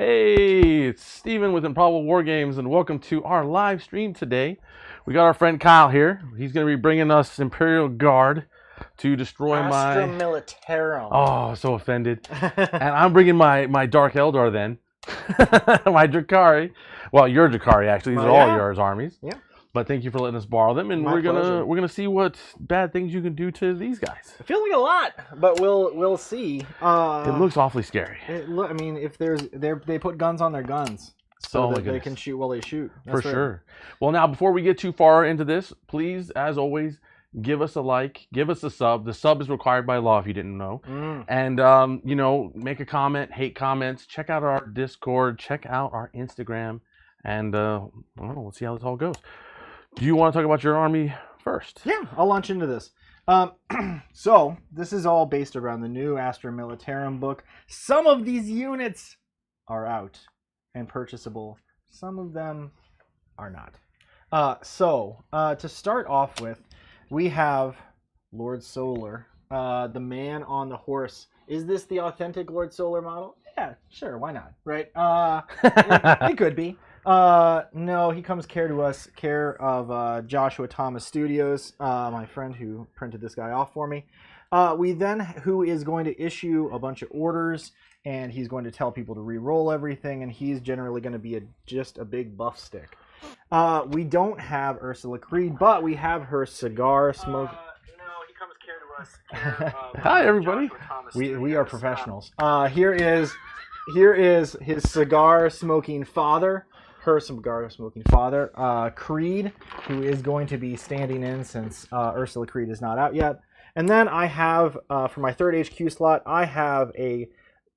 Hey, it's Steven with Improbable War Games, and welcome to our live stream today. We got our friend Kyle here. He's going to be bringing us Imperial Guard to destroy Astra Militarum. Oh, so offended. And I'm bringing my Dark Eldar then. My Drukhari. Well, your Drukhari, actually. These are all yours armies. Yeah. But thank you for letting us borrow them, and we're gonna see what bad things you can do to these guys. It feels like a lot, but we'll see. It looks awfully scary. I mean, if they put guns on their guns, so that they can shoot while they shoot. For sure. Well, now before we get too far into this, please, as always, give us a like, give us a sub. The sub is required by law if you didn't know. And you know, make a comment, hate comments. Check out our Discord. Check out our Instagram, and we'll see how this all goes. Do you want to talk about your army first? Yeah, I'll launch into this. So, this is all based around the new Astra Militarum book. Some of these units are out and purchasable. Some of them are not. To start off with, we have Lord Solar, the man on the horse. Is this the authentic Lord Solar model? Yeah, sure, why not, right? It could be. No, he comes care of Joshua Thomas Studios, my friend who printed this guy off for me. Who is going to issue a bunch of orders, and he's going to tell people to re-roll everything, and he's generally going to be just a big buff stick. We don't have Ursula Creed, but we have her cigar smoke. No, he comes care to us. Hi, everybody. We are professionals. Here is his cigar smoking father. Her cigar smoking father, Creed, who is going to be standing in since Ursula Creed is not out yet. And then I have, for my third HQ slot, I have a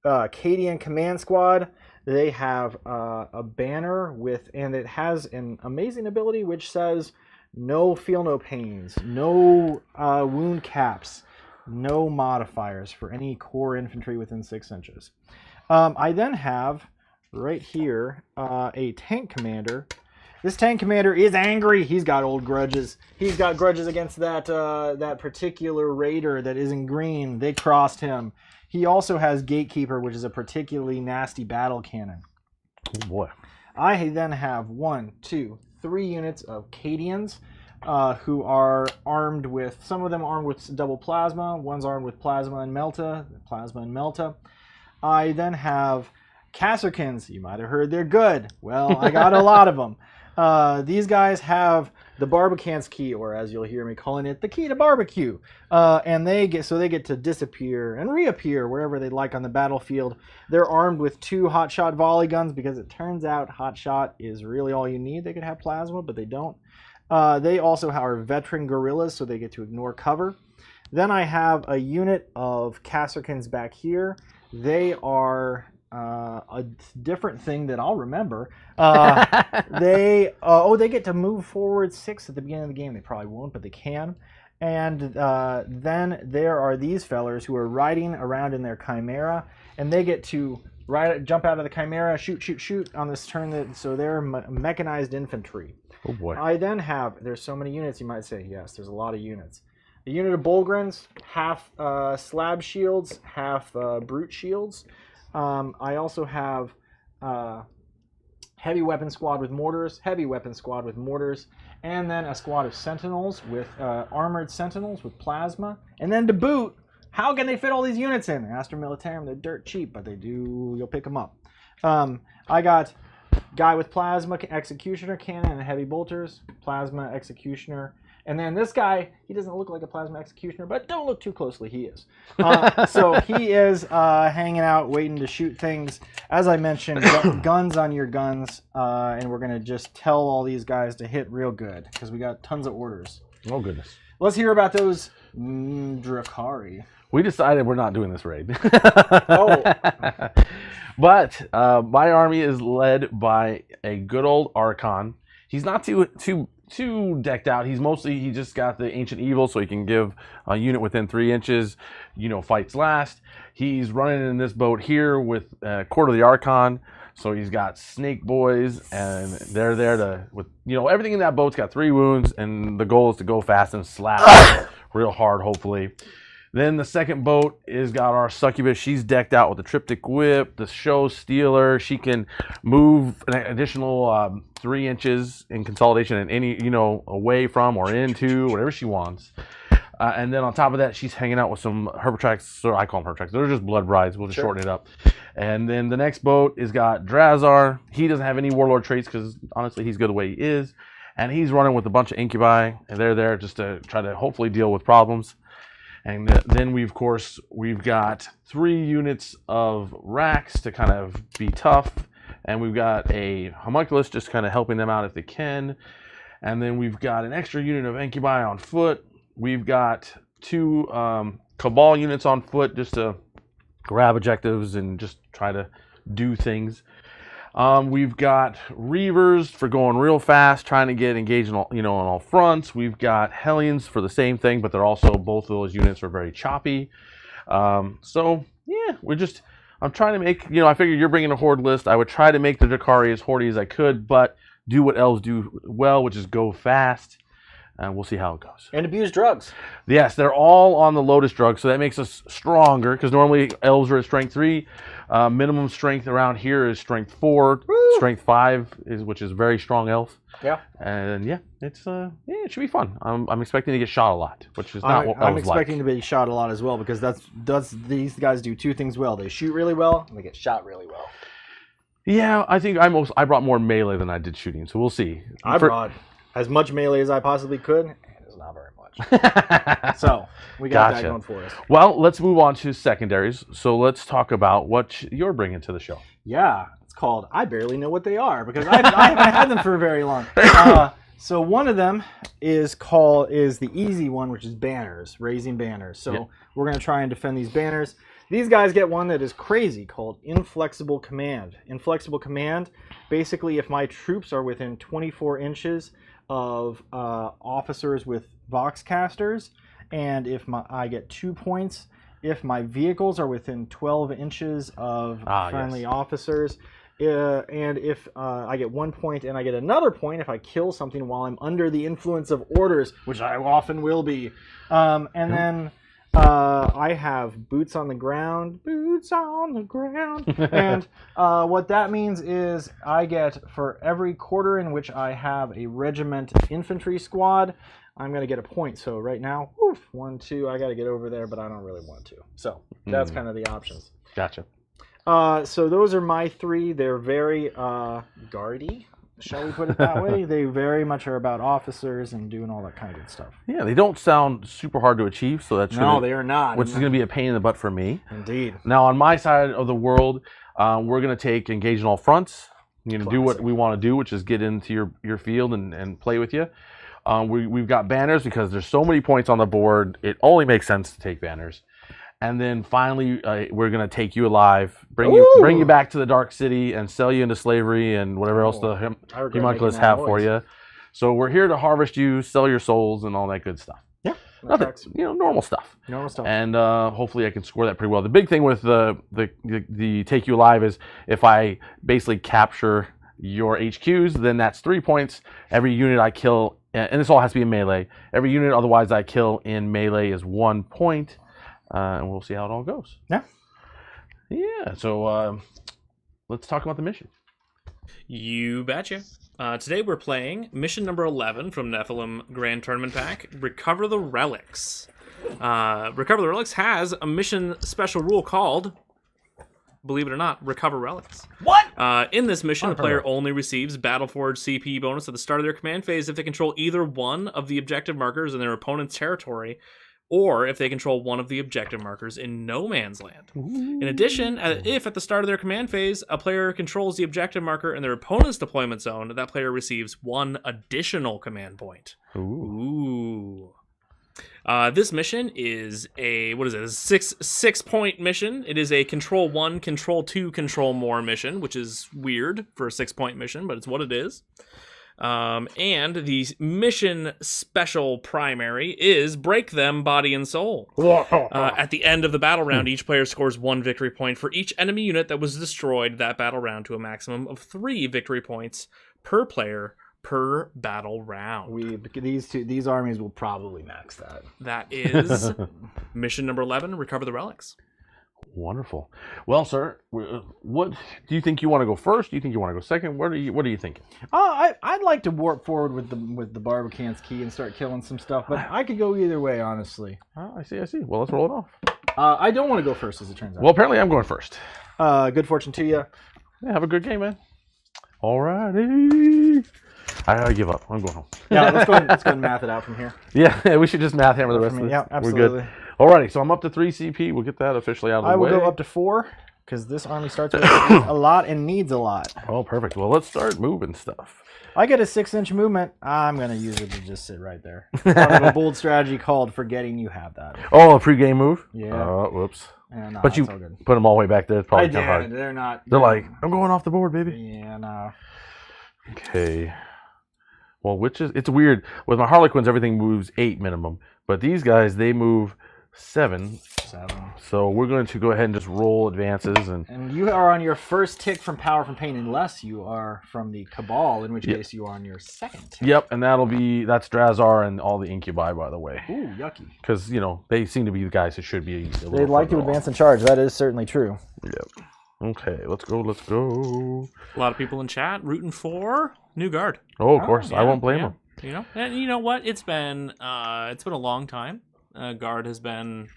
Cadian command squad. They have a banner and it has an amazing ability which says, no feel no pains, no wound caps, no modifiers for any core infantry within 6 inches. I then have right here a tank commander. This tank commander is angry. He's got old grudges. He's got grudges against that particular raider that is in green. They crossed him. He also has Gatekeeper, which is a particularly nasty battle cannon. Oh boy. I then have 1, 2, 3 units of Cadians who are armed with, some of them armed with double plasma. One's armed with plasma and melta. I then have Kasserkins. You might have heard they're good. Well, I got a lot of them. These guys have the Barbican's key, or as you'll hear me calling it, the key to barbecue. And they get to disappear and reappear wherever they like on the battlefield. They're armed with 2 hotshot volley guns because it turns out hotshot is really all you need. They could have plasma, but they don't. They also are veteran guerrillas, so they get to ignore cover. Then I have a unit of Kasserkins back here. They are a different thing that I'll remember. They get to move forward 6 at the beginning of the game. They probably won't, but they can. And then there are these fellers who are riding around in their Chimera, and they get to jump out of the Chimera, shoot on this turn. So they're mechanized infantry. Oh boy. I then have, there's so many units, you might say. Yes, there's a lot of units. A unit of Bulgrins, half slab shields, half brute shields. I also have heavy weapon squad with mortars, and then a squad of sentinels with armored sentinels with plasma. And then to boot, how can they fit all these units in? Astra Militarum, they're dirt cheap, but you'll pick them up. I got guy with plasma, executioner cannon, and heavy bolters, plasma, executioner. And then this guy, he doesn't look like a plasma executioner, but don't look too closely, he is. So he is hanging out, waiting to shoot things. As I mentioned, guns on your guns, and we're going to just tell all these guys to hit real good, because we got tons of orders. Oh, goodness. Let's hear about those Drukhari. We decided we're not doing this raid. Oh. But my army is led by a good old Archon. He's not too decked out. He just got the Ancient Evil, so he can give a unit within 3 inches, fights last. He's running in this boat here with Court of the Archon, so he's got Snake Boys, and they're there with everything in that boat's got 3 wounds, and the goal is to go fast and slap real hard, hopefully. Then the second boat is got our succubus. She's decked out with the triptych whip, the show stealer. She can move an additional 3 inches in consolidation and any, away from or into, whatever she wants. And then on top of that, she's hanging out with some herbitracks, or I call them herbitracks. They're just blood brides. We'll just shorten it up. And then the next boat is got Drazar. He doesn't have any warlord traits because honestly, he's good the way he is. And he's running with a bunch of incubi, and they're there just to try to hopefully deal with problems. And then we've got 3 units of racks to kind of be tough. And we've got a homunculus just kind of helping them out if they can. And then we've got an extra unit of incubi on foot. We've got 2 cabal units on foot just to grab objectives and just try to do things. We've got Reavers for going real fast, trying to get engaged on all fronts. We've got Hellions for the same thing, but they're also, both of those units are very choppy. So yeah, I'm trying to make, I figure you're bringing a horde list. I would try to make the Drukhari as hordy as I could, but do what elves do well, which is go fast. And we'll see how it goes. And abuse drugs. Yes, they're all on the Lotus drug, so that makes us stronger, because normally elves are at strength 3. Minimum strength around here is strength 4. Woo! Strength 5 which is very strong elf. Yeah. And yeah, it should be fun. I'm expecting to get shot a lot, which is not what elves I'm expecting to be shot a lot as well, because these guys do 2 things well. They shoot really well, and they get shot really well. Yeah, I think I brought more melee than I did shooting, so we'll see. I brought as much melee as I possibly could. It's not very much. So we got that going for us. Well, let's move on to secondaries. So let's talk about what you're bringing to the show. Yeah, it's called I Barely Know What They Are, because I haven't had them for very long. So one of them is the easy one, which is banners, raising banners. So we're going to try and defend these banners. These guys get one that is crazy called Inflexible Command. Inflexible Command, basically if my troops are within 24 inches of officers with Voxcasters, and if I get 2 points if my vehicles are within 12 inches of friendly officers, and if I get 1 point, and I get another point if I kill something while I'm under the influence of orders, which I often will be. And then I have boots on the ground, and what that means is I get, for every quarter in which I have a regiment infantry squad, I'm going to get a point. So right now, 1, 2, I got to get over there, but I don't really want to. So that's kind of the options. Gotcha. So those are my 3. They're very guardy, shall we put it that way? They very much are about officers and doing all that kind of good stuff. Yeah, they don't sound super hard to achieve, so that's no, they are not. Which is going to be a pain in the butt for me. Indeed. Now, on my side of the world, we're going to take engage in all fronts. Do what we want to do, which is get into your field and play with you. We've got banners because there's so many points on the board. It only makes sense to take banners. And then finally, we're going to take you alive, bring you back to the Dark City, and sell you into slavery and whatever else the homunculus have for you. So we're here to harvest you, sell your souls, and all that good stuff. Yeah, nothing, normal stuff. Normal stuff. And hopefully I can score that pretty well. The big thing with the take you alive is if I basically capture your HQs, then that's 3 points. Every unit I kill, and this all has to be in melee. Every unit otherwise I kill in melee is 1 point. And we'll see how it all goes. Yeah. Yeah. So let's talk about the mission. You betcha. Today we're playing mission number 11 from Nephilim Grand Tournament Pack, Recover the Relics. Recover the Relics has a mission special rule called, believe it or not, Recover Relics. What? In this mission, the player only receives Battleforge CP bonus at the start of their command phase if they control either one of the objective markers in their opponent's territory, or if they control one of the objective markers in no man's land. In addition, if at the start of their command phase, a player controls the objective marker in their opponent's deployment zone, that player receives 1 additional command point. Ooh. This mission is a, a 6 point mission. It is a control 1, control 2, control more mission, which is weird for a 6 point mission, but it's what it is. And the mission special primary is Break Them Body and Soul. At the end of the battle round, each player scores 1 victory point for each enemy unit that was destroyed that battle round, to a maximum of 3 victory points per player per battle round. These armies will probably max that. That is mission number 11, recover the relics. Wonderful. Well, sir, what do you think you want to go first? Do you think you want to go second? What are you thinking? I'd like to warp forward with the Barbican's key and start killing some stuff, but I could go either way, honestly. I see. Well, let's roll it off. I don't want to go first, as it turns out. Well, apparently I'm going first. Good fortune to you. Yeah, have a good game, man. Alrighty. I give up. I'm going home. Yeah, let's go and math it out from here. Yeah, we should just math hammer the rest of this. Yeah, absolutely. We're good. Alrighty, so I'm up to 3 CP. We'll get that officially out of the way. I will go up to 4, because this army starts with a lot and needs a lot. Oh, perfect. Well, let's start moving stuff. I get a 6-inch movement. I'm going to use it to just sit right there. I have a bold strategy called forgetting you have that. Oh, a pre-game move? Yeah. Oh, whoops. Yeah, no, but you all good. put them all the way back there. It's probably I kind of hard. did. They're not. They're like, I'm going off the board, baby. Yeah, no. Okay. Well, it's weird. With my Harlequins, everything moves 8 minimum. But these guys, they move 7. 7. So we're going to go ahead and just roll advances. And you are on your first tick from Power from Pain, unless you are from the Cabal, in which case you are on your second tick. Yep, and that's Drazar and all the Incubi, by the way. Ooh, yucky. Because, they seem to be the guys who should be. They'd like to advance in charge. That is certainly true. Yep. Okay, let's go. A lot of people in chat rooting for New Guard. Oh, of course. Yeah, I won't blame them. And you know what? It's been a long time. Guard has been,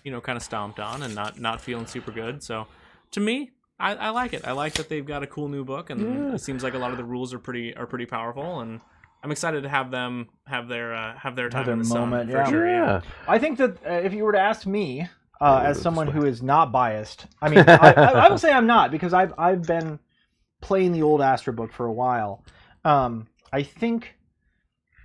kind of stomped on and not feeling super good. So, to me, I like it. I like that they've got a cool new book, and it seems like a lot of the rules are pretty powerful. And I'm excited to have them have their time in the moment, sun, for sure. Yeah. I think that if you were to ask me, as someone who is not biased, I mean, I will say I'm not, because I've been playing the old Astra book for a while. I think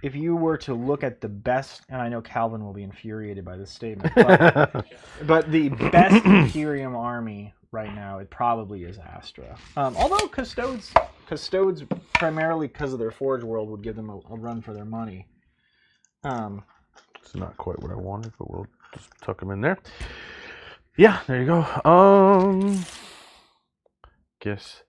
if you were to look at the best, and I know Calvin will be infuriated by this statement, but the best Imperium army right now, it probably is Astra. Although Custodes primarily because of their Forge World would give them a run for their money. It's not quite what I wanted, but we'll just tuck them in there. Yeah, there you go. Guess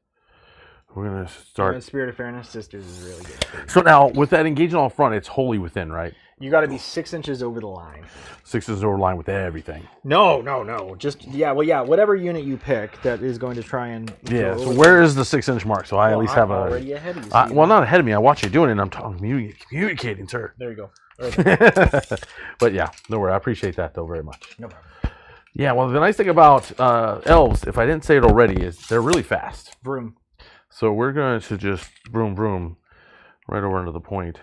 we're gonna start. Spirit of Fairness Sisters is really good. So now, with that engaging on front, it's wholly within, right? You got to be 6 inches over the line. 6 inches over the line with everything. No. Just whatever unit you pick that is going to try and. Yeah. So where is the 6-inch mark? So I at least have a. Already ahead of you. Well, not ahead of me. I watch you doing it, and I'm communicating, sir. There you go. But yeah, no worry. I appreciate that though very much. No problem. Yeah. Well, the nice thing about elves, if I didn't say it already, is they're really fast. Vroom. So we're going to just vroom right over into the point,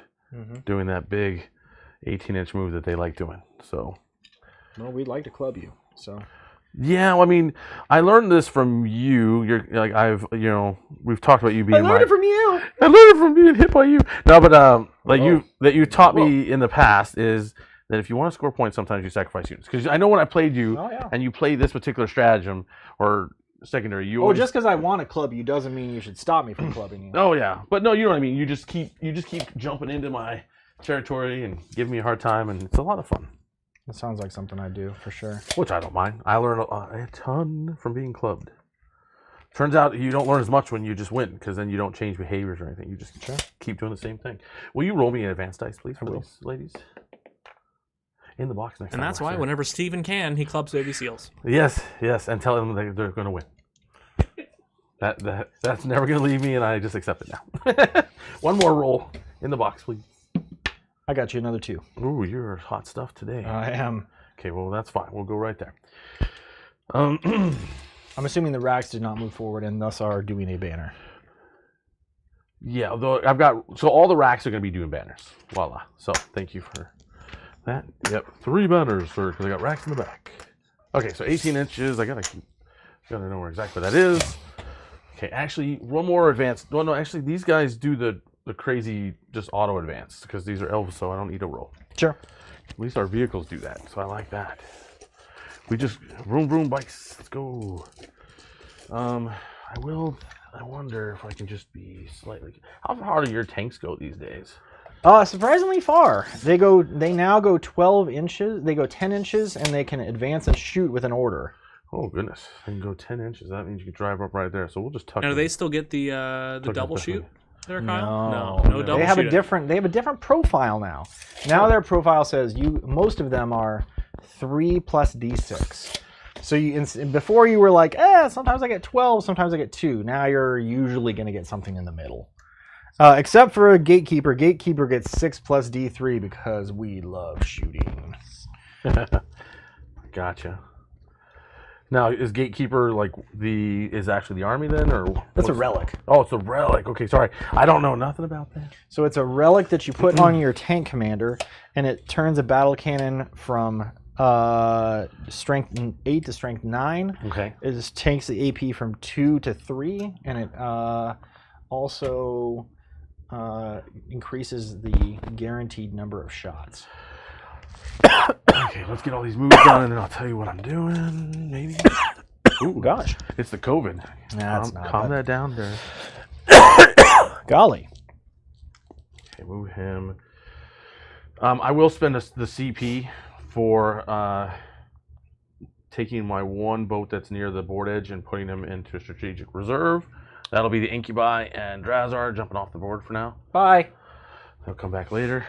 doing that big 18-inch move that they like doing. So, well, we'd like to club you. So, yeah, well, I mean, I learned this from you. You're like we've talked about you being. I learned it from you. I learned it from being hit by you. No, but you taught me in the past is that if you want to score points, sometimes you sacrifice units. Because I know when I played you, and you played this particular stratagem or secondary, you just because I want to club you doesn't mean you should stop me from clubbing you. Oh yeah, but no, you know what I mean. You just keep jumping into my territory and giving me a hard time, and it's a lot of fun. That sounds like something I do for sure. Which I don't mind. I learn a ton from being clubbed. Turns out you don't learn as much when you just win, because then you don't change behaviors or anything. You just keep doing the same thing. Will you roll me an advanced dice, please, for these ladies? In the box next time. And that's why whenever Steven can, he clubs baby seals. Yes, and tell them they're going to win. That's never going to leave me, and I just accept it now. One more roll in the box, please. I got you another 2. Ooh, you're hot stuff today. I am. Okay, well, that's fine. We'll go right there. I'm assuming the racks did not move forward and thus are doing a banner. Yeah, although so all the racks are going to be doing banners. Voila. So thank you for that. Yep, 3 banners, sir, because I got racks in the back. Okay, so 18 inches. I gotta know where exactly that is. Okay, actually, one more advanced. No, actually, these guys do the crazy just auto advance because these are elves, so I don't need a roll. Sure. At least our vehicles do that, so I like that. We just vroom bikes. Let's go. I wonder if I can just be slightly. How far do your tanks go these days? Surprisingly far. They now go 12 inches. They go 10 inches, and they can advance and shoot with an order. Oh goodness! They can go 10 inches. That means you can drive up right there. So we'll just tuck. Now, do they still get the double shoot? there, Kyle? No, No double they have shooting. They have a different profile now. Now their profile says most of them are 3 plus D6. So before you were like, sometimes I get 12, sometimes I get 2. Now you're usually going to get something in the middle. Except for a Gatekeeper. Gatekeeper gets 6 plus D3 because we love shooting. Gotcha. Now, is Gatekeeper like is actually the army then, or That's a relic. Oh, it's a relic. Okay, sorry, I don't know nothing about that. So it's a relic that you put on your tank commander, and it turns a battle cannon from strength 8 to strength 9. Okay. It just takes the AP from 2 to 3, and it also increases the guaranteed number of shots. Okay, let's get all these moves done, and then I'll tell you what I'm doing. Maybe. Ooh, gosh. It's the COVID. Nah, it's not. Calm that down there. Golly. Okay, move him. I will spend the CP for taking my one boat that's near the board edge and putting him into strategic reserve. That'll be the Incubi and Drazar jumping off the board for now. Bye. They'll come back later,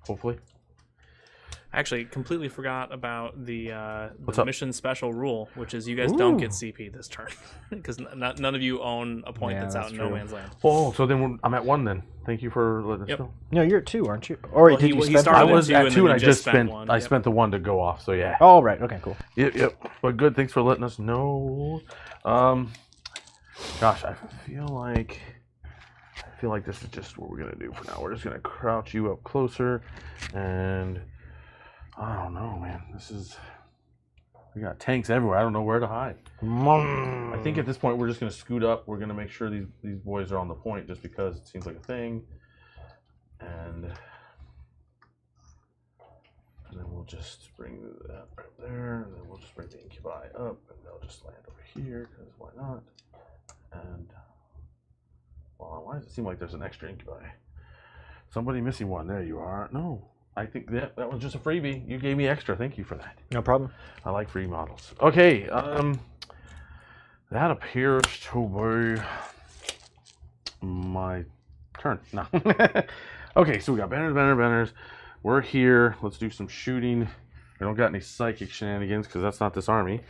hopefully. I actually completely forgot about the up? mission special rule, which is you guys don't get CP this turn because none of you own a point that's out in no man's land. Oh, so then I'm at 1 then. Thank you for letting us know. No, you're at 2, aren't you? Or Well, did he you spend started I at was 2 at and 2 then and I he just spent spent 1. I Yep. spent the 1 to go off. So yeah. Oh, right. Okay, cool. Yep. But good. Thanks for letting us know. Gosh, I feel like this is just what we're gonna do for now. We're just gonna crouch you up closer, and I don't know, man. We got tanks everywhere. I don't know where to hide. I think at this point we're just gonna scoot up. We're gonna make sure these boys are on the point, just because it seems like a thing, and then we'll just bring that right there, and then we'll just bring the Incubi up, and they'll just land over here, because why not? And, well, why does it seem like there's an extra Incubi? Somebody missing one. There you are. No, I think that was just a freebie. You gave me extra. Thank you for that. No problem. I like free models. Okay, that appears to be my turn. No. Okay, so we got banners. We're here. Let's do some shooting. We don't got any psychic shenanigans because that's not this army.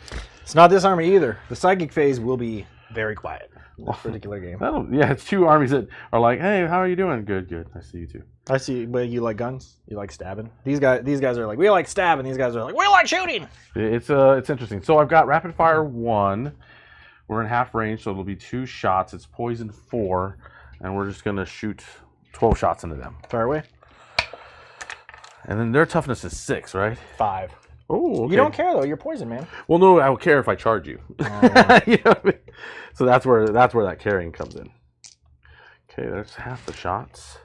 It's not this army either. The psychic phase will be very quiet in this particular game. Yeah, it's 2 armies that are like, hey, how are you doing? Good. I see you too. I see. But you like guns? You like stabbing? These guys are like, we like stabbing. These guys are like, we like shooting. It's interesting. So I've got rapid fire 1. We're in half range, so it'll be 2 shots. It's poison 4, and we're just gonna shoot 12 shots into them. Fire away. And then their toughness is 6, right? 5. Oh, okay. You don't care though. You're poison, man. Well, no, I will care if I charge you. You know what I mean? So that's where that carrying comes in. Okay, there's half the shots.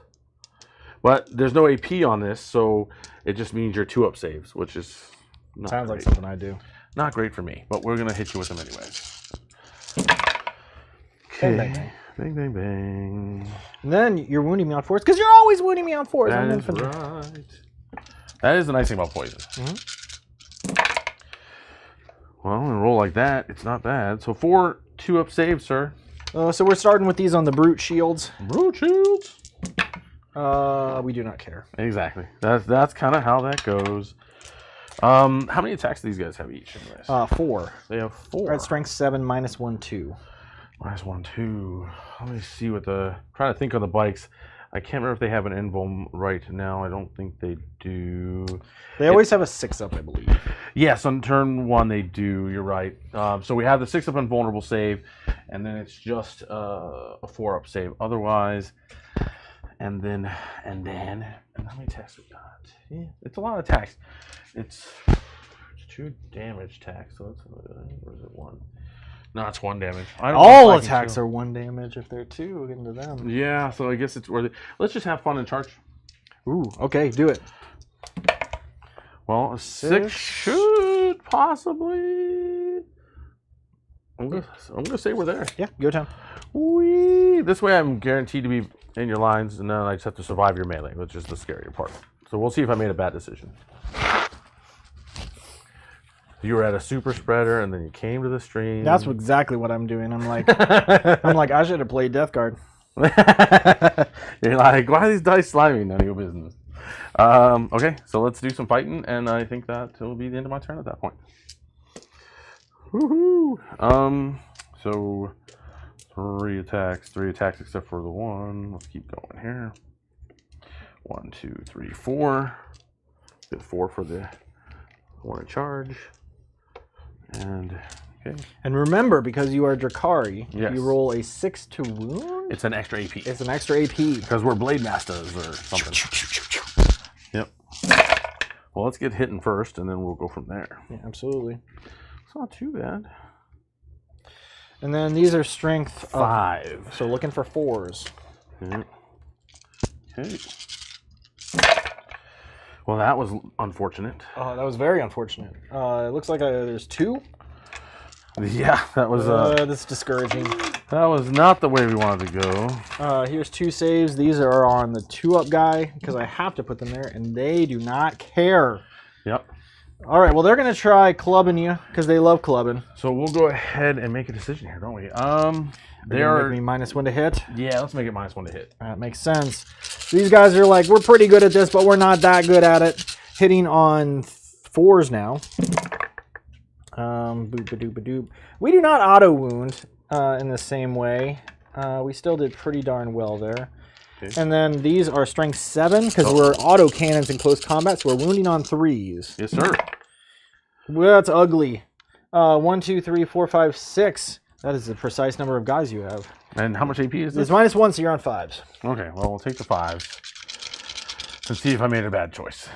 But there's no AP on this, so it just means you're 2-up saves, which is not Sounds great. like something I do. Not great for me, but we're gonna hit you with them anyways. Bang, bang, bang. Bang, bang, bang. And then you're wounding me on 4s because you're always wounding me on 4s. That I'm is infantry. right. That is the nice thing about poison. Well, and roll like that, it's not bad. So 4 2-up saves, sir. So we're starting with these on the brute shields. Brute shields. We do not care. Exactly. That's kind of how that goes. How many attacks do these guys have each? Anyways? 4. They have 4. We're at strength 7, -1, 2. -1, 2. Let me see what trying to think on the bikes. I can't remember if they have an invuln right now. I don't think they do. They always have a 6-up, I believe. Yes, on turn 1 they do. You're right. So we have the 6-up invulnerable save, and then it's just a 4-up save. Otherwise, and then how many attacks we got? Yeah, it's a lot of attacks. It's 2 damage attacks. So it's or is it 1? No, it's 1 damage. I don't know All if I can attacks kill. are 1 damage if they're 2 into them. Yeah, so I guess it's worth it. Let's just have fun and charge. Ooh, okay, do it. Well, a 6 should possibly. I'm gonna say we're there. Yeah, go town. Whee! This way I'm guaranteed to be in your lines, and then I just have to survive your melee, which is the scarier part. So we'll see if I made a bad decision. You were at a super spreader, and then you came to the stream. That's exactly what I'm doing. I'm like, I should have played Death Guard. You're like, why are these dice slimy? None of your business. Okay, so let's do some fighting, and I think that will be the end of my turn at that point. Woohoo! So 3 attacks except for the one. Let's keep going here. 1, 2, 3, 4. Get 4 for the one in charge. And okay. And remember, because you are Drukhari, Yes. you roll a 6 to wound. It's an extra AP. It's an extra AP. Because we're Blade Masters or something. Yep. Well, let's get hitting first, and then we'll go from there. Yeah, absolutely. It's not too bad. And then these are strength 5. So looking for 4s. Yeah. Okay. Well, that was unfortunate. That was very unfortunate. It looks like there's 2. Yeah, that was that's discouraging. that was not the way we wanted to go. Here's 2 saves. These are on the 2-up guy because I have to put them there, and they do not care. Yep. All right, well, they're going to try clubbing you because they love clubbing. So we'll go ahead and make a decision here, don't we? They They're are. make me -1 to hit. Yeah, let's make it -1 to hit. That makes sense. These guys are like, we're pretty good at this, but we're not that good at it. Hitting on 4s now. Boop-a-doop-a-doop. We do not auto wound in the same way. We still did pretty darn well there. Okay. And then these are strength 7 because we're auto cannons in close combat, so we're wounding on 3s. Yes, sir. Well, that's ugly. 1, 2, 3, 4, 5, 6. That is the precise number of guys you have. And how much AP is this? It's -1, so you're on 5s. Okay, well, we'll take the 5s and see if I made a bad choice.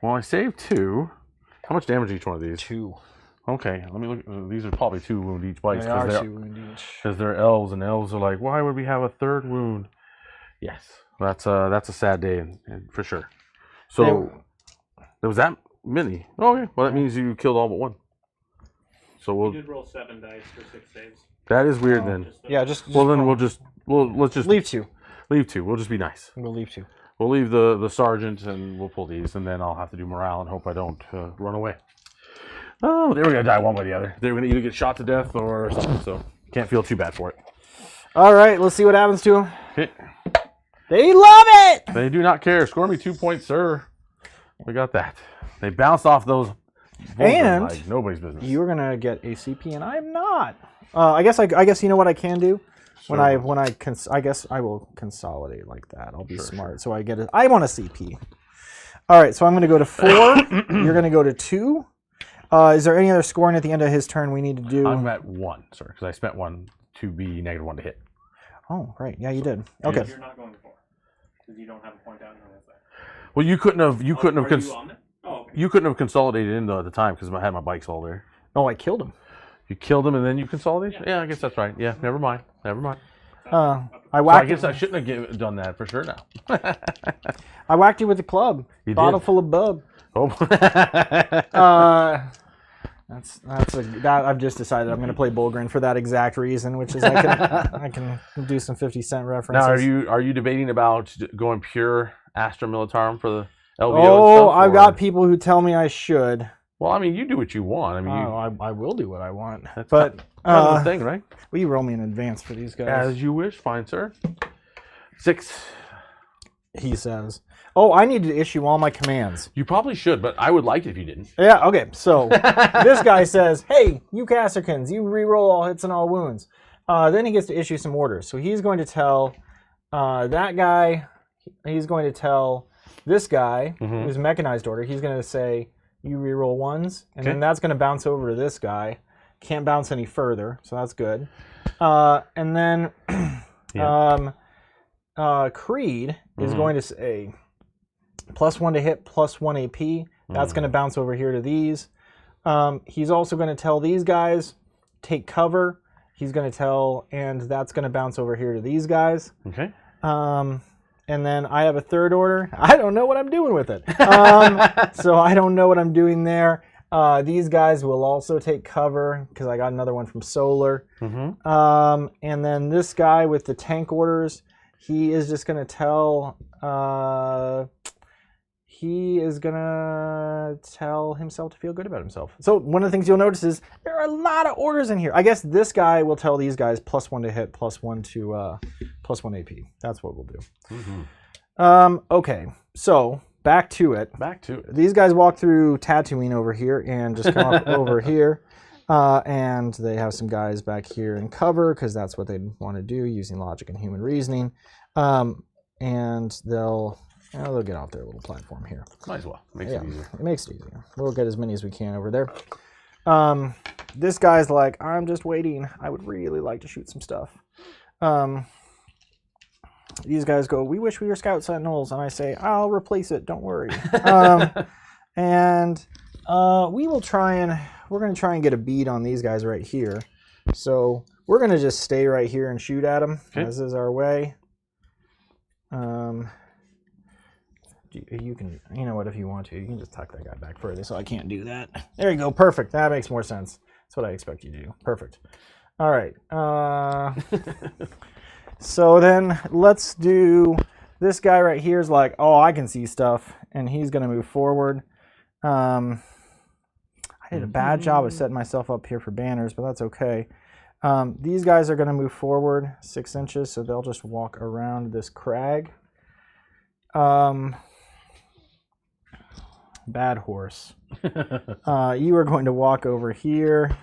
Well, I saved 2. How much damage each one of these? 2. Okay, let me look. These are probably 2 wound each bites They are because 2 wound each. they're elves, and elves are like, why would we have a 3rd wound? Yes, that's a sad day, and for sure. So there was that many. Okay, well that means you killed all but 1. So You did roll 7 dice for 6 saves. that is weird then. Yeah, just Well then let's just leave 2. leave 2. We'll just be nice. We'll leave 2. We'll leave the sergeant and we'll pull these, and then I'll have to do morale and hope I don't run away. Oh, they were gonna die one way or the other. They were gonna either get shot to death or something. So can't feel too bad for it. All right, let's see what happens to them. Okay. They love it. They do not care. Score me 2 points, sir. We got that. They bounced off those. And like nobody's business. you're gonna get a CP, and I'm not. I guess you know what I can do. Sure. I guess I will consolidate like that. I'll be smart. So I get it. I want a CP. All right, so I'm going to go to 4. You're going to go to 2. Is there any other scoring at the end of his turn we need to do? I'm at 1, sir, because I spent 1 to be -1 to hit. Oh, right. Yeah, you did. Okay. You're not going 4 because you don't have a point down here. Well, you couldn't have. You couldn't have. Are you on there? Oh, okay. You couldn't have consolidated in at the time because I had my bikes all there. Oh, I killed him. You killed him and then you consolidated. Yeah, I guess that's right. Yeah, never mind. Never mind. I So whacked. I guess I shouldn't have done that for sure now. I whacked you with the club. You Bottle did. full of bub. Oh. I've just decided I'm going to play Bulgrin for that exact reason, which is I can do some 50-cent references. Now, are you debating about going pure Astra Militarum for the LVO? Oh, and stuff, I've or- got people who tell me I should. Well, I mean, you do what you want. I mean, I will do what I want. that's But kind of the thing, right? will you roll me in advance for these guys? As you wish, fine, sir. 6. He says. Oh, I need to issue all my commands. You probably should, but I would like it if you didn't. Yeah, okay. So this guy says, hey, you Casterkins, you reroll all hits and all wounds. Then he gets to issue some orders. So he's going to tell that guy, he's going to tell this guy, who's mechanized order, he's going to say, you reroll 1s, and then that's going to bounce over to this guy. Can't bounce any further, so that's good. And then Creed is going to say +1 to hit, +1 AP. That's going to bounce over here to these. He's also going to tell these guys, take cover. He's going to tell, and that's going to bounce over here to these guys. Okay. And then I have a third order. I don't know what I'm doing with it. So I don't know what I'm doing there. These guys will also take cover because I got another one from Solar. And then this guy with the tank orders, he is just going to tell... he is gonna tell himself to feel good about himself. So one of the things you'll notice is there are a lot of orders in here. I guess this guy will tell these guys +1 to hit, +1 to +1 AP. That's what we'll do. Okay, so back to it. Back to it. These guys walk through Tatooine over here and just come up over here. And they have some guys back here in cover because that's what they want to do using logic and human reasoning. And they'll get off their little platform here. Might as well. Makes it easier. It makes it easier. We'll get as many as we can over there. This guy's like, I'm just waiting. I would really like to shoot some stuff. These guys go, we wish we were Scout Sentinels. And I say, I'll replace it. Don't worry. And we're going to try and get a bead on these guys right here. So we're going to just stay right here and shoot at them. Okay. This is our way. You can, you know what, if you want to, you can just tuck that guy back further so I can't do that. There you go. Perfect. That makes more sense. That's what I expect you to do. Perfect. All right. So then let's do, this guy right here is like, oh, I can see stuff. And he's going to move forward. I did a bad job of setting myself up here for banners, but that's okay. These guys are going to move forward 6 inches, so they'll just walk around this crag. Bad horse. You are going to walk over here.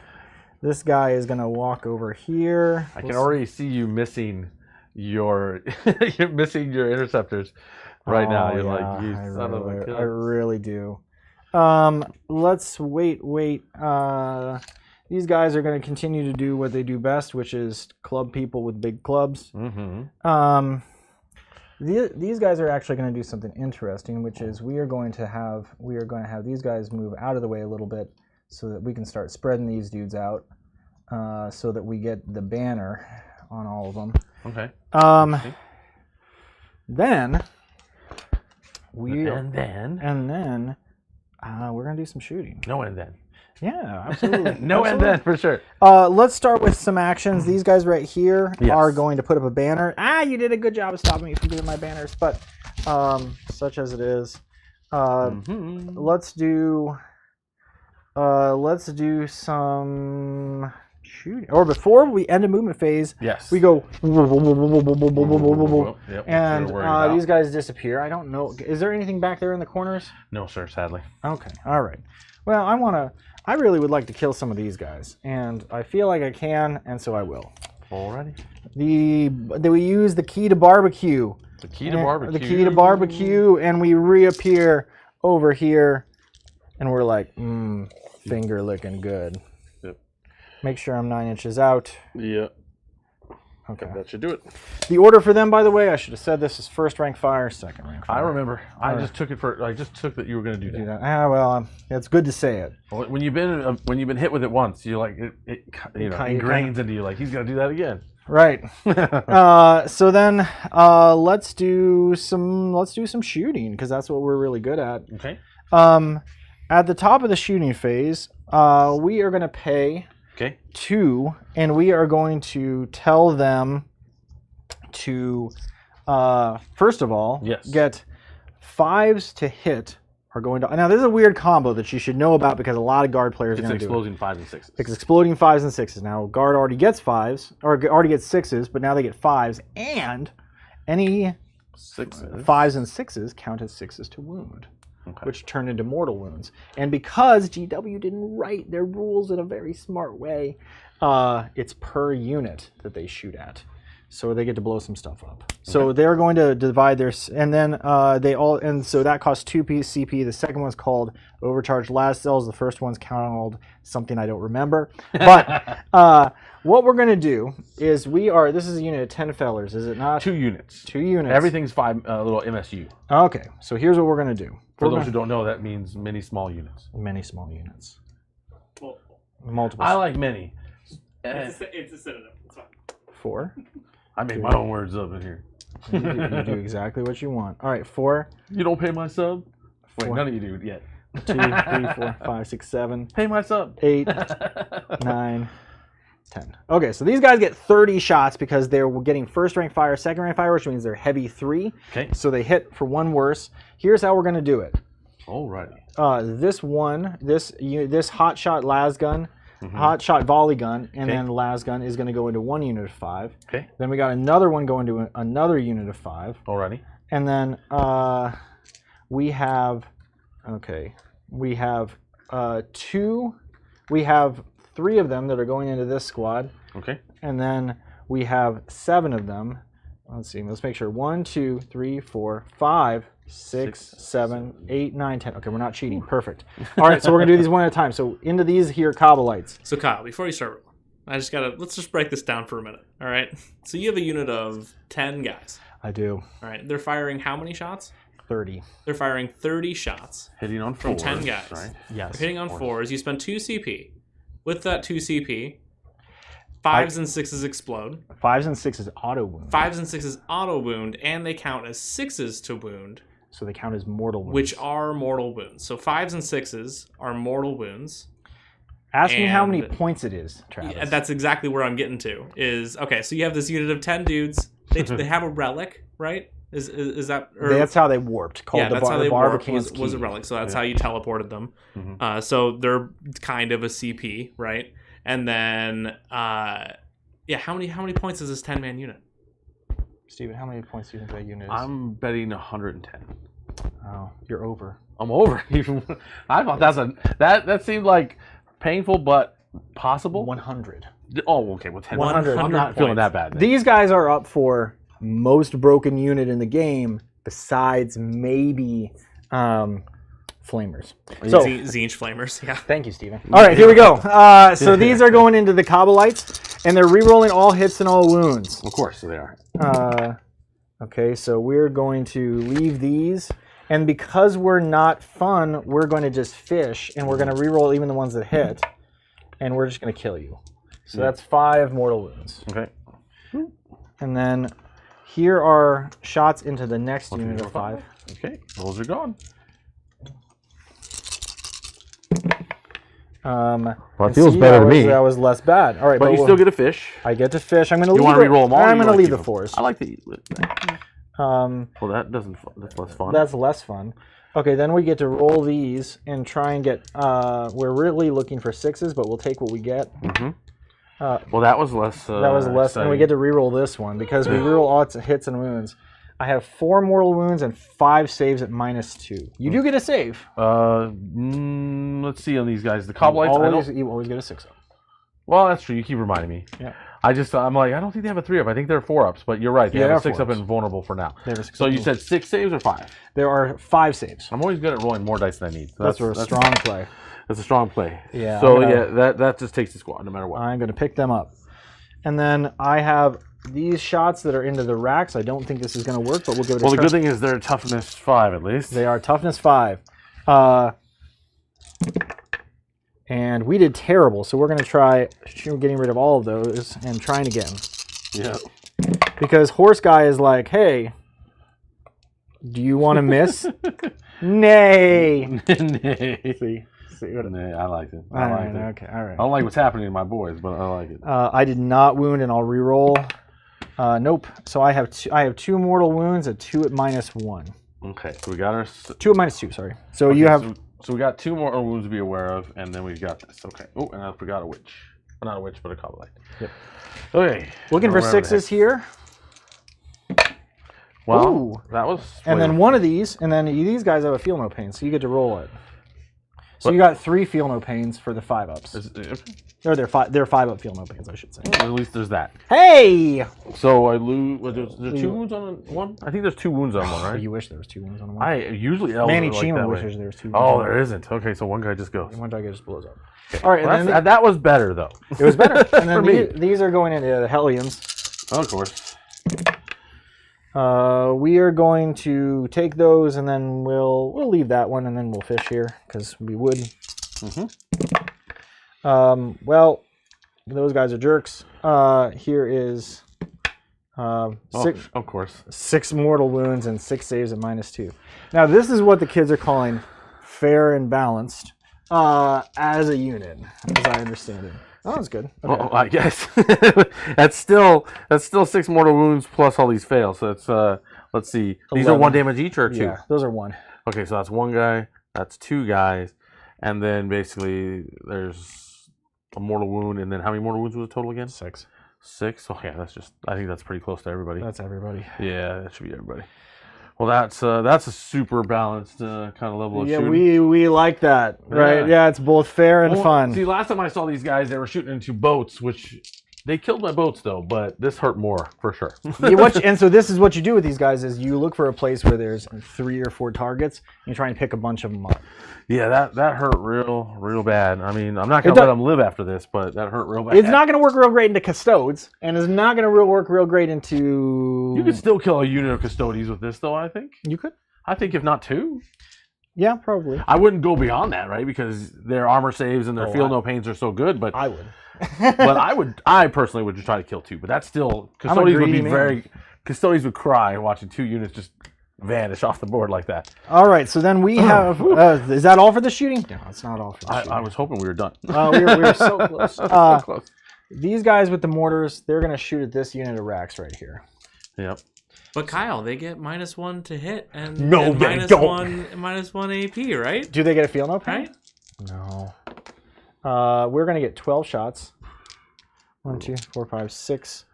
This guy is going to walk over here. I can already see you missing your you're missing your interceptors right now. You're like, you son of a killer. I really do. Let's wait. These guys are going to continue to do what they do best, which is club people with big clubs. These guys are actually going to do something interesting, which is we are going to have these guys move out of the way a little bit so that we can start spreading these dudes out, so that we get the banner on all of them. Okay. Then we're gonna do some shooting. No and then. Yeah, absolutely. No and then for sure. Let's start with some actions. These guys right here are going to put up a banner. You did a good job of stopping me from doing my banners, but such as it is. Let's do some shooting. Or before we end a movement phase, we go and these guys disappear. I don't know. Is there anything back there in the corners? No, sir, sadly. Okay. All right. Well, I really would like to kill some of these guys, and I feel like I can, and so I will. Alrighty. We use the key to barbecue. The key to barbecue. The key to barbecue, and we reappear over here, and we're like, finger licking good. Yep. Make sure I'm 9 inches out. Yep. Okay. That should do it. The order for them, by the way, I should have said this is first rank fire, second rank fire. I remember. I just took that you were going to do that. Well, it's good to say it. When you've been hit with it once, you're like it ingrains into you. Like he's going to do that again. Right. So then let's do some shooting because that's what we're really good at. Okay. At the top of the shooting phase, we are going to pay. Okay. 2, and we are going to tell them to, first of all, get 5s to hit. Are going to now. This is a weird combo that you should know about because a lot of guard players are going to do it. Exploding 5s and 6s. It's exploding 5s and 6s. Now guard already gets 5s, or already gets 6s, but now they get 5s, and any 5s and 6s count as 6s to wound. Okay. Which turn into mortal wounds. And because GW didn't write their rules in a very smart way, it's per unit that they shoot at. So they get to blow some stuff up. Okay. So they're going to divide their, and then so that costs 2 CP. The second one's called overcharged last cells. The first one's called something I don't remember. But what we're going to do is this is a unit of 10 fellers, is it not? 2 units. 2 units. Everything's 5 little MSU. Okay, so here's what we're going to do. For those who don't know, that means many small units. Many small units. Multiple. I like many. It's a synonym. It's fine. 4. I made my own words up in here. You do exactly what you want. All right, 4. You don't pay my sub? Wait, 4. None of you do yet. 2, 3, 4, 5, 6, 7. Pay my sub. 8, 9, 10. Okay, so these guys get 30 shots because they're getting first rank fire, second rank fire, which means they're heavy 3. Okay. So they hit for 1 worse. Here's how we're going to do it. Alrighty. This one, this hot shot las gun, hot shot volley gun, and then las gun is going to go into 1 unit of 5. Okay. Then we got another one going to another unit of 5. Alrighty. And then we have 3 of them that are going into this squad. Okay. And then we have 7 of them. Let's see. Let's make sure. 1, 2, 3, 4, 5, 6, 7, 8, 9, 10. Okay, we're not cheating. Perfect. All right, so we're gonna do these one at a time. So into these here Kabalites. So Kyle, before you start rolling, let's just break this down for a minute. All right. So you have a unit of 10 guys. I do. All right. They're firing how many shots? 30. They're firing 30 shots. Hitting on 4s. From 10 guys. Right? Yes. They're hitting on 4s. You spend 2 CP. With that 2 CP, 5s and 6s explode. 5s and 6s auto wound. 5s and 6s auto wound, and they count as 6s to wound. So they count as mortal wounds. Which are mortal wounds. So 5s and 6s are mortal wounds. Ask me how many points it is, Travis. Yeah, that's exactly where I'm getting to. Okay, so you have this unit of 10 dudes. They have a relic, right? Is that? That's how they warped. Called that's how they warped. Barbican's Was a relic. So that's how you teleported them. So they're kind of a CP, right? And then, how many points is this 10-man unit? Steven, how many points do you think that unit is? I'm betting 110. Oh, you're over. I'm over. I thought that seemed like painful, but possible. 100. Oh, okay. Well, 10. 100. I'm not feeling that bad. Then. These guys are up for most broken unit in the game, besides maybe Flamers. So, Zinch Flamers, yeah. Thank you, Steven. All right, here we go. So these are going into the Kabalites, and they're rerolling all hits and all wounds. Of course they are. Okay, so we're going to leave these. And because we're not fun, we're going to just fish, and we're going to reroll even the ones that hit, and we're just going to kill you. So that's 5 mortal wounds. Okay. And then here are shots into the next unit of 5. Okay, those are gone. Well, it feels better to me. That was less bad. All right, but you still get a fish. I get to fish. I'm going to leave. You want to reroll them all? I'm going to leave the 4s. I like the. Well, that's less fun. That's less fun. Okay, then we get to roll these and try and get. We're really looking for 6s, but we'll take what we get. Well, that was less. That was less, and we get to reroll this one because we reroll all its hits and wounds. I have 4 mortal wounds and 5 saves at -2. You do get a save. Let's see on these guys. The Kabalites. You always get a 6-up. Well, that's true. You keep reminding me. Yeah. I'm like, I don't think they have a 3-up. I think they're 4-ups. But you're right. They have a 6-up 4-ups. and vulnerable for now. They have a 6-up So you said 6 saves or 5? There are 5 saves. I'm always good at rolling more dice than I need. So that's a strong play. That's a strong play. Yeah. So that just takes the squad no matter what. I'm going to pick them up. And then I have these shots that are into the racks. I don't think this is going to work, but we'll give it a try. Well, the good thing is they're toughness 5 at least. They are toughness 5. And we did terrible, so we're going to try getting rid of all of those and trying again. Yeah. Because Horse Guy is like, hey, do you want to miss? Nay. Nay. Nay, I like it. I like it. Okay, all right. I don't like what's happening to my boys, but I like it. I did not wound, and I'll reroll. Nope. So I have 2 mortal wounds, a 2 at -1. Okay, so we got our 2 at -2. Sorry. So you have. So we got 2 more wounds to be aware of, and then we've got this. Okay. Oh, and I forgot a witch. Well, not a witch, but a Kabalite. Yep. Okay. Looking for 6s here. Well, ooh. That was. And then one of these, and then these guys have a feel no pain, so you get to roll it. So you got 3 feel no pains for the 5-ups. Or they're 5-up feel no pains, I should say. Well, at least there's that. Hey! So I lose. There's 2 wounds on one. I think there's 2 wounds on one, right? You wish there was 2 wounds on one. I usually. Manny like Chima that wishes way. there was 2 wounds. Oh, there isn't. Okay, so one guy just goes. One guy just blows up. Okay. All right, Well, and then that was better though. it was better. And then for me. These are going into the Hellions. Oh, of course. We are going to take those, and then we'll leave that one, and then we'll fish here because we would. Well, those guys are jerks. Here is 6. Of course. 6 mortal wounds and 6 saves at -2. Now this is what the kids are calling fair and balanced as a unit, as I understand it. Oh, that's good. Okay. Well, I guess that's still 6 mortal wounds plus all these fails. So it's let's see. These 11. are 1 damage each or 2. Yeah, those are 1. Okay, so that's 1 guy. That's 2 guys. And then basically there's a mortal wound. And then how many mortal wounds was it total again? 6. 6? Oh, yeah, that's just, I think that's pretty close to everybody. That's everybody. Yeah, that should be everybody. Well, that's a super balanced kind of level of Yeah, shooting. we like that, right? Yeah, it's both fair and fun. See, last time I saw these guys, they were shooting into boats, which they killed my boats though, but this hurt more for sure. And so this is what you do with these guys: is you look for a place where there's 3 or 4 targets, and you try and pick a bunch of them up. Yeah, that hurt real bad. I mean, I'm not gonna let them live after this, but that hurt real bad. It's not gonna work real great into custodes, and it's not gonna work real great into. You could still kill a unit of custodies with this, though. I think You could. I think if not 2. Yeah, probably. I wouldn't go beyond that, right? Because their armor saves and their feel no pains are so good. But I would. but I personally would just try to kill 2. But that's still custodies would be custodies would cry watching 2 units just vanish off the board like that. All right, so then we have. Is that all for the shooting? No, it's not all for the shooting. I was hoping we were done. We were so close. So close. These guys with the mortars, they're going to shoot at this unit of racks right here. Yep. But Kyle, they get -1 to hit and, No, and they don't. -1 AP, right? Do they get a feel no pain? Right? No. We're going to get 12 shots. 1, 2, 4, 5, 6,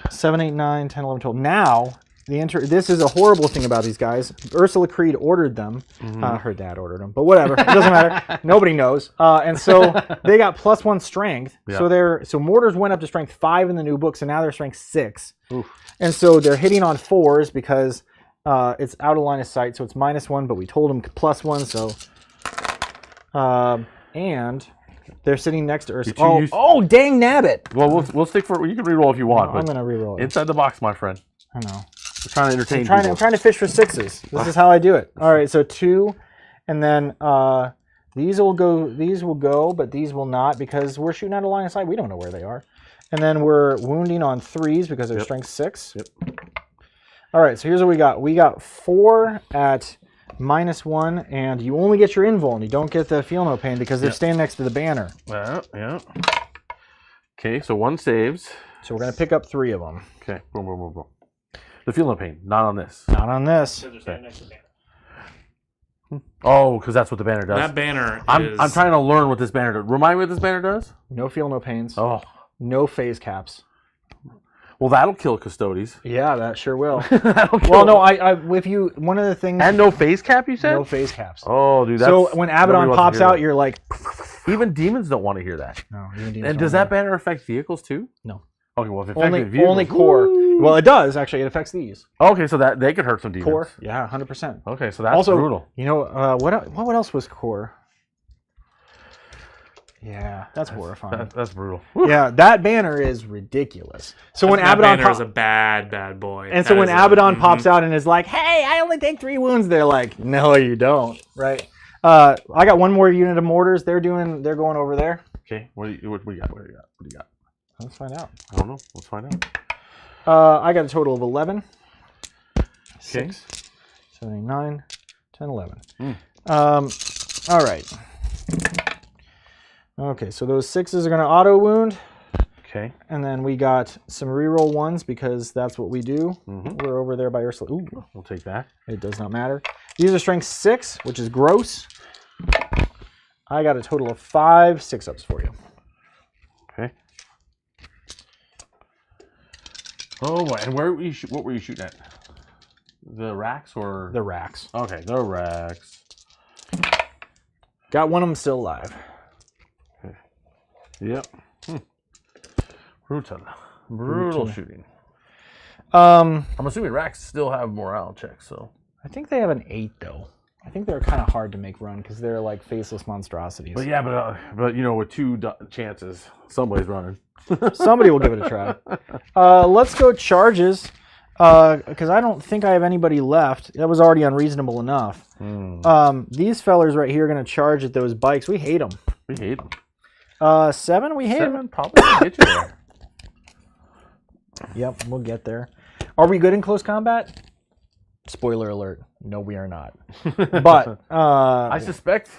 7, 8, 9, 10, 11, 12. Now, this is a horrible thing about these guys. Ursula Creed ordered them. Her dad ordered them, but whatever. It doesn't matter. Nobody knows. And so they got +1 strength. Yeah. So mortars went up to strength 5 in the new book, so now they're strength 6. Oof. And so they're hitting on 4s because it's out of line of sight, so it's -1, but we told them +1, so... and they're sitting next to Ursula. Oh, dang nabbit! Well, we'll stick for... You can reroll if you want. No, I'm going to reroll it. Inside the box, my friend. I know. We're trying to entertain I'm trying to fish for 6s. This is how I do it. All right, so 2, and then these will go, but these will not because we're shooting out of line of sight. We don't know where they are. And then we're wounding on 3s because they're strength 6. Yep. All right, so here's what we got. We got 4 at -1, and you only get your invul, and you don't get the feel no pain because they're standing next to the banner. Yeah. Okay, so 1 saves. So we're going to pick up 3 of them. Okay, boom, boom, boom, boom. The feel no pain, not on this. Not on this. Okay. Oh, because that's what the banner does. That banner I'm trying to learn what this banner does. Remind me what this banner does? No feel no pains. Oh. No phase caps. Well, that'll kill custodies. Yeah, that sure will. That'll kill well, no, if you, one of the things... And no phase cap, you said? No phase caps. Oh, dude, that's... So when Abaddon pops out, you're like... Even demons don't want to hear that. No, even demons And does that banner affect vehicles too? No. Okay, well, if it affected vehicles... Only core. Woo! Well, it does, actually. It affects these. Okay, so that they could hurt some demons. Core? Yeah, 100%. Okay, so that's also, brutal. You know, what else was core? Yeah, that's horrifying. That's brutal. Yeah, that banner is ridiculous. So when that Abaddon banner is a bad boy. And so when Abaddon pops out and is like, "Hey, I only take 3 wounds," they're like, "No, you don't." Right? I got 1 more unit of mortars. They're going over there. Okay, what do you got? What do you got? Let's find out. I don't know. Let's find out. I got a total of 11. Okay. 6, 7, 8, 9, 10, 11. All right. Okay, so those 6s are going to auto wound. Okay. And then we got some reroll 1s because that's what we do. We're over there by Ursula. Ooh. We'll take that. It does not matter. These are strength 6, which is gross. I got a total of 5 6-ups for you. Okay. Oh, and what were you shooting at? The racks or? The racks. Okay, the racks. Got one of them still alive. Okay. Yep. Brutal shooting. I'm assuming racks still have morale checks, so. I think they have an 8 though. I think they're kind of hard to make run because they're like faceless monstrosities. But yeah, but you know, with 2 chances, somebody's running. Somebody will give it a try. Let's go charges, because I don't think I have anybody left. That was already unreasonable enough. These fellers right here are going to charge at those bikes. We hate them. We hate them. 7, we hate 7 probably get you there. Yep, we'll get there. Are we good in close combat? Spoiler alert. No, we are not. But I suspect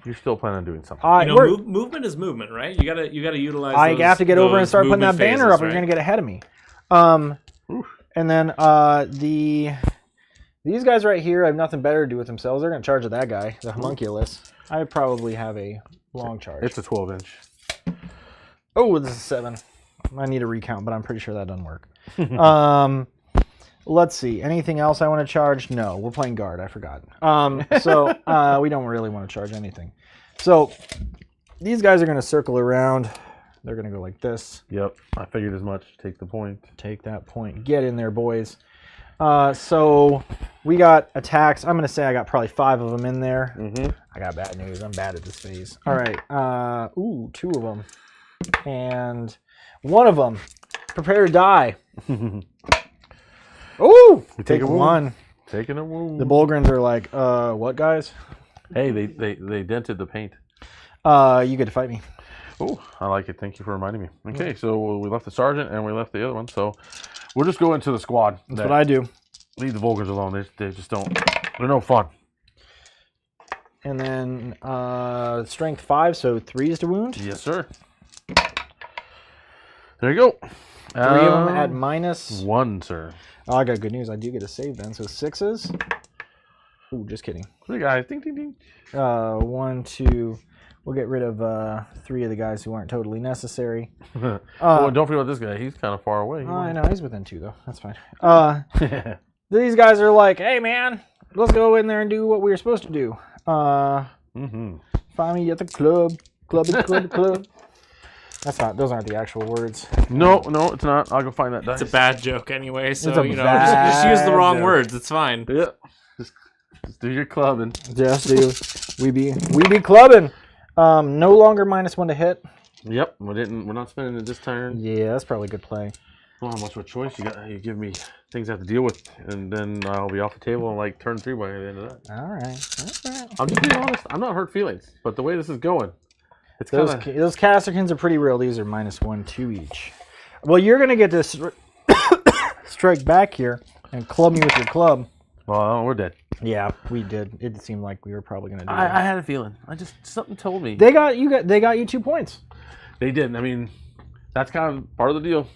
you're still planning on doing something. Movement is movement, right? You gotta utilize. I have to get over and start putting that banner up. Or you're gonna get ahead of me. And then These guys right here have nothing better to do with themselves. They're going to charge at that guy, the homunculus. I probably have a long charge. It's a 12-inch. Oh, this is 7. I need to recount, but I'm pretty sure that doesn't work. Let's see. Anything else I want to charge? No, we're playing guard. I forgot. So we don't really want to charge anything. So these guys are going to circle around. They're going to go like this. Yep, I figured as much. Take the point. Take that point. Get in there, boys. So we got attacks. I'm going to say I got probably 5 of them in there. I got bad news. I'm bad at this phase. All right. 2 of them. And 1 of them. Prepare to die. Ooh! Take 1. Taking a wound. The Bulgrins are like, what, guys? Hey, they dented the paint. You get to fight me. Oh, I like it. Thank you for reminding me. Okay, so we left the sergeant and we left the other one. So we'll just go into the squad. That's what I do. Leave the Vulgars alone. They just don't. They're no fun. And then strength 5, so 3 is to wound. Yes, sir. There you go. 3 of them at minus 1, sir. Oh, I got good news. I do get a save then. So 6s. Ooh, just kidding. 3 guys. Ding, ding, ding. 1, 2. We'll get rid of 3 of the guys who aren't totally necessary. Oh, don't forget about this guy. He's kind of far away. I know. He's within 2, though. That's fine. These guys are like, hey, man, let's go in there and do what we were supposed to do. Find me at the club. Club. That's not. Those aren't the actual words. No, it's not. I'll go find that dice. It's a bad joke anyway, so It's a just use the wrong joke. words. It's fine. Yeah. Just do your clubbing. Just do. We be clubbing. No longer -1 to hit. Yep. We're not spending it this turn. Yeah, that's probably a good play. Well, how much of a choice you give me things I have to deal with, and then I'll be off the table on like turn 3 by the end of that. All right. I'm just being honest. I'm not hurt feelings, but the way this is going, it's Those Casterkins are pretty real. These are -1, 2 each. Well, you're gonna get this strike back here and club me with your club. Well, we're dead. Yeah, we did. It seemed like we were probably gonna do I that. had a feeling. Something told me. They got you 2 points. They did. I mean, that's kind of part of the deal.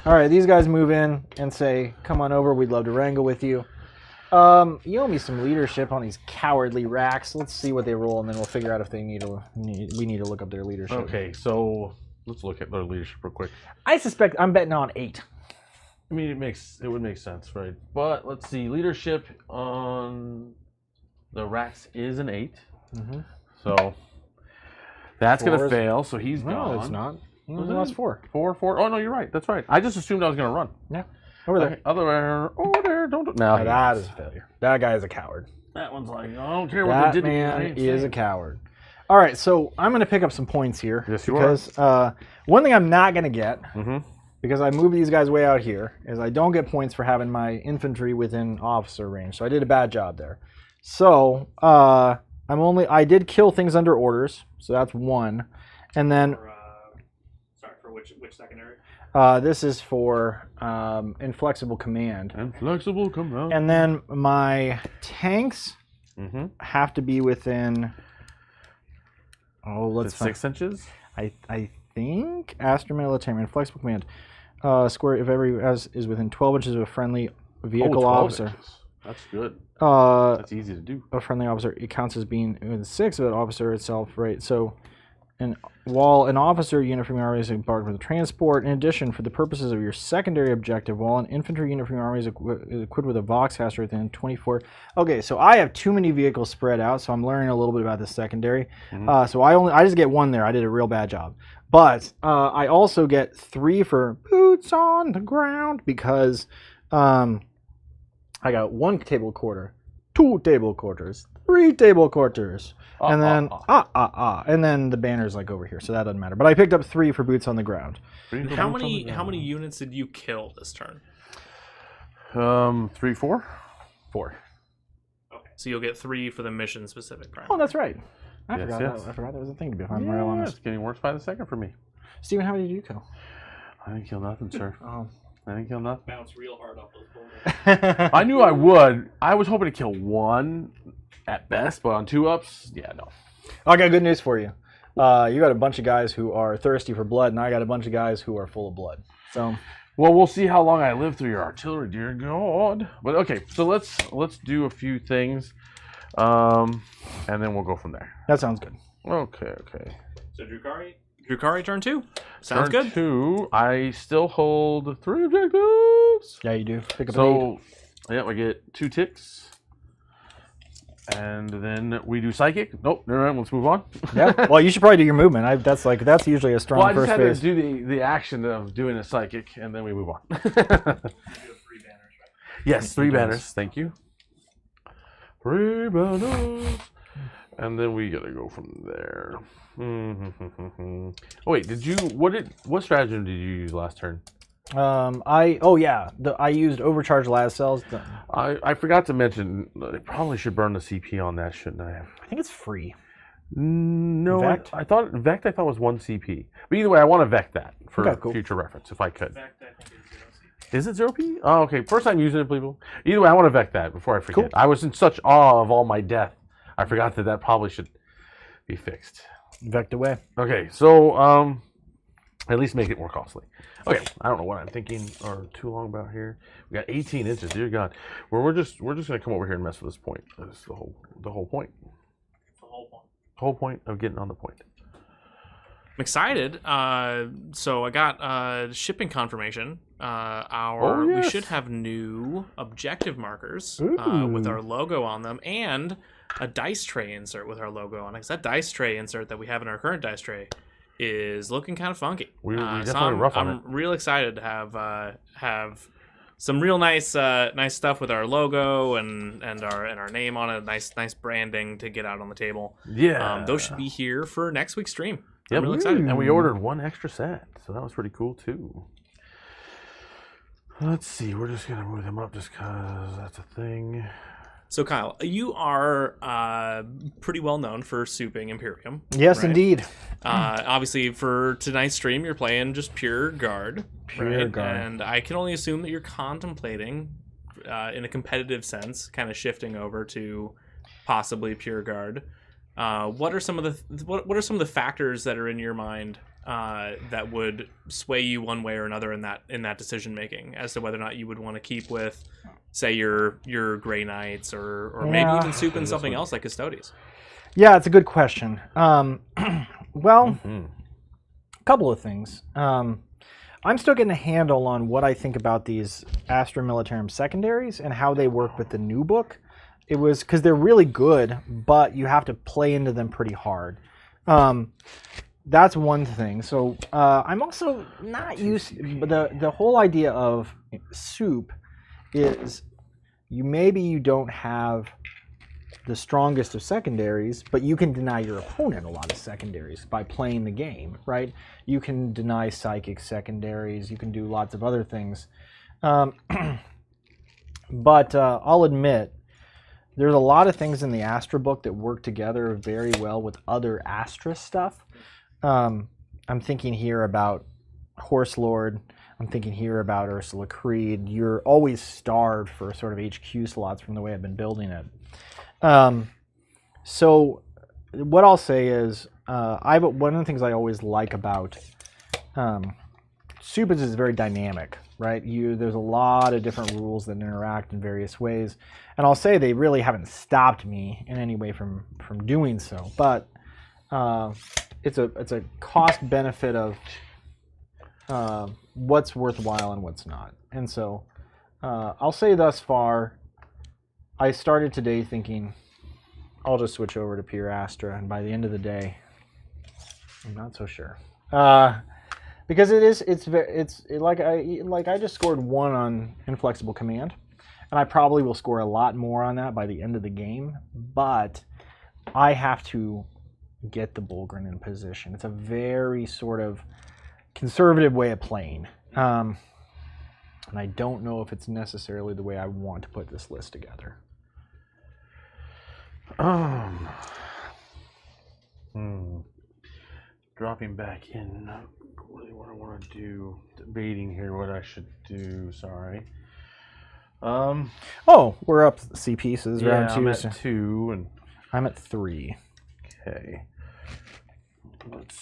All right, these guys move in and say, "Come on over. We'd love to wrangle with you." You owe me some leadership on these cowardly racks. Let's see what they roll, and then we'll figure out if they we need to look up their leadership. Okay, so let's look at their leadership real quick. I suspect I'm betting on 8. I mean, it would make sense, right? But let's see, leadership on the racks is an 8. So that's 4 gonna fail. So he's gone. No, it's not. He Was only lost 4. 4. Oh no, you're right. That's right. I just assumed I was gonna run. Yeah. Over there. Okay, over there. Don't. No, No, that is a failure. That guy is a coward. that one's like, I don't care what That they did. man is a coward. All right, so I'm going to pick up some points here. Yes, you because one thing I'm not going to get, Mm-hmm. because I moved these guys way out here, is I don't get points for having my infantry within officer range. So I did a bad job there. So I did kill things under orders, so that's 1. And then For which secondary? this is for inflexible command. Inflexible command. And then my tanks have to be within. Oh, let's 6 inches. I think Astra Militarum inflexible command. Square if every is within 12 inches of a friendly vehicle 12 officer. inches. That's good. Uh, That's easy to do. a friendly officer, it counts as being within 6 of that officer itself, right? So, and while an officer unit from your army is embarked with a transport, in addition, for the purposes of your secondary objective, while an infantry unit from your army is equipped with a Voxcaster within 24. Okay, so I have too many vehicles spread out, so I'm learning a little bit about the secondary. So I just get 1 there. I did a real bad job. But I also get 3 for boots on the ground because I got 1 table quarter, 2 table quarters, 3 table quarters, and then and then the banner's like over here, so that doesn't matter. But I picked up 3 for boots on the ground. How many units did you kill this turn? 3, 4. 4. Okay, so you'll get 3 for the mission specific, right? Oh, that's right. I Yes, forgot. yes. I forgot that was a thing. To be real honest. It's getting worse by the second for me. Steven, how many did you kill? I didn't kill nothing, sir. Oh. I didn't kill nothing. Bounce real hard off those boulders. I knew I would. I was hoping to kill 1 at best, but on 2-ups, yeah, no. I got good news for you. You got a bunch of guys who are thirsty for blood, and I got a bunch of guys who are full of blood. So Well, we'll see how long I live through your artillery, dear God. But okay, so let's do a few things, and then we'll go from there. That sounds good. Okay. So Drukhari turn 2. Sounds Turn good. 2. I still hold 3 objectives. Yeah, you do. Pick up So, yeah, I get 2 ticks. And then we do psychic. Nope, never mind. Let's move on. Yeah. Well, you should probably do your movement. That's usually a strong Well, I just first had phase. to do the action of doing a psychic, and then we move on. Yes, 3 banners. Thank you. 3 banners. And then we gotta go from there. Oh wait, what stratagem did you use last turn? I used overcharged las cells. I forgot to mention. I probably should burn the CP on that, shouldn't I have? I think it's free. No, Vect? I thought Vect. I thought was 1 CP. But either way, I want to Vect that for Okay, cool. future reference if I could. Is it 0P? Oh, okay. First time using it, people. Either way, I want to Vect that before I forget. Cool. I was in such awe of all my death. I forgot that probably should be fixed. Vect away. Okay, so at least make it more costly. Okay, I don't know what I'm thinking or too long about here. We got 18 inches, dear God. We're just gonna come over here and mess with this point. That's the whole point. The whole point of getting on the point. I'm excited. So I got shipping confirmation. We should have new objective markers with our logo on them, and a dice tray insert with our logo on it. 'Cause that dice tray insert that we have in our current dice tray is looking kind of funky. We definitely rough on it. I'm real excited to have some real nice stuff with our logo and our name on it. Nice branding to get out on the table. Yeah. Those should be here for next week's stream. Yep. I'm really excited. And we ordered 1 extra set, so that was pretty cool too. Let's see. We're just gonna move them up just because that's a thing. So Kyle, you are pretty well known for souping Imperium. Yes, right? indeed. Obviously, for tonight's stream, you're playing just pure guard. Pure guard. And I can only assume that you're contemplating, in a competitive sense, kind of shifting over to possibly pure guard. What are some of the factors that are in your mind that would sway you one way or another in that decision making as to whether or not you would want to keep with, say, your Grey Knights or maybe even soup in something else like Custodes? Yeah, it's a good question. Well, a couple of things. I'm still getting a handle on what I think about these Astra Militarum secondaries and how they work with the new book. It was because they're really good, but you have to play into them pretty hard. That's one thing. So I'm also not used. But the whole idea of soup is you don't have the strongest of secondaries, but you can deny your opponent a lot of secondaries by playing the game, right? You can deny psychic secondaries. You can do lots of other things. But I'll admit, there's a lot of things in the Astra book that work together very well with other Astra stuff. I'm thinking here about Horse Lord. I'm thinking here about Ursula Creed. You're always starved for sort of HQ slots from the way I've been building it. So what I'll say is, one of the things I always like about soup is it's very dynamic, right? There's a lot of different rules that interact in various ways. And I'll say they really haven't stopped me in any way from doing so. But it's a cost benefit of what's worthwhile and what's not. And so I'll say thus far, I started today thinking I'll just switch over to pure Astra, and by the end of the day, I'm not so sure. Because I just scored 1 on Inflexible Command, and I probably will score a lot more on that by the end of the game, but I have to get the Bulgren in position. It's a very sort of conservative way of playing. And I don't know if it's necessarily the way I want to put this list together. Dropping back in. Really what I want to do. Debating here what I should do. Sorry. Oh, we're up C pieces. Yeah, round 2. I'm at 2 and I'm at 3. okay. Let's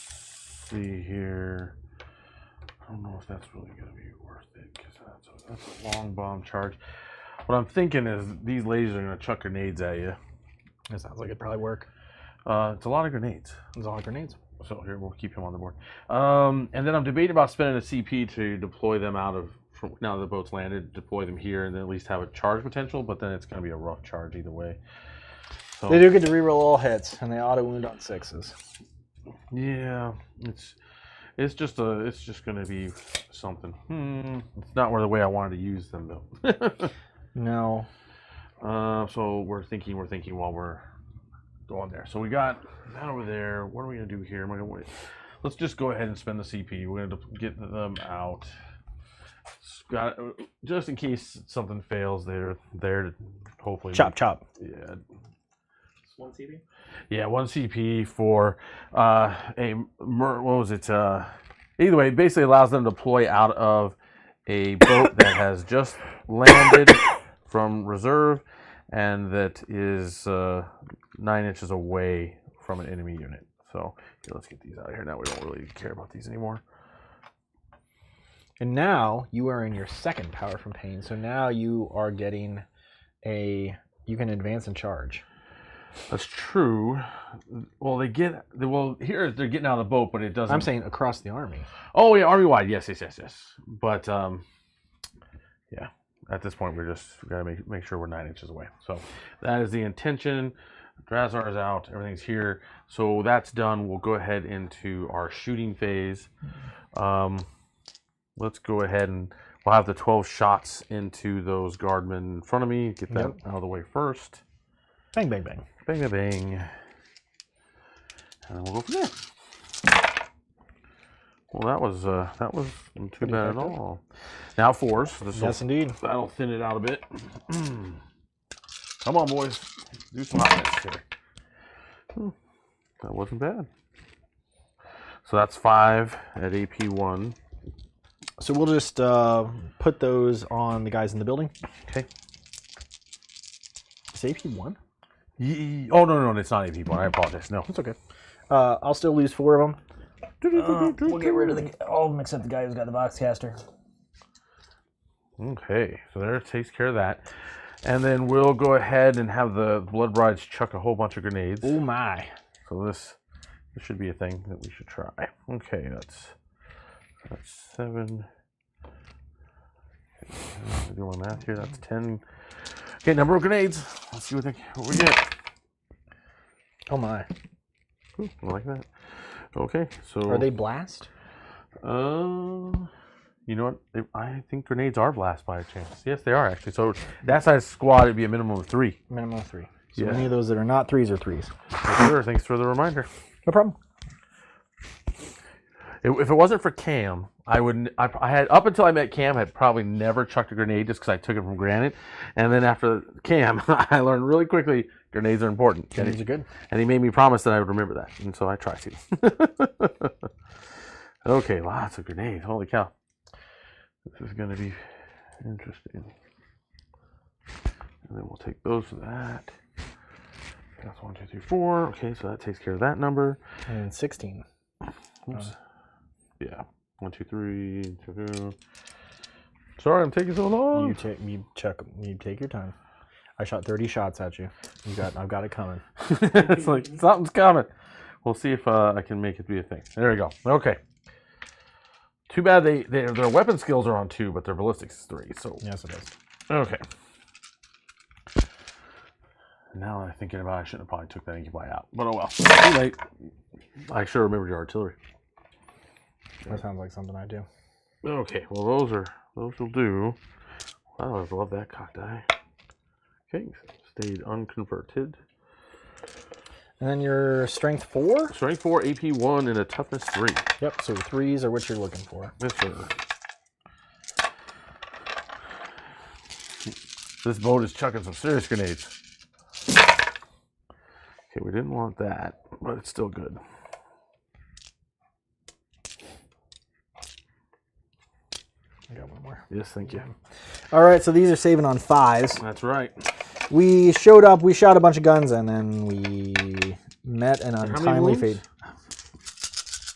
see here. I don't know if that's really going to be worth it because that's a long bomb charge. What I'm thinking is these lasers are going to chuck grenades at you. It sounds like it'd probably work. It's a lot of grenades. It's a lot of grenades. So here, we'll keep him on the board. And then I'm debating about spending a CP to deploy them out of, now the boat's landed, deploy them here and then at least have a charge potential, but then it's going to be a rough charge either way. So, They do get to reroll all hits, and they auto wound on 6s. yeah, it's just going to be something. It's not the way I wanted to use them though. No. So we're thinking while we're going there. So we got that over there. What are we gonna do here? Am I gonna wait? Let's just go ahead and spend the CP. We're gonna get them out. Just in case something fails, they're there to hopefully Chop. Yeah. One CP. Yeah, 1 CP for what was it? Either way, it basically allows them to deploy out of a boat that has just landed from reserve and that is 9 inches away from an enemy unit. So here, let's get these out of here. Now we don't really care about these anymore. And now you are in your second power from pain. So now you are getting you can advance and charge. That's true. Well, here they're getting out of the boat, but it doesn't. I'm saying across the army. Oh yeah, army wide. Yes. But yeah. At this point, we're just gotta make sure we're 9 inches away. So that is the intention. Drazar is out. Everything's here. So that's done. We'll go ahead into our shooting phase. Let's go ahead and we'll have the 12 shots into those guardmen in front of me. Get that out of the way first. Bang, bang, bang. Bang, bang, bang. And then we'll go from there. Well, that wasn't too bad at all. Now 4s. Yes, indeed. That'll thin it out a bit. Come on, boys. Do some hotness here. That wasn't bad. So that's 5 at AP1. So we'll just put those on the guys in the building. Okay. Is it AP1? Oh, no, it's not AP1. I apologize. No. It's okay. I'll still lose 4 of them. We'll get rid of all of them except the guy who's got the box caster. Okay, so there takes care of that. And then we'll go ahead and have the Blood Brides chuck a whole bunch of grenades. Oh my. So this should be a thing that we should try. Okay, that's 7. Okay, doing math here, that's 10. Okay, number of grenades. Let's see what we get. Oh my. Ooh, I like that. Okay, so Are they blast? You know what? I think grenades are blast by a chance. Yes, they are actually. So that size squad, it'd be a minimum of 3. Minimum of 3. So Yeah. any of those that are not 3s are 3s. Sure. Thanks for the reminder. No problem. If it wasn't for Cam, I had up until I met Cam, I had probably never chucked a grenade just because I took it for granted. And then after Cam, I learned really quickly grenades are important. Grenades are good. And he made me promise that I would remember that, and so I try to. Okay, lots of grenades. Holy cow! This is going to be interesting. And then we'll take those for that. That's 1, 2, 3, 4. Okay, so that takes care of that number. And then 16. Oops. Yeah. 1, 2, 3. 2. Sorry, I'm taking so long. You take your time. I shot 30 shots at you. I've got it coming. It's like something's coming. We'll see if I can make it be a thing. There we go. Okay. Too bad their weapon skills are on 2, but their ballistics is 3. So Yes, it is. okay. Now that I'm thinking about it, I shouldn't have probably took that incubi out. But oh well. Too late. I sure remembered your artillery. That sounds like something I do. Okay, well those will do. I always love that cocked eye. Okay, stayed unconverted. And then your strength 4? Strength 4, AP 1, and a toughness 3. Yep, so 3s are what you're looking for. Yes, sir. This boat is chucking some serious grenades. Okay, we didn't want that, but it's still good. I got one more. Yes, thank you. All right, so these are saving on 5s. That's right. We showed up, we shot a bunch of guns, and then we met an untimely wounds? fate.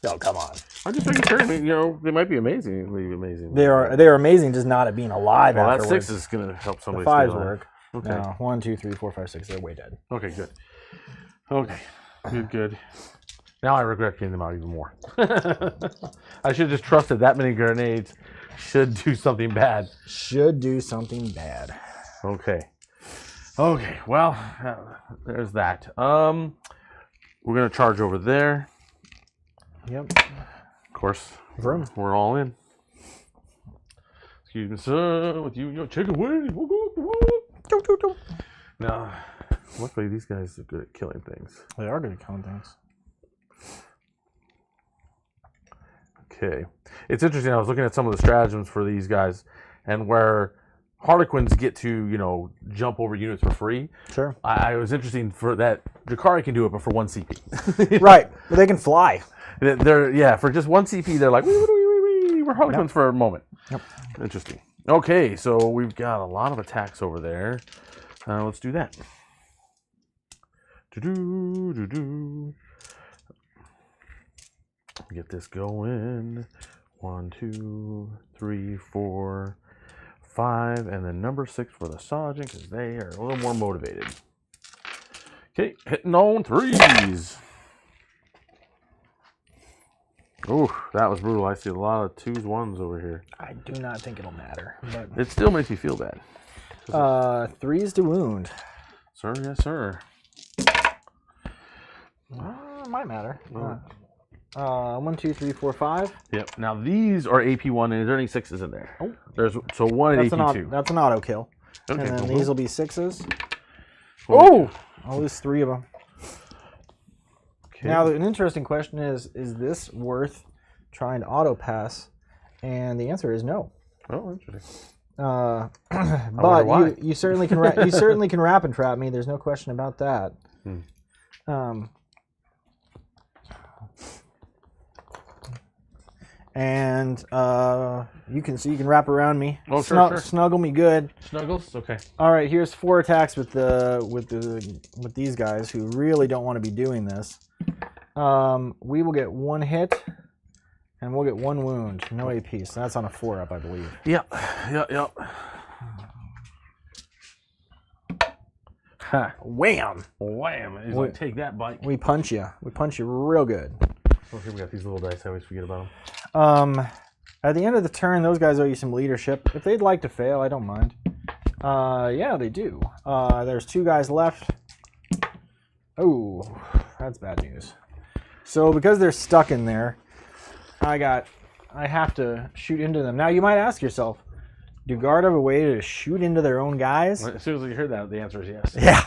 Oh, come on. I'm just making sure. I mean, you know, they might be amazing. They might be amazing. They are amazing, just not at being alive Well, that afterwards. 6 is going to help somebody. The 5s stay alive. work. Okay. No, 1, 2, 3, 4, 5, 6. They're way dead. Okay, good. Okay, good. Now I regret getting them out even more. I should have just trusted that many grenades should do something bad. Should do something bad. Okay. Okay, well, there's that. We're going to charge over there. Yep. Of course, Vroom. we're all in. Excuse me, sir, with you, your chicken wings. Now, luckily these guys are good at killing things. They are good at killing things. Okay. It's interesting. I was looking at some of the stratagems for these guys, and where Harlequins get to, you know, jump over units for free. Sure. I was interesting for that. Drukhari can do it, but for 1 CP. Right. But they can fly. They're for just 1 CP, they're like, we're Harlequins for a moment. Yep. Interesting. Okay, so we've got a lot of attacks over there. Let's do that. Get this going. 1, 2, 3, 4, 5, and then number 6 for the sergeant because they are a little more motivated. Okay, hitting on 3s. Ooh, that was brutal. I see a lot of 2s, 1s over here. I do not think it'll matter. But It still makes me feel bad. 3s to wound. Sir, yes, sir. Might matter. Oh. 1, 2, 3, 4, 5. Yep. Now these are AP1, and is there any 6s in there? Oh. There's 1 and AP2. That's an auto kill. Okay, And then cool. these will be 6s. Well, Oh! I'll lose 3 of them. okay. Now, an interesting question is this worth trying to auto pass? And the answer is no. Oh, interesting. But why. you certainly can you certainly can wrap and trap me. There's no question about that. And you can wrap around me. Oh, sure. Snuggle me good. Snuggles? Okay. All right, here's 4 attacks with these guys who really don't want to be doing this. We will get 1 hit, and we'll get 1 wound. No AP, so that's on a 4-up, I believe. Yep. Ha. Wham! Wham. He's like, take that bite. We punch you. We punch you real good. Oh, here we got these little dice. I always forget about them. At the end of the turn, those guys owe you some leadership. If they'd like to fail, I don't mind. Yeah, they do. There's 2 guys left. Oh, that's bad news. So because they're stuck in there, I have to shoot into them. Now you might ask yourself, do Guard have a way to shoot into their own guys? As soon as you heard that, the answer is yes. Yeah,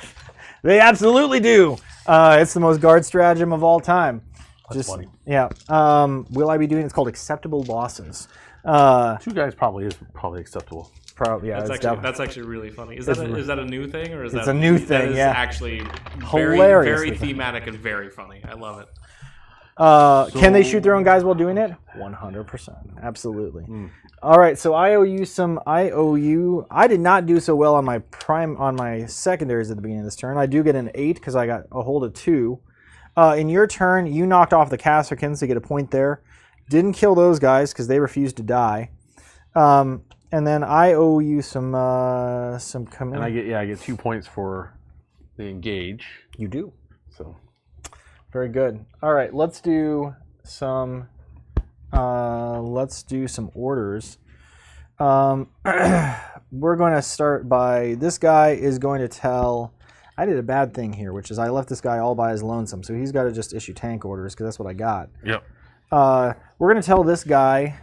they absolutely do. It's the most Guard stratagem of all time. That's funny. Yeah. Will I be doing? It's called acceptable losses. 2 guys probably is acceptable. Probably, yeah. That's actually really funny. Is that a new thing or is it's that a new thing? That is yeah, actually Hilariously very thematic and very funny. I love it. Can they shoot their own guys while doing it? 100%. Absolutely. All right, so I owe you. I did not do so well on my secondaries at the beginning of this turn. I do get an 8 because I got a hold of 2. In your turn, you knocked off the Cassicans to get a point there. Didn't kill those guys because they refused to die. And then I owe you some command. And I get 2 points for the engage. You do. So Very good. All right, let's do some orders. We're going to start by, this guy is going to tell, I did a bad thing here, which is I left this guy all by his lonesome, so he's got to just issue tank orders because that's what I got. Yep. We're going to tell this guy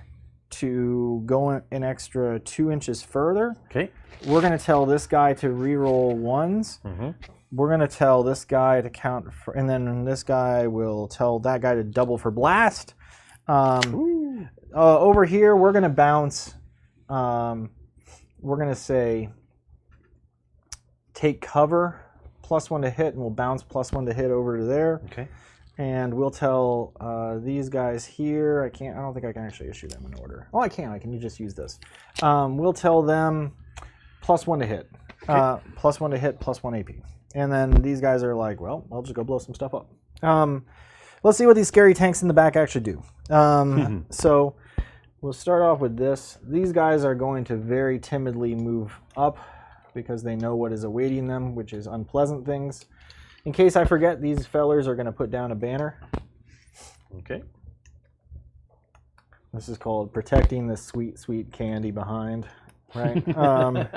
to go an extra 2 inches further. Okay. We're going to tell this guy to reroll 1s. Mm-hmm. We're going to tell this guy to count for, and then this guy will tell that guy to double for blast. Over here, we're going to bounce. We're going to say take cover, +1 to hit, and we'll bounce +1 to hit over to there. Okay. And we'll tell these guys here. I don't think I can actually issue them in order. Oh, I can. I can just use this. We'll tell them +1 to hit. Okay. +1 to hit, +1 AP. And then these guys are like, well, I'll just go blow some stuff up. let's see what these scary tanks in the back actually do. So we'll start off with this. These guys are going to very timidly move up because they know what is awaiting them, which is unpleasant things. In case I forget, these fellers are going to put down a banner. Okay. This is called protecting the sweet, sweet candy behind, right? Athena,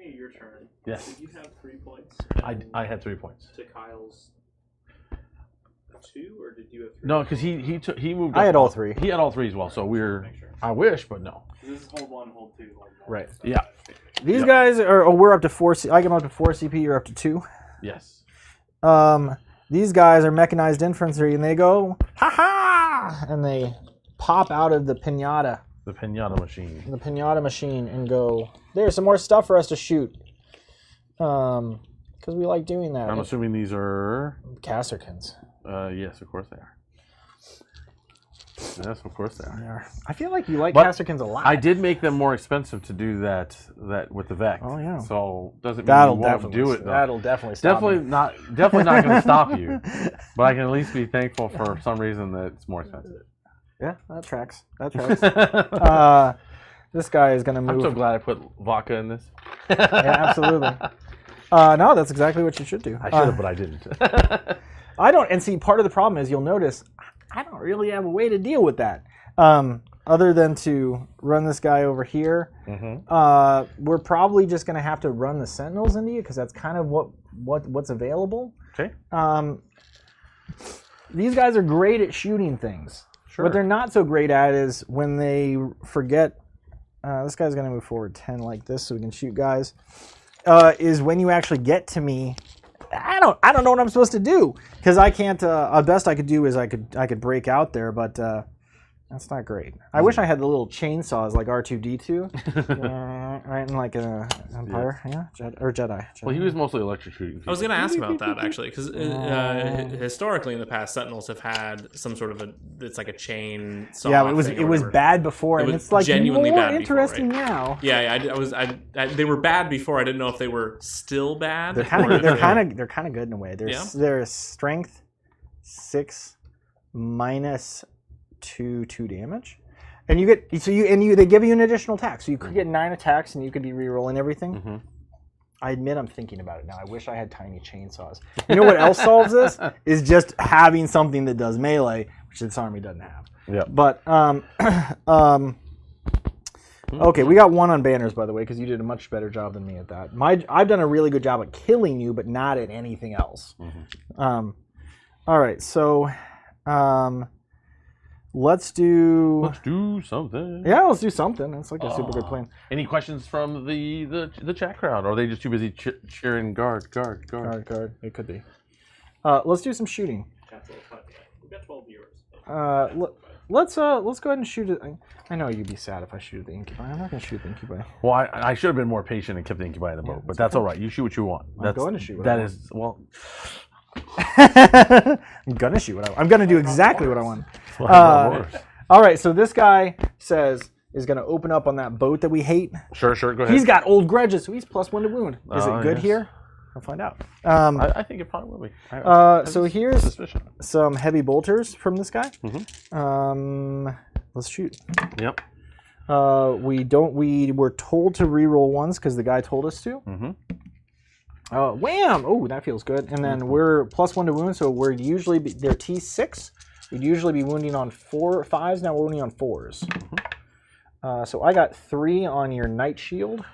your turn. Yes. Did you have 3 points? I had 3 points. To Kyle's 2, or did you have 3? No, because he moved. I up had all 3. He had all 3 as well. So we're. Make sure. I wish, but no. This is hold 1, hold 2, hold 1. Right. Yeah. These guys are. Oh, we're up to 4. I get up to 4 CP. You're up to 2. Yes. These guys are mechanized infantry, and they go ha ha, and they pop out of the pinata. The pinata machine. The pinata machine, and go. There's some more stuff for us to shoot. Because we like doing that. I'm assuming these are. Casterkins. Yes, of course they are. Yes, of course they are. I feel like you like But Casterkins a lot. I did make them more expensive to do that with the Vect. Oh, yeah. So doesn't mean That'll you won't definitely do it though. That'll definitely stop Definitely me. not going to stop you. But I can at least be thankful for some reason that it's more expensive. Yeah, that tracks. That tracks. This guy is going to move. I'm so glad I put vodka in this. Yeah, absolutely. No, that's exactly what you should do. I should have, but I didn't. I don't. And see, part of the problem is you'll notice I don't really have a way to deal with that. Other than to run this guy over here. We're probably just going to have to run the Sentinels into you because that's kind of what's available. Okay. These guys are great at shooting things. Sure. What they're not so great at is when they forget. This guy's going to move forward 10 like this so we can shoot guys. Is when you actually get to me. I don't know what I'm supposed to do because I can't. The best I could do is I could break out there, but that's not great. I wish I had the little chainsaws like R2D2, right? And like an Empire, yeah, Jedi. Well, he was mostly electrocuting. I was going to ask about that actually, because historically in the past, Sentinels have had some sort of it's like a chain. Yeah, it was bad before, and it's like genuinely more bad interesting before, right? now. Yeah, they were bad before. I didn't know if they were still bad. They're kind of good in a way. They're strength 6 minus 2 damage, and they give you an additional attack, so you could get 9 attacks, and you could be re-rolling everything. I admit I'm thinking about it now. I wish I had tiny chainsaws. You know what else solves this? Is just having something that does melee, which this army doesn't have. Yeah. But okay, we got 1 on banners, by the way, because you did a much better job than me at that. I've done a really good job at killing you, but not at anything else. All right, so let's do something. Yeah, let's do something. That's like a super good plan. Any questions from the chat crowd? Or are they just too busy cheering guard? It could be. Let's do some shooting. We've got 12 viewers. Let's go ahead and shoot it. I know you'd be sad if I shoot at the incubi. I'm not going to shoot the incubi. Well, I should have been more patient and kept the incubi in the boat, but that's all right. You shoot what you want. I'm going to shoot what I want. I'm going to shoot what I want. I'm going to do exactly what I want. All right, so this guy is going to open up on that boat that we hate. Sure, go ahead. He's got old grudges, so he's +1 to wound. Is it good here? I'll find out. I think it probably will be. So here's some heavy bolters from this guy. Let's shoot. Yep. We were told to re-roll ones because the guy told us to. Wham! Oh, that feels good. And then we're +1 to wound, so we're usually they're T6. We'd usually be wounding on 5s. Now we're wounding on 4s. So I got 3 on your Knight Shield.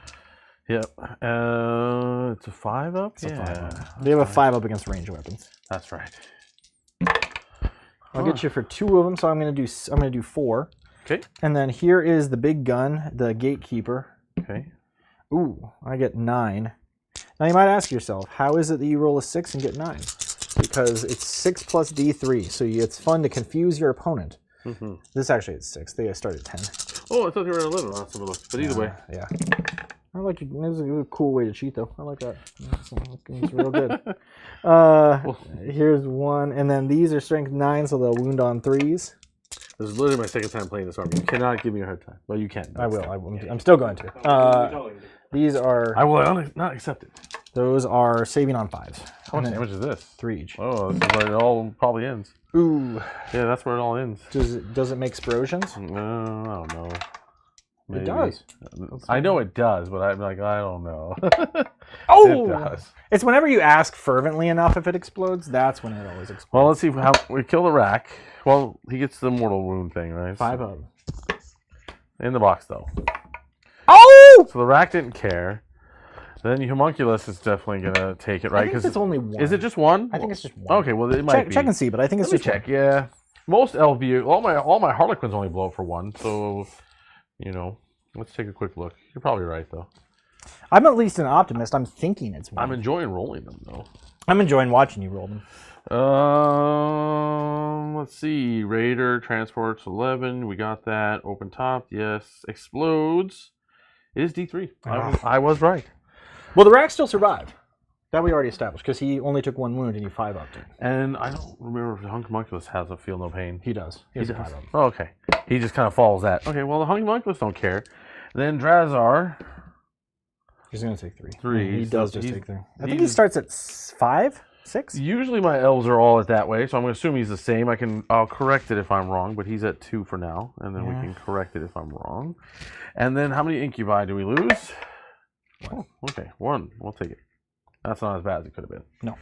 Yep. It's a 5 up. It's a 5 up. They have a 5 up against range weapons. That's right. I'll get you for 2 of them, so I'm gonna do 4. Okay. And then here is the big gun, the Gatekeeper. Okay. Ooh, I get 9. Now you might ask yourself, how is it that you roll a 6 and get 9? Because it's 6 plus D3, so it's fun to confuse your opponent. This actually is 6. They start at 10. Oh, I thought they were at 11. That's what it looks. But either way. Yeah. I like it. This is a cool way to cheat, though. I like that. It's real good. Here's 1, and then these are strength 9, so they'll wound on 3s. This is literally my second time playing this army. You cannot give me a hard time. Well, you can. I will. I'm still going to. These are. I will not accept it. Those are saving on 5s. How much damage is this? 3 each. Oh, this is where it all probably ends. Ooh. Yeah, that's where it all ends. Does it make explosions? No, I don't know. Maybe. It does. I know it does, but I'm like, I don't know. Oh! It does. It's whenever you ask fervently enough if it explodes, that's when it always explodes. Well, let's see how we kill the rack. Well, he gets the mortal wound thing, right? 5 of them. In the box, though. Oh! So the rack didn't care. Then the homunculus is definitely gonna take it, right? I think it's only 1. Is it just 1? I think it's just 1. Okay, well it might be. Check and see, but I think it's Let me just check. Yeah, most LV, all my Harlequins only blow up for 1. So, you know, let's take a quick look. You're probably right though. I'm at least an optimist. I'm thinking it's 1. I'm enjoying rolling them though. I'm enjoying watching you roll them. Let's see. Raider transports 11. We got that. Open top. Yes. Explodes. It is D3. I was right. Well, the rack still survived. That we already established, because he only took 1 wound and you 5-upped it. And I don't remember if the homunculus has a feel no pain. He does. He He does. does. Oh, okay. He just kind of follows that. Okay, well, the homunculus don't care. Then Drazar. He's going to take 3. 3. He So does just take 3. I think he he's- starts at 5, 6. Usually my elves are all at that way, so I'm going to assume he's the same. I'll correct it if I'm wrong, but he's at 2 for now, and then we can correct it if I'm wrong. And then how many incubi do we lose? Oh, okay, 1. We'll take it. That's not as bad as it could have been. No.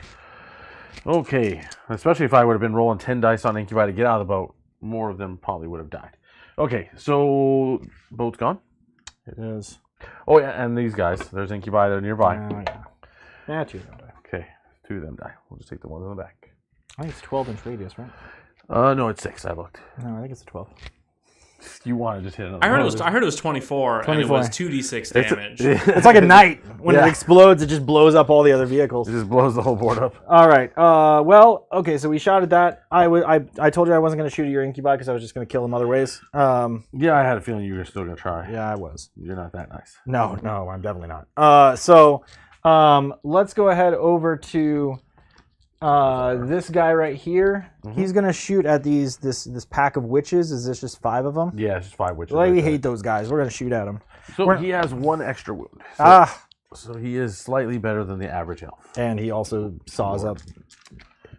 Okay, especially if I would have been rolling 10 dice on incubi to get out of the boat, more of them probably would have died. Okay, so boat's gone. It is. Oh yeah, and these guys, there's incubi, they're nearby. Yeah. Yeah, 2 of them die. Okay, 2 of them die. We'll just take the one in the back. I think it's 12-inch radius, right? No, it's 6. I looked. No, I think it's a 12. You want to just hit another? I heard it was 24, and it 24. was 2d6 damage. It's like a knight. When it explodes, it just blows up all the other vehicles. It just blows the whole board up. All right. Well, okay. So we shot at that. I told you I wasn't going to shoot at your incubi because I was just going to kill them other ways. Yeah, I had a feeling you were still gonna try. Yeah, I was. You're not that nice. No, I'm definitely not. Let's go ahead over to this guy right here. Mm-hmm. He's going to shoot at this pack of witches. Is this just 5 of them? Yeah, it's just 5 witches. Well, right we there. hate those guys. We're going to shoot at them. So he has 1 extra wound. So he is slightly better than the average elf. And he also saws up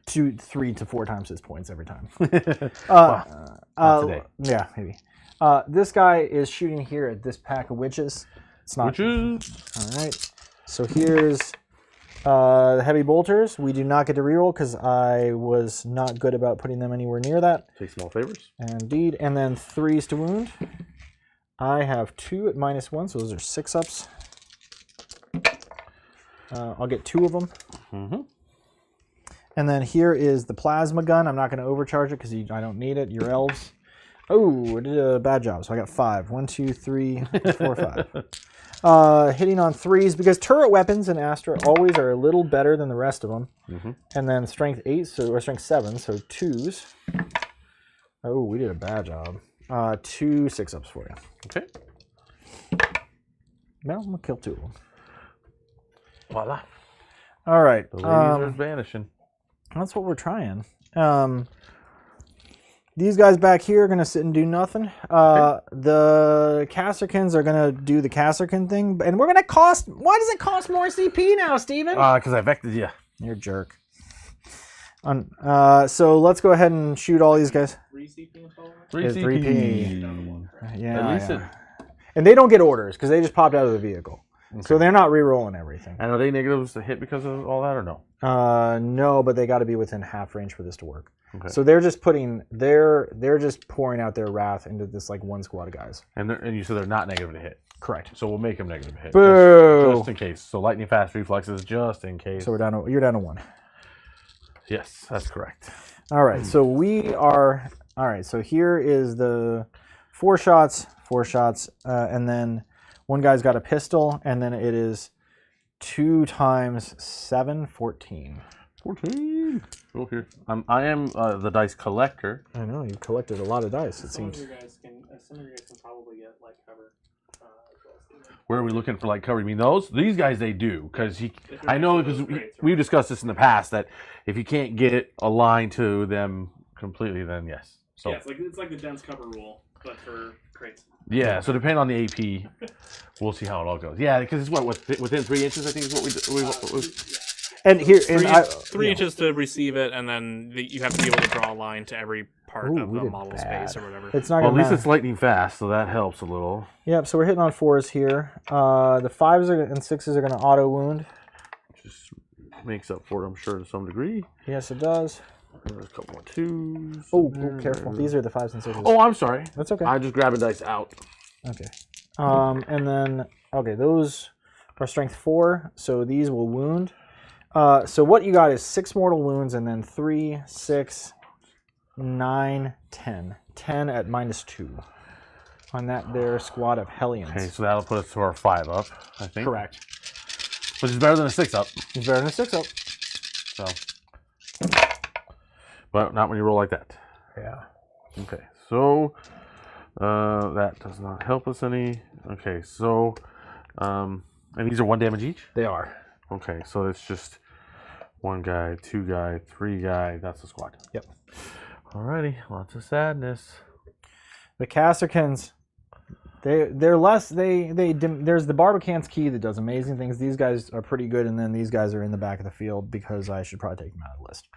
2, 3 to 4 times his points every time. Not today. Yeah, maybe. This guy is shooting here at this pack of witches. It's not. Witches. All right. So here's the heavy bolters. We do not get to reroll because I was not good about putting them anywhere near that. Take small favors. Indeed. And then 3s to wound. I have 2 at -1, so those are 6-ups. I'll get 2 of them. Mm-hmm. And then here is the plasma gun. I'm not going to overcharge it because I don't need it. Your elves. Oh, I did a bad job. So I got 5. 1, 2, 3, 4, 5. Hitting on 3s because turret weapons in Astra always are a little better than the rest of them. Mm-hmm. And then strength 8, or strength 7, so 2s. Oh, we did a bad job. 2 6-ups for you. Okay. Well, I'm going to kill 2 of them. Voila. All right. The ladies are vanishing. That's what we're trying. These guys back here are going to sit and do nothing. The Kasserkins are going to do the Kasserkin thing. And we're going to cost... Why does it cost more CP now, Steven? Because I vected you. You're a jerk. So let's go ahead and shoot all these guys. 3 CP in total? 3 It's CP. 3P. Yeah, At least yeah. And they don't get orders because they just popped out of the vehicle. So they're not re-rolling everything. And are they negatives to hit because of all that or no? No, but they got to be within half range for this to work. Okay. So they're just they're just pouring out their wrath into this like 1 squad of guys. And you said they're not negative to hit. Correct. So we'll make them negative to hit. Boo! Just in case. So lightning fast reflexes just in case. So you're down to 1. Yes, that's correct. All right. So we are all right. So here is the 4 shots, and then one guy's got a pistol, and then it is 2 times 7, 14. 14. Go here. I am the dice collector. I know you've collected a lot of dice. It Some of seems. you guys can probably get like cover. Where are we looking for like cover? You mean those? These guys they do because I know because we've discussed this in the past that if you can't get a line to them completely, then yes. So Yeah, it's like the dense cover rule. but for crates. Yeah, so depending on the AP, we'll see how it all goes. Yeah, because it's what within 3 inches, I think is what we And here, Three inches to receive it, and then you have to be able to draw a line to every part Ooh, of we the did model bad. space or whatever. It's not well, gonna at least matter. it's lightning fast, so that helps a little. Yep, so we're hitting on 4s here. The 5s and 6s are going to auto wound. Just makes up for it, I'm sure, to some degree. Yes, it does. There's a couple more 2s. Oh, careful. These are the 5s and 6s. Oh, I'm sorry. That's okay. I just grabbed a dice out. Okay. And then, okay, those are strength 4, so these will wound. So what you got is 6 mortal wounds, and then 3, 6, 9, 10. 10 at -2 on that there squad of Hellions. Okay, so that'll put us to our 5 up, I think. Correct. Which is better than a 6 up. It's better than a 6 up. So, but not when you roll like that. Yeah. Okay, so that does not help us any. Okay, so and these are 1 damage each. They are. Okay, so it's just 1 guy, 2 guy, 3 guy. That's the squad. Yep. Alrighty, lots of sadness. The Casterkins, they're less. There's the Barbican's Key that does amazing things. These guys are pretty good, and then these guys are in the back of the field because I should probably take them out of the list.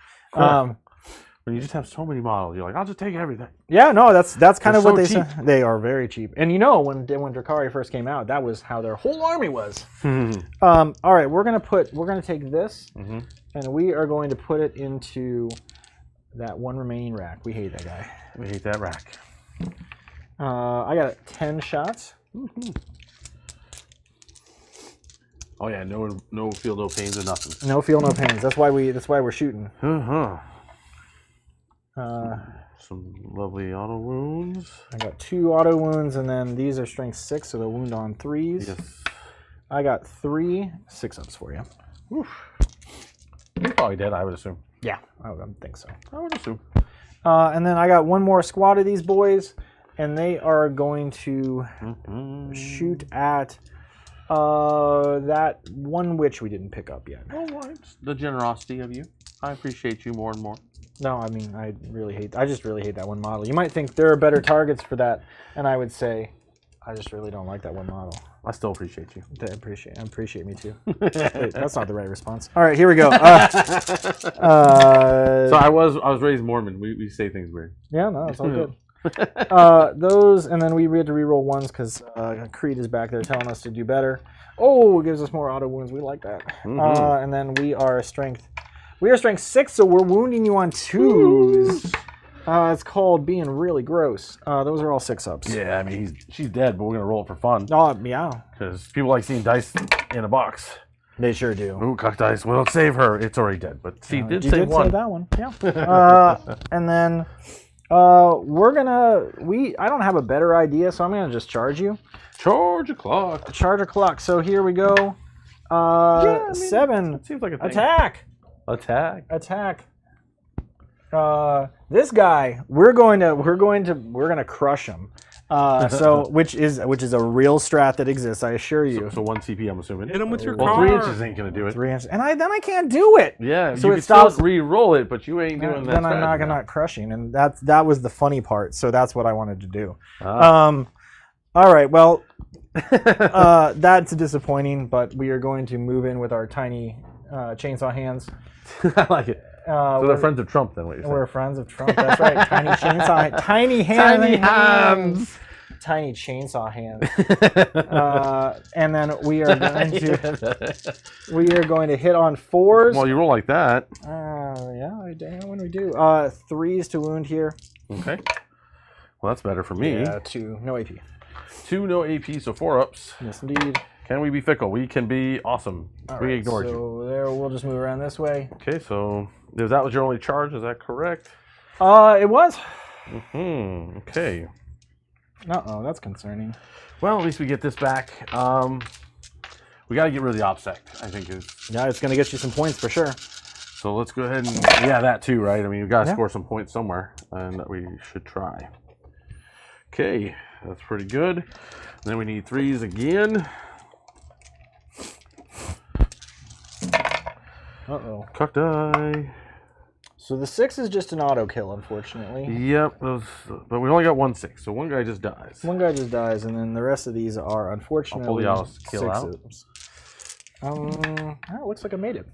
When you just have so many models, you're like, I'll just take everything. Yeah, no, that's kind They're of what so they cheap. say. They are very cheap, and you know when Drukhari first came out, that was how their whole army was. All right, we're gonna take this, and we are going to put it into that 1 remaining rack. We hate that guy. We hate that rack. I got 10 shots. Oh yeah, no feel, no pains, or nothing. No feel, no pains. That's why we're shooting. Some lovely auto wounds. I got 2 auto wounds, and then these are strength 6, so they'll wound on 3s. Yes. I got 3 6-ups for you. He's probably dead, I would assume. Yeah, I would think so. I would assume. And then I got 1 more squad of these boys, and they are going to shoot at that 1 witch we didn't pick up yet. Oh, right. The generosity of you. I appreciate you more and more. No, I mean, I just really hate that 1 model. You might think there are better targets for that, and I would say, I just really don't like that 1 model. I still appreciate you. They appreciate me too. Wait, that's not the right response. All right, here we go. So I was raised Mormon. We say things weird. Yeah, no, it's all good. Those, and then we had to reroll 1s because Creed is back there telling us to do better. Oh, it gives us more auto wounds. We like that. And then we are strength 6, so we're wounding you on 2s. It's called being really gross. Those are all 6-ups. Yeah, I mean she's dead, but we're gonna roll it for fun. Oh, yeah. Because people like seeing dice in a box. They sure do. Ooh, cock dice. Well, save her. It's already dead, but she did You save did 1. save that one. Yeah. And then we're gonna I don't have a better idea, so I'm gonna just charge you. Charge a clock. Charge a clock. So here we go. Yeah, I mean, 7. It seems like a thing. Attack. This guy, we're gonna crush him. So which is a real strat that exists, I assure you. So 1 CP, I'm assuming. Hit him with your Well, car. 3 inches ain't gonna do it. 3 inches, and then I can't do it. Yeah, So you it can stops- still re-roll it, but you ain't doing that. Then I'm not crushing, and that was the funny part. So that's what I wanted to do. Ah. All right, well, that's disappointing, but we are going to move in with our tiny chainsaw hands. I like it. So they're friends of Trump, then, what you're saying? We're friends of Trump. That's right. Tiny chainsaw, tiny hands. Tiny chainsaw hands. And then we are going to hit on 4s. Well, you roll like that. Yeah, damn when we do. 3s to wound here. Okay. Well, that's better for me. Yeah, 2. No AP. 2 no AP, so 4 ups. Yes, indeed. Can we be fickle? We can be awesome. We ignored you. So there, we'll just move around this way. Okay, so that was your only charge? Is that correct? It was. Okay. Uh-oh, that's concerning. Well, at least we get this back. We got to get rid of the OPSEC, I think. Yeah, it's going to get you some points for sure. So let's go ahead and... Yeah, that too, right? I mean, we've got to score some points somewhere, and we should try. Okay, that's pretty good. Then we need 3s again. Uh-oh. Cock die. So the 6 is just an auto kill, unfortunately. Yep, but we only got 1 6, so one guy just dies. One guy just dies, and then the rest of these are unfortunately I'll pull the kill out. 6s. It looks like I made it.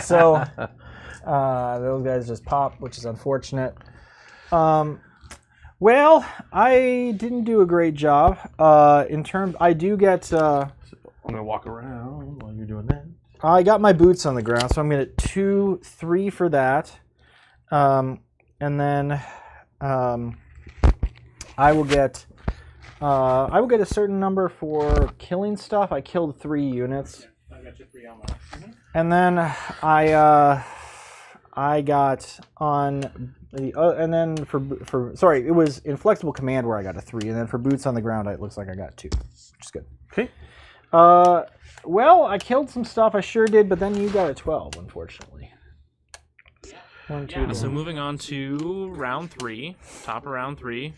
So those guys just pop, which is unfortunate. Well, I didn't do a great job. I do get. I'm gonna walk around while you're doing that. I got my boots on the ground, so I'm gonna get 2, 3 for that, and then I will get a certain number for killing stuff. I killed 3 units. I got you 3 on that. And then I got on the and then for sorry, it was in flexible command where I got a 3, and then for boots on the ground it looks like I got 2, which is good. Okay. Well, I killed some stuff, I sure did, but then you got a 12, unfortunately. 1, 2, Yeah, so moving on to round 3, top of round 3.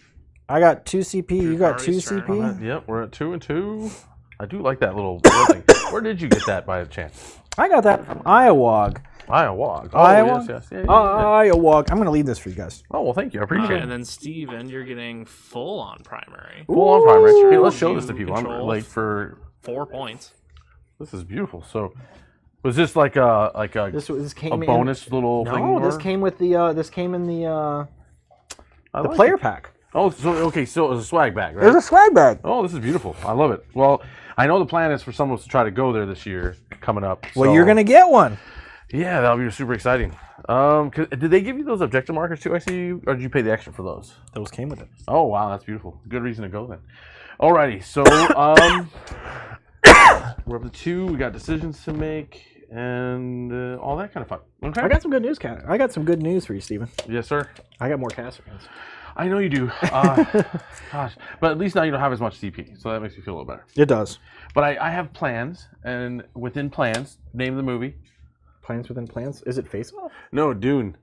I got 2 CP. You got 2 Drukhari's turn. CP. Yep, we're at 2 and 2. I do like that little thing. Where did you get that by chance? I got that from Iowog. Iowog. Oh, Iowog? yes. Yeah. Iowog. I'm going to leave this for you guys. Oh, well, thank you. I appreciate it. And then Steven, you're getting full on primary. Full on primary. Hey, let's show You this to people. I'm control like for 4 points. this is beautiful. So, was this like a This came a bonus little thing? No, this or? came with the this came in the I like player it. pack. Oh, so okay, so it was a swag bag, right? There's a swag bag. Oh, this is beautiful. I love it. Well, I know the plan is for some of us to try to go there this year coming up. Well, so- you're gonna get one. Yeah, that'll be super exciting. Did they give you those objective markers too? I see you, or did you pay the extra for those? Those came with it. Oh wow, that's beautiful. Good reason to go then. Alrighty, so we're up to 2. We got decisions to make and all that kind of fun. Okay. I got some good news, Cat. I got some good news for you, Steven. Yes, sir. I got more Casterans. I know you do. Gosh, but at least now you don't have as much CP, so that makes me feel a little better. It does. But I have plans, and within plans, name of the movie. Plans within plans. Is it Face Off? No, Dune.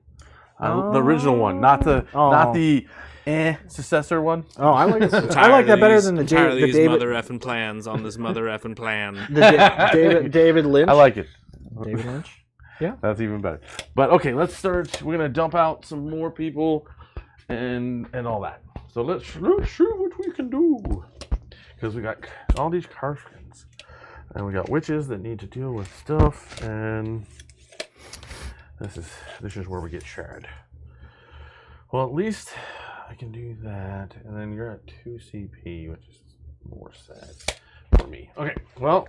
The original one, not the successor one. Oh, I like I like that better than the Entirely these David mother effing plans on this mother effing plan. David Lynch. I like it. David Lynch. That's even better. But okay, let's start. We're gonna dump out some more people and all that. So let's see what we can do. Because we got all these carskins. And we got witches that need to deal with stuff, and this is where we get shared. Well, at least I can do that, and then you're at 2 CP, which is more sad for me. Okay, well,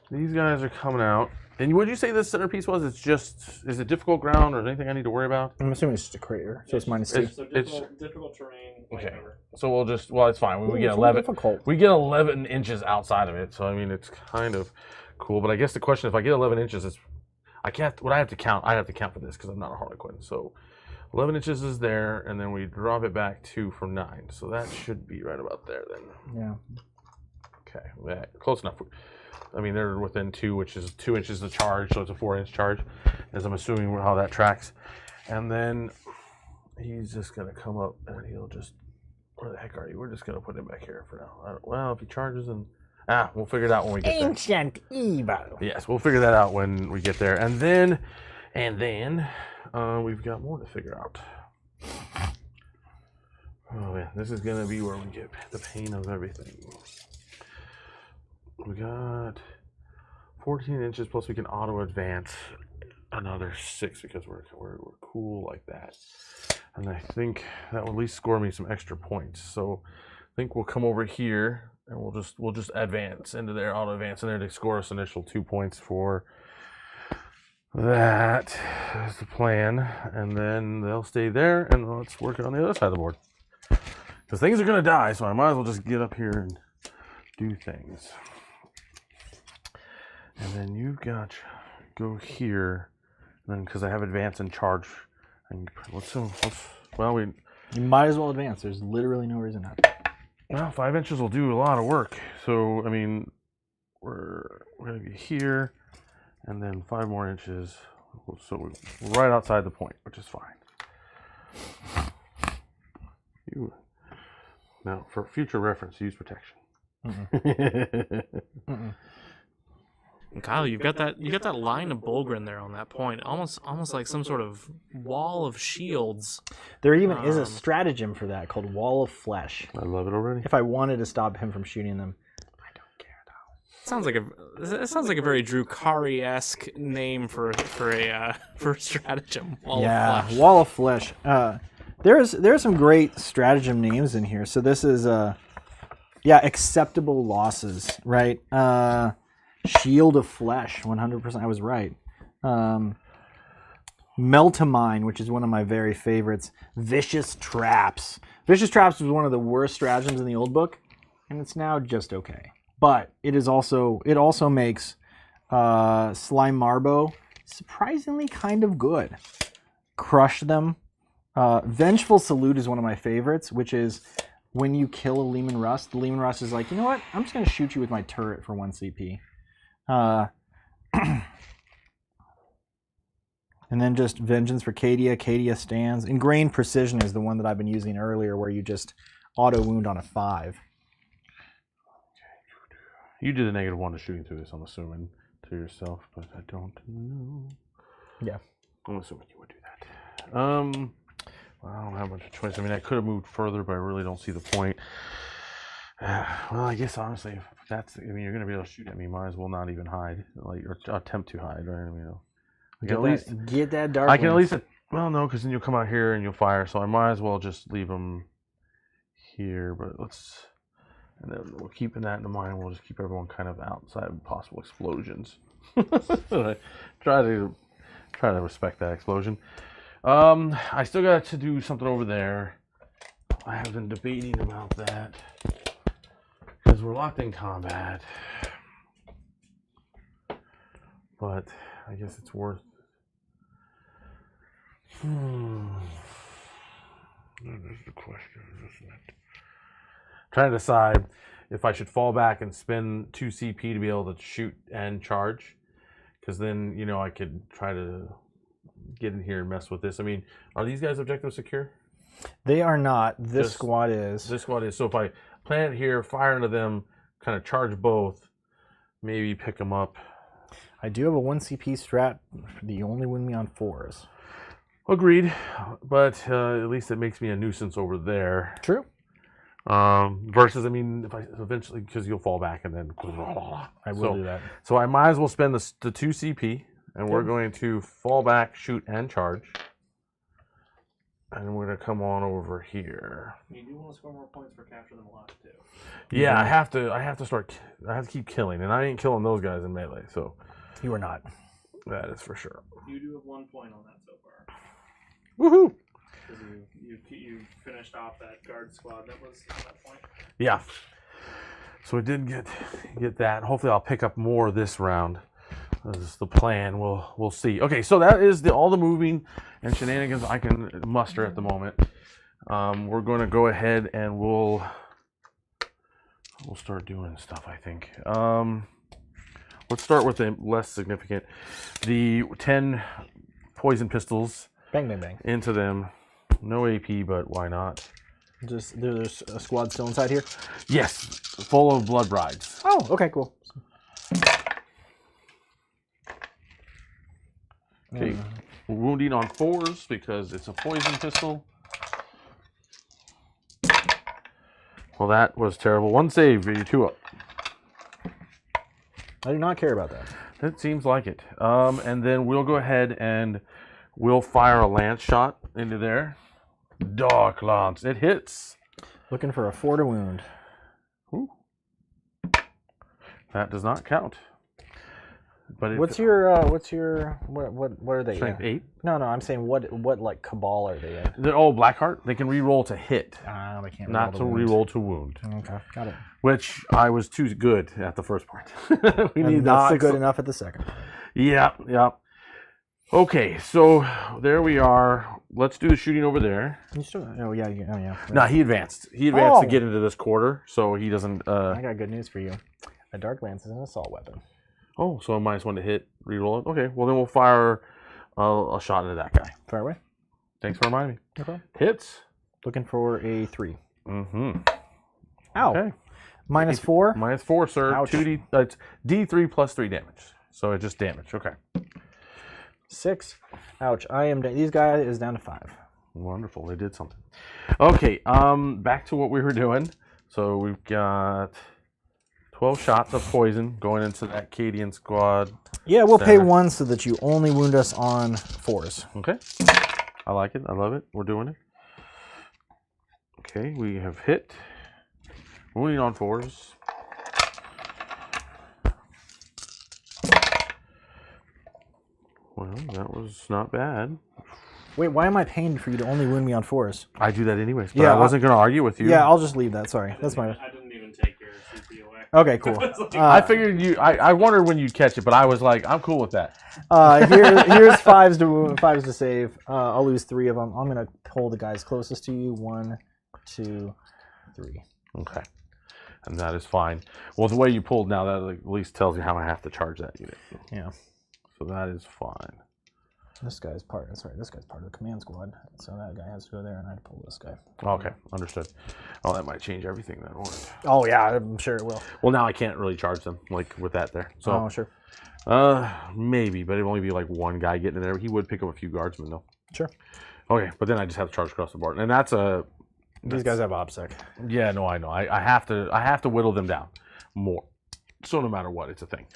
these guys are coming out. And what did you say this centerpiece was? Is it difficult ground or anything I need to worry about? I'm assuming it's just a crater, so it's -2. So difficult terrain. Okay. So it's fine. We get It's 11. difficult. We get 11 inches outside of it, so I mean it's kind of cool. But I guess the question, if I get 11 inches, I have to count for this because I'm not a Harlequin. So 11 inches is there, and then we drop it back 2 from 9. So that should be right about there then. Yeah. Okay, yeah, close enough. I mean, they're within 2, which is 2 inches of charge, so it's a 4-inch charge, as I'm assuming how that tracks. And then he's just going to come up, and he'll just... Where the heck are you? We're just going to put him back here for now. Well, if he charges, then... we'll figure it out when we get there. Ancient Evil. Yes, we'll figure that out when we get there. And then we've got more to figure out. Oh, yeah, this is going to be where we get the pain of everything. We got 14 inches, plus we can auto advance another 6 because we're cool like that. And I think that will at least score me some extra points. So I think we'll come over here and we'll just advance into there, auto advance in there to score us initial 2 points for that. That's the plan. And then they'll stay there, and let's work on the other side of the board. Because things are gonna die, so I might as well just get up here and do things. And then you've got to go here, and then because I have advance and charge, and You might as well advance. There's literally no reason not to. Well, 5 inches will do a lot of work. So I mean, we're gonna be here, and then 5 more inches. So we're right outside the point, which is fine. Now, for future reference, use protection. And Kyle, you got that line of Bulgrin there on that point, almost like some sort of wall of shields. There even is a stratagem for that called Wall of Flesh. I love it already. If I wanted to stop him from shooting them, I don't care though. It sounds like a very Drukhari-esque name for a stratagem. Wall of Flesh. Wall of Flesh. There are some great stratagem names in here. So this is acceptable losses, right? Shield of Flesh, 100%. I was right. Meltamine, which is one of my very favorites. Vicious Traps. Vicious Traps was one of the worst stratagems in the old book, and it's now just okay. But it also makes Slime Marbo surprisingly kind of good. Crush them. Vengeful Salute is one of my favorites, which is when you kill a Lehman Rust, the Lehman Rust is like, you know what? I'm just going to shoot you with my turret for 1 CP. And then just Vengeance for Cadia. Cadia stands. Ingrained Precision is the one that I've been using earlier, where you just auto wound on a 5. You did a -1 to shooting through this, I'm assuming, to yourself, but I don't know. Yeah. I'm assuming you would do that. Well, I don't have much of a choice. I mean, I could have moved further, but I really don't see the point. Well, I guess honestly, if that's, I mean, you're gonna be able to shoot at me. Might as well not even hide, like, or attempt to hide, right? I mean, Get that dark. I can at least, well, no, because then you'll come out here and you'll fire. So I might as well just leave them here. But and then we're keeping that in mind. We'll just keep everyone kind of outside of possible explosions. Try to respect that explosion. I still got to do something over there. I have been debating about that because we're locked in combat. But I guess it's worth. That's the question, isn't it? Trying to decide if I should fall back and spend 2 CP to be able to shoot and charge, because then, you know, I could try to get in here and mess with this. I mean, are these guys objective secure? They are not. This squad is. This squad is. So if I plant it here, fire into them, kind of charge both, maybe pick them up. I do have a 1 CP strat. The only win me on 4s. Agreed, but at least it makes me a nuisance over there. True. Versus, I mean, if I eventually, because you'll fall back and then. I will do that. So I might as well spend the 2 CP, and we're going to fall back, shoot, and charge. And we're going to come on over here. You do want to score more points for capture them alive too. Yeah, I have to keep killing, and I ain't killing those guys in melee, so. You are not. That is for sure. You do have 1 point on that so far. Woohoo! Because you finished off that guard squad that was on that point. Yeah. So we did get that. Hopefully I'll pick up more this round. This is the plan. We'll see. Okay, so that is all the moving and shenanigans I can muster at the moment. We're going to go ahead and we'll start doing stuff, I think. Let's start with the less significant. The 10 poison pistols. Bang, bang, bang. Into them. No AP, but why not? Just there's a squad still inside here? Yes. Full of blood brides. Oh, okay, cool. Okay. We're wounding on 4s because it's a poison pistol. Well, that was terrible. 1 save, you're 2 up. I do not care about that. It seems like it. And then we'll go ahead and we'll fire a lance shot into there. Dark Lance. It hits. Looking for a 4 to wound. Ooh. That does not count. But what are they? Strength 8? No, I'm saying what like cabal are they in? They're all Blackheart. They can re-roll to hit. They can't. Not to re-roll to wound. Okay, got it. Which I was too good at the first part. We need not good enough at the second. Yeah. Okay, so there we are. Let's do the shooting over there. You still? Oh yeah. No, he advanced. He advanced to get into this quarter, so he doesn't. I got good news for you. A Dark Lance is an assault weapon. Oh, so a -1 to hit, reroll it. Okay, well then we'll fire a shot into that guy. Fire away. Thanks for reminding me. Okay. Hits. Looking for a 3. Mm-hmm. Ow. Okay. -4. -4, sir. Ouch. 2D. It's D3 plus 3 damage. So it just damaged. Okay. 6. Ouch. I am. These guys is down to 5. Wonderful. They did something. Okay. Back to what we were doing. So we've got 12 shots of poison going into that Cadian squad. Yeah, we'll pay center. 1 so that you only wound us on 4s. Okay. I like it. I love it. We're doing it. Okay. We have hit. Wounding on 4s. Well, that was not bad. Wait, why am I paying for you to only wound me on 4s? I do that anyways, but Yeah, I wasn't going to argue with you. Yeah, I'll just leave that. Sorry. That's my. I didn't even take your CP away. Okay, cool. I figured you. I wondered when you'd catch it, but I was like, I'm cool with that. Here's 5s to save. I'll lose 3 of them. I'm gonna pull the guys closest to you. 1, 2, 3. Okay, and that is fine. Well, the way you pulled now, that at least tells you how I have to charge that unit. Yeah. So that is fine. This guy's part. This guy's part of the command squad. So that guy has to go there, and I pull this guy. Okay, understood. Oh, that might change everything then. Won't it? Oh yeah, I'm sure it will. Well, now I can't really charge them like with that there. So Oh sure. maybe, but it'd only be like one guy getting in there. He would pick up a few guardsmen though. Sure. Okay, but then I just have to charge across the board, and that's a. These guys have OPSEC. Yeah, no, I know. I have to whittle them down more. So no matter what, it's a thing.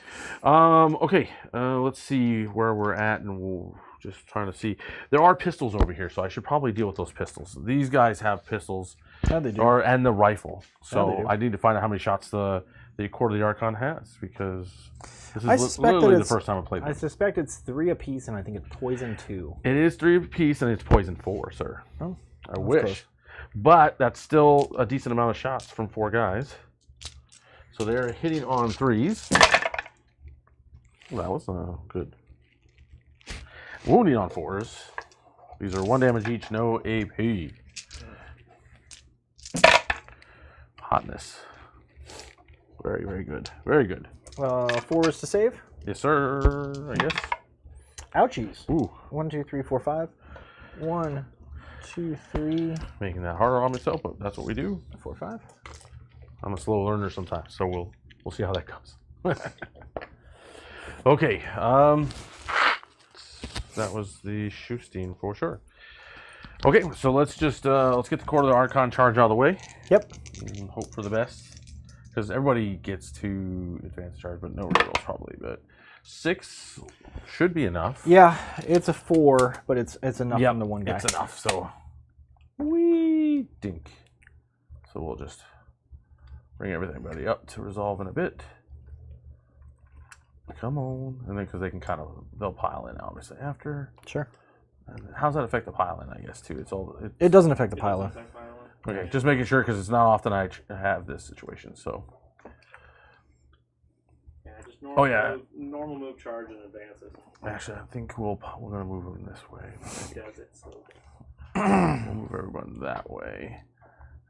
Okay, let's see where we're at, and we'll just trying to see. There are pistols over here, so I should probably deal with those pistols. These guys have pistols, Yeah, they do. and the rifle. So they do. I need to find out how many shots the Court of the Archon has, because this I is suspect literally that the it's- first time I played I this. suspect it's 3 apiece, and I think it's poison 2. It is 3 apiece, and it's poison 4, sir. Oh, I wish. close. But that's still a decent amount of shots from 4 guys. So they're hitting on 3s. Well, that was good. Wounding on 4s. These are 1 damage each, no AP. Hotness. Very, very good. Very good. 4s to save. Yes, sir. I guess. Ouchies. Ooh, 1, 2, 3, 4, 5. 1, 2, 3, making that harder on myself, but that's what we do. 4, 5. I'm a slow learner sometimes, so we'll see how that goes. Okay, that was the Schustein for sure. Okay, so let's just let's get the Court of the Archon charge out of the way Yep. and hope for the best, because everybody gets to advanced charge, but no rerolls probably. But 6 should be enough. Yeah, it's a 4, but it's enough Yep, from the one guy. it's enough. So we dink. So we'll just bring everybody up to resolve in a bit. Come on, and then because they can they'll pile in obviously after. Sure. And how's that affect the pile in? I guess too. It doesn't affect the pile. Okay, just making sure because it's not often I have this situation. So. Yeah, just Oh, yeah. normal move, charge, and advances. Actually, I think we're gonna move them this way. Does it so. We'll move everyone that way.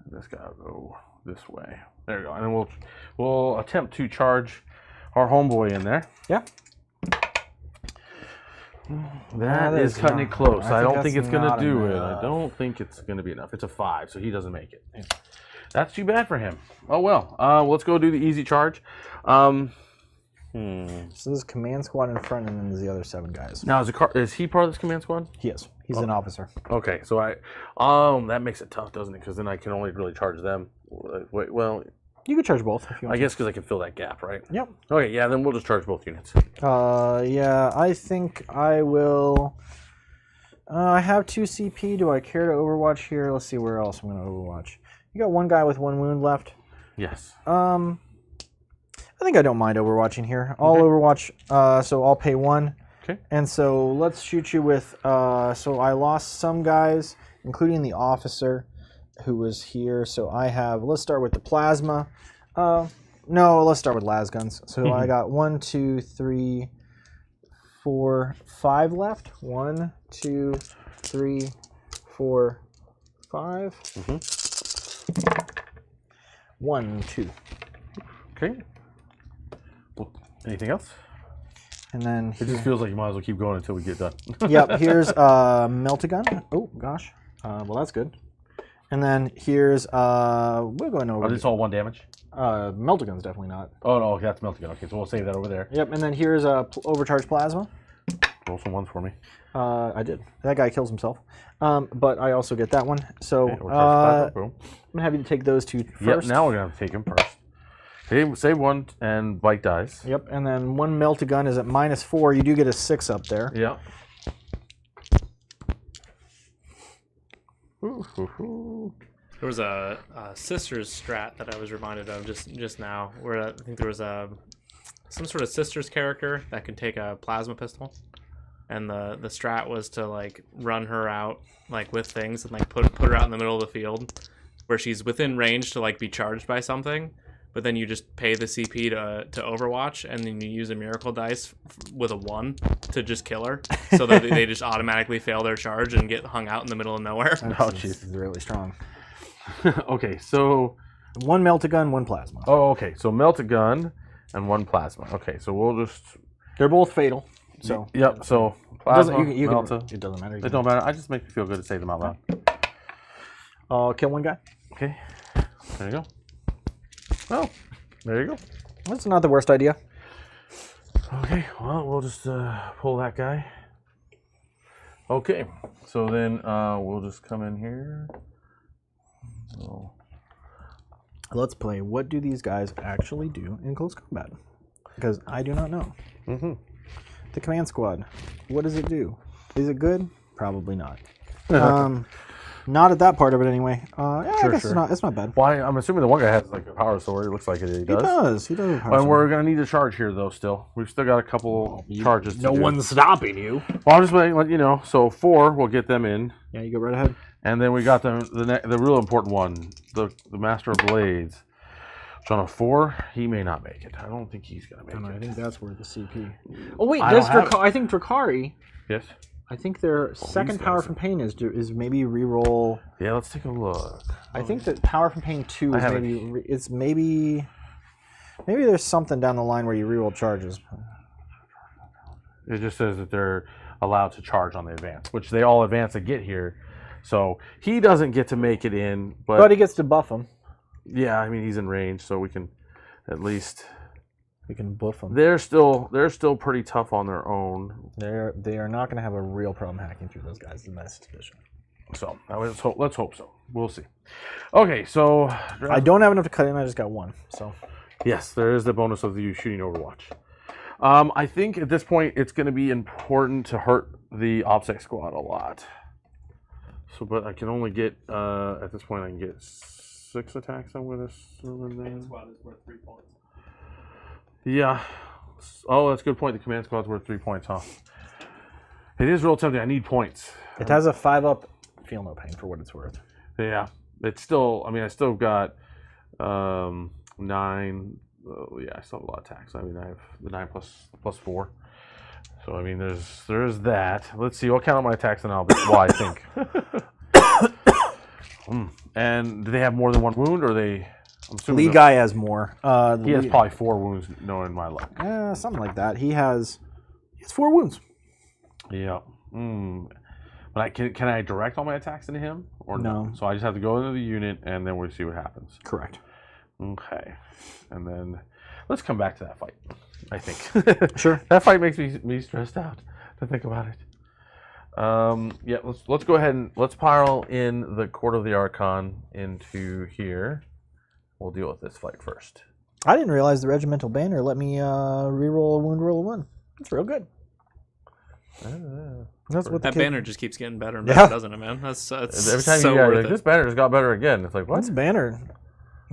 And this guy will go this way. There we go. And then we'll attempt to charge our homeboy in there. Yeah. That That is is cutting not- it close. I I think don't think that's it's gonna not do it. enough. I don't think it's gonna be enough. It's a 5, so he doesn't make it. That's too bad for him. Oh well. Let's go do the easy charge. So this is command squad in front, and then there's the other 7 guys. Now is he part of this command squad? He is. He's an officer. Okay, so that makes it tough, doesn't it? Because then I can only really charge them. Wait, well, You could charge both if you want. I guess because I can fill that gap, right? Yep. Okay, yeah, then we'll just charge both units. Yeah, I think I will. I have 2 CP. Do I care to overwatch here? Let's see where else I'm going to overwatch. You got 1 guy with 1 wound left. Yes. I think I don't mind overwatching here. I'll overwatch, so I'll pay 1. Okay. And so let's shoot you with, so I lost some guys, including the officer who was here. So I have, let's start with the plasma. No, let's start with las guns. So I got 1, 2, 3, 4, 5 left. 1, 2, 3, 4, 5. 1, 2. Okay. Well, anything else? And then It just feels like you might as well keep going until we get done. yep, here's Melt-A-Gun. Oh gosh. Well, that's good. And then here's we're going over. Are these all 1 damage? Meltagun's definitely not. Oh no, that's Meltagun. Okay, so we'll save that over there. Yep, and then here's a overcharged plasma. Roll some ones for me. I did. That guy kills himself. But I also get that one. So Okay, overcharged plasma. Boom. I'm gonna have you take those two first. Yep. Now we're gonna have to take him first. Okay, save one and bite dies. Yep, and then one Meltagun is at -4. You do get a 6 up there. Yep. Ooh. There was a sisters strat that I was reminded of just now, where I think there was some sort of sisters character that could take a plasma pistol, and the strat was to like run her out like with things and like put her out in the middle of the field where she's within range to like be charged by something, but then you just pay the CP to Overwatch, and then you use a miracle dice with a 1 to just kill her, so that they just automatically fail their charge and get hung out in the middle of nowhere. Oh jeez, This is really strong. Okay, so One Meltagun, one plasma. oh, okay, so Meltagun and one plasma. Okay, so we'll just They're both fatal. So yep. So it plasma, doesn't, Melta. it doesn't matter. It don't matter. I just make me feel good to say them out loud. Kill one guy. Okay, there you go. Well, there you go. That's not the worst idea. Okay, well, we'll just pull that guy. Okay, so then we'll just come in here. So, Let's play. What do these guys actually do in close combat? Because I do not know. The command squad. What does it do? Is it good? Probably not. Not at that part of it anyway. Yeah, I guess sure. it's not bad. well, I'm assuming the one guy has like a power sword. It looks like it. He does. He does. And we're gonna need a charge here, though. Still, we've still got a couple charges. To No do. one's stopping you. Well, I'm just waiting, let you know. So 4, we'll get them in, Yeah, you go right ahead. and then we got the real important one, the Master of Blades. So on a 4, he may not make it. I don't think he's gonna make it. I think that's where the CP. Oh wait, I does don't have I think Drukhari. Yes. I think their second guys power are- from pain is maybe reroll. Yeah. Let's take a look. I think that power from pain 2 I is haven't- maybe maybe there's something down the line where you reroll charges. It just says that they're allowed to charge on the advance, which they all advance to get here. So he doesn't get to make it in, But he gets to buff them. yeah, I mean he's in range, so we can at least. We can buff them. They're still pretty tough on their own. They are not going to have a real problem hacking through those guys. Is my suspicion. So let's hope so. We'll see. Okay, so I don't have enough to cut in. I just got 1. So yes, there is the bonus of you shooting Overwatch. I think at this point it's going to be important to hurt the OPSEC squad a lot. So, but I can only get at this point I can get 6 attacks. I'm going to Squad is worth 3 points. Yeah. Oh, that's a good point. The command squad's worth 3 points, huh? It is real tempting. I need points. it has a 5-up. Feel no pain for what it's worth. Yeah. It's still. I mean, I still got 9. Yeah, I still have a lot of attacks. I mean, I have the 9 plus 4. So I mean, there's that. Let's see. I'll count my attacks and I'll be. Well, I think. And do they have more than 1 wound, or they? I'm assuming Lee guy has more. he has probably 4 wounds, knowing my luck. Something like that. He has 4 wounds. Yeah. But can I direct all my attacks into him or No. So I just have to go into the unit and then we'll see what happens. Correct. Okay. And then let's come back to that fight. I think. Sure. That fight makes me stressed out to think about it. Yeah. Let's go ahead and let's pile in the Court of the Archon into here. We'll deal with this fight first. I didn't realize the regimental banner let me reroll a wound roll of 1. That's real good. That's what That the banner just keeps getting better and better, doesn't it, man? That's Every time so you guys worth like, it. this banner just got better again. It's like what? This banner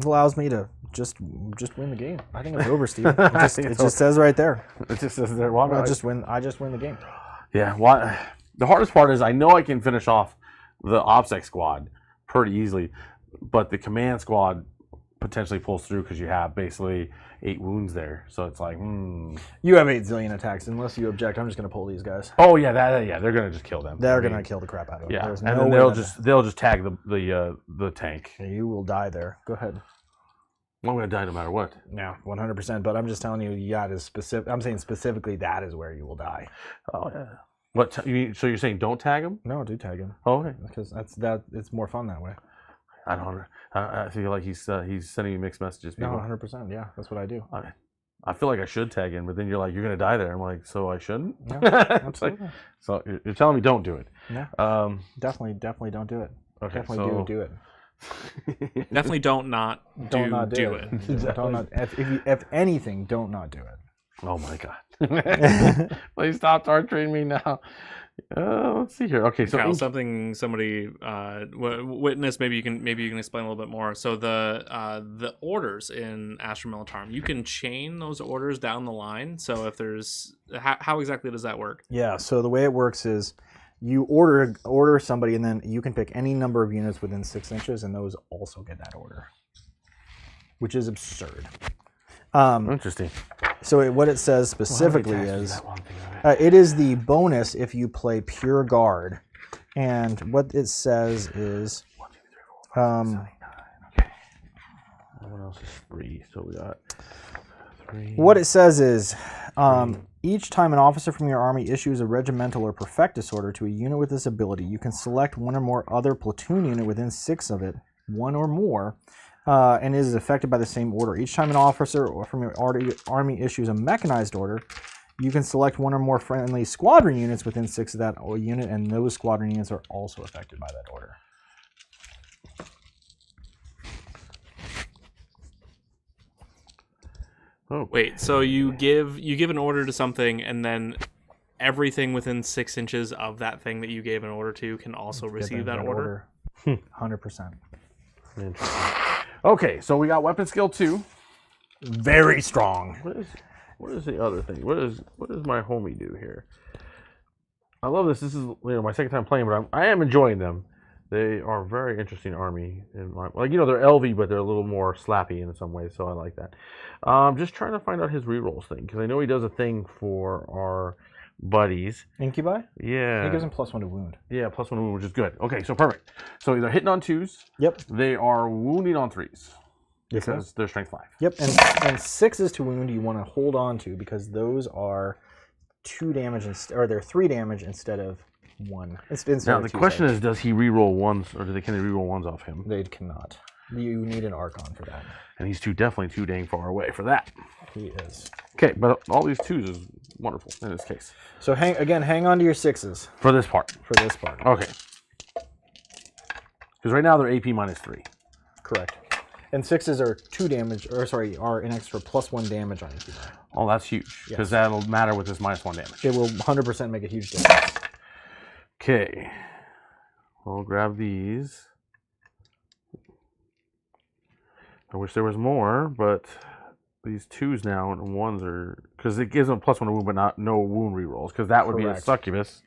allows me to just win the game. I think it's over, Steve. It just says right there. It just says there. Well, I just win the game. Yeah, the hardest part is I know I can finish off the OPSEC squad pretty easily, but the command squad potentially pulls through because you have basically 8 wounds there. So it's like, You have 8 zillion attacks. Unless you object, I'm just going to pull these guys. Oh yeah, they're gonna just kill them. They're going to kill the crap out of them. Yeah, There's and no then way they'll just tag the tank. You will die there. Go ahead. I'm gonna die no matter what. Yeah, 100%. But I'm just telling you, that is specific. I'm saying specifically that is where you will die. Oh yeah. What? So you're saying don't tag them? No, do tag him Oh, okay. because it's more fun that way. I don't. I feel like he's sending you mixed messages. No, People. 100%. Yeah, that's what I do. I feel like I should tag in, but then you're like, you're gonna die there. I'm like, so I shouldn't. Yeah, It's like, absolutely. so you're telling me don't do it. Yeah. Definitely don't do it. Okay, Definitely do it. Definitely don't not do it. Don't not, if anything, don't not do it. Oh my god! Please stop torturing me now. Let's see here. Okay, so Kyle, somebody witness. Maybe you can explain a little bit more. So the orders in Astra Militarum, you can chain those orders down the line. So if there's how exactly does that work? Yeah. So the way it works is you order somebody, and then you can pick any number of units within 6 inches, and those also get that order, which is absurd. Interesting. So what it says specifically is it is the bonus if you play pure guard, and what it says is 1, 2, 3, 4, 5, 6, 7, 8, 9. Okay. Everyone else is 3, so we got 3. What it says is each time an officer from your army issues a regimental or perfectus order to a unit with this ability, you can select one or more other platoon unit within 6 of it, one or more, and is affected by the same order. Each time an officer or from your army issues a mechanized order, you can select one or more friendly squadron units within 6 of that unit, and those squadron units are also affected by that order. Oh, Wait, so you give an order to something, and then everything within 6 inches of that thing that you gave an order to can also receive that order? 100%. interesting. Okay, so we got weapon skill 2. Very strong. What is the other thing? What does my homie do here? I love this. This is my second time playing, but I am enjoying them. They are a very interesting army. They're LV, but they're a little more slappy in some ways, so I like that. Just trying to find out his rerolls thing, because I know he does a thing for our buddies. Incubi? Yeah. It gives him +1 to wound. Yeah, +1 to wound, which is good. Okay, so perfect. So they're hitting on 2s. Yep. They are wounding on 3s. Yes, Because they're strength 5. Yep, and 6s to wound you want to hold on to, because those are 2 damage, or they're 3 damage instead of 1. Now the question is, does he reroll 1s, or can they reroll 1s off him? They cannot. You need an Archon for that. And he's definitely too dang far away for that. He is. Okay, but all these 2s is wonderful in this case. So hang on to your 6s For this part. for this part. Okay. Because right now they're AP -3. Correct. And 6s are 2 damage, are an extra +1 damage on Incubi. Oh, that's huge. Because that'll matter with this -1 damage. It will 100% make a huge difference. Okay. We'll grab these. I wish there was more, but these 2s now and 1s are... Because it gives them +1 to wound, but no wound rerolls. Because that would be a succubus.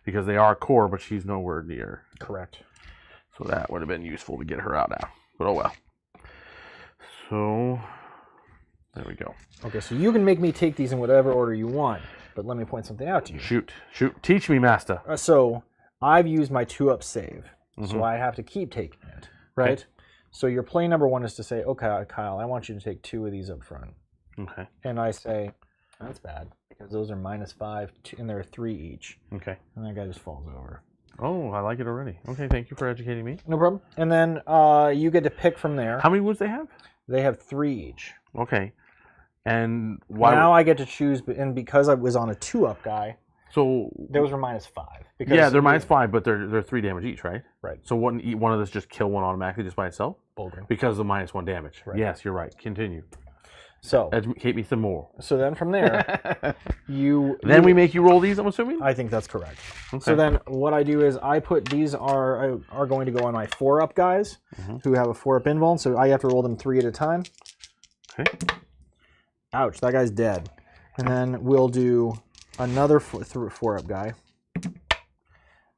Because they are core, but she's nowhere near. Correct. So that would have been useful to get her out now. But oh well. So, there we go. Okay, so you can make me take these in whatever order you want, but let me point something out to you. Shoot. Teach me, master. So, I've used my 2-up save, so I have to keep taking it, right? Okay. So your play number 1 is to say, okay, Kyle, I want you to take 2 of these up front. Okay. And I say, that's bad, because those are -5, and there are 3 each. Okay. And that guy just falls over. Oh, I like it already. Okay, thank you for educating me. No problem. And then you get to pick from there. How many wounds they have? They have 3 each. Okay. And why? Now I get to choose, and because I was on a 2-up guy, So those were -5. yeah, they're -5, but they're 3 damage each, right? Right. So wouldn't one of this just kill one automatically just by itself? Bulging. Because of the -1 damage. Right. Yes, you're right. Continue. So Educate me some more. So then from there, we make you roll these, I'm assuming? I think that's correct. Okay. So then what I do is I put these are going to go on my 4-up guys who have a 4-up invuln, so I have to roll them 3 at a time. Okay. Ouch, that guy's dead. And then we'll do another 4-up guy.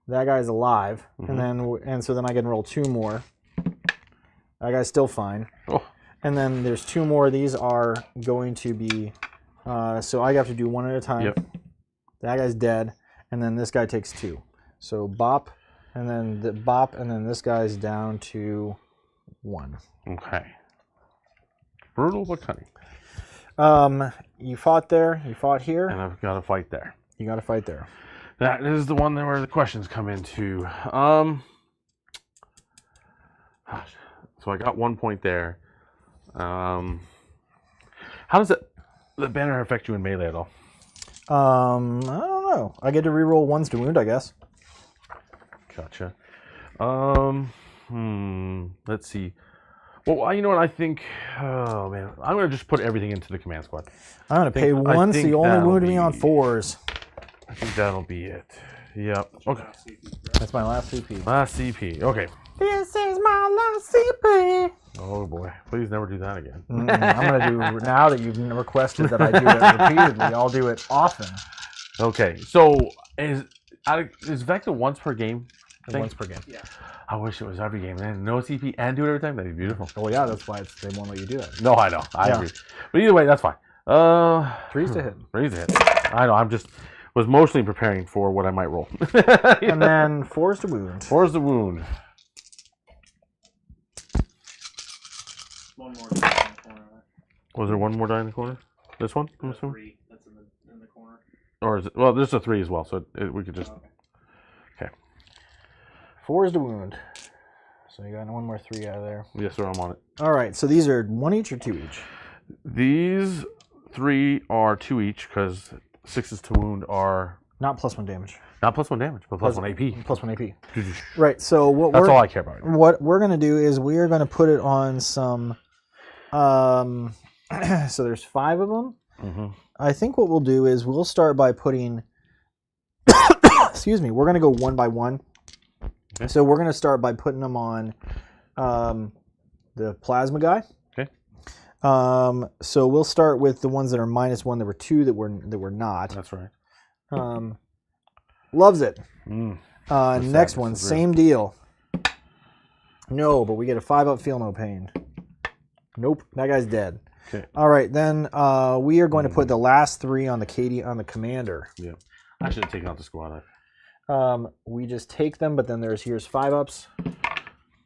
That guy's alive. And so then I can roll 2 more. That guy's still fine. Oh. And then there's 2 more. These are going to be, so I have to do 1 at a time. Yep. That guy's dead, and then this guy takes 2. So bop, and then the bop, and then this guy's down to 1. Okay. Brutal but cunning. You fought there, you fought here. And I've got to fight there. You got to fight there. That is the one where the questions come into. So I got 1 point there. How does the banner affect you in melee at all? I don't know. I get to reroll 1s to wound, I guess. Gotcha. Let's see. Well, you know what? I think. Oh man, I'm gonna just put everything into the command squad. I'm gonna pay 1, so you only wounded me on 4s. I think that'll be it. Yep. Okay. That's my last CP. Last CP. Okay. This is my last CP. Oh boy! Please never do that again. I'm gonna do now that you've requested that I do it repeatedly. I'll do it often. Okay. So is Vecta once per game? Once per game. Yeah. I wish it was every game. Man, no CP and do it every time. That'd be beautiful. Well, yeah, that's why they won't let you do it. No, I know. I Yeah. agree. But either way, that's fine. 3s to hit. 3s to hit. I know. I'm just was mostly preparing for what I might roll. And then 4s to wound. 4's the wound. One more die in the corner. Was there one more die in the corner? This one? I'm assuming? 3 that's in the corner. Or is it? Well, there's a 3 as well, so we could just. Okay. 4s to wound. So you got 1 more 3 out of there. Yes, sir. I'm on it. All right. So these are 1 each or 2 each? These 3 are 2 each because 6s to wound are Not +1 damage. not +1 damage, but +1 AP. +1 AP. Right. So what That's we're all I care about. what we're gonna do is we are gonna put it on some. So there's 5 of them. Mm-hmm. I think what we'll do is we'll start by putting. Excuse me. We're gonna go 1 by 1. Okay. So we're gonna start by putting them on the plasma guy. Okay. So we'll start with the ones that are -1. There were 2 that were not. That's right. Loves it. What's Next that? one, This is same deal. No, but we get a 5-up, feel no pain. Nope, that guy's dead. Okay. All right, then we are going to put the last 3 on the commander. Yeah. I should have taken out the squad. We just take them, but then here's 5-ups.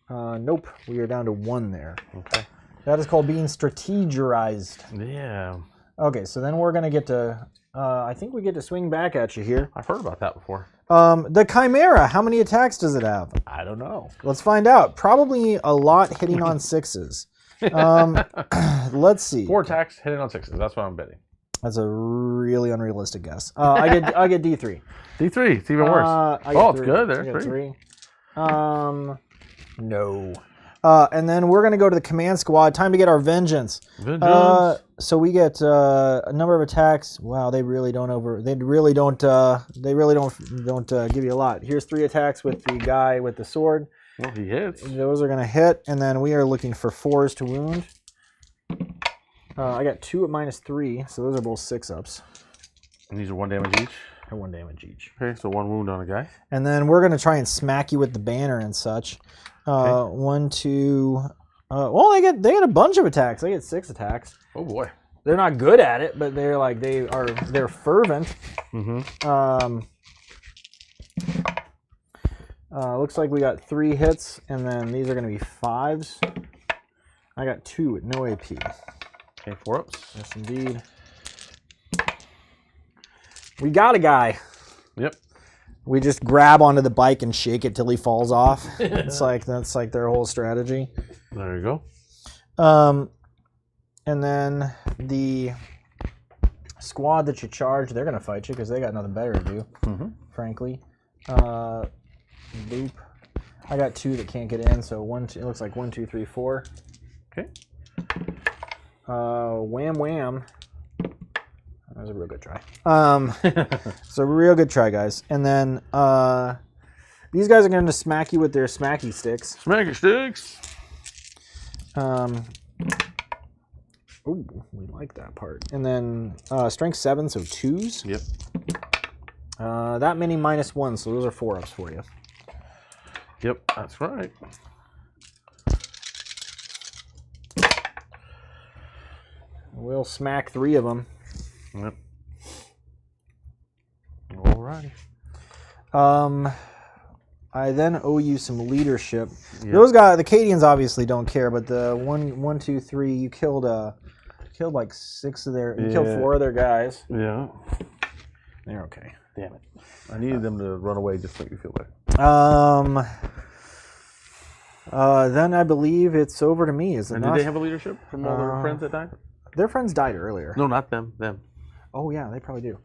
Nope, we are down to 1 there. Okay. That is called being strategized. Yeah. Okay, so then we're gonna get to. I think we get to swing back at you here. I've heard about that before. The Chimera, how many attacks does it have? I don't know. Let's find out. Probably a lot hitting on 6s. Let's see. 4 attacks hitting on 6s. That's what I'm betting. That's a really unrealistic guess. I get D3. D3. It's even worse. It's good. There. I get 3. 3. No. And then we're gonna go to the command squad. Time to get our vengeance. So we get a number of attacks. Wow, they really don't give you a lot. Here's 3 attacks with the guy with the sword. Well, he hits. Those are gonna hit, and then we are looking for 4s to wound. I got 2 at -3, so those are both 6-ups. And these are 1 damage each. And 1 damage each. Okay, so 1 wound on a guy. And then we're gonna try and smack you with the banner and such. Okay. 1, 2. Well, they get a bunch of attacks. They get 6 attacks. Oh boy. They're not good at it, but they're fervent. Mm-hmm. Looks like we got 3 hits, and then these are gonna be 5s. I got 2 with no AP. Okay, 4-ups. Yes, indeed. We got a guy. Yep. We just grab onto the bike and shake it till he falls off. That's like their whole strategy. There you go. And then the squad that you charge, they're gonna fight you because they got nothing better to do. Mm-hmm. Frankly. Boop. I got 2 that can't get in, so it looks like 1, 2, 3, 4. Okay. Wham wham. That was a real good try. So real good try, guys. And then these guys are going to smack you with their smacky sticks. Smack your sticks. Ooh, we like that part. And then strength 7, so 2s. Yep. That many -1, so those are 4-ups for you. Yep, that's right. We'll smack 3 of them. Yep. Alrighty. I then owe you some leadership. Yep. Those guys, the Cadians obviously don't care, but the 1, 2, 3, you killed like 6 of their. You killed 4 of their guys. Yeah. They're okay. Damn it. I needed them to run away just to make me feel better. Then I believe it's over to me, is it And not? did they have a leadership from all their friends that died? Their friends died earlier. No, not them. Them. Oh, yeah, they probably do.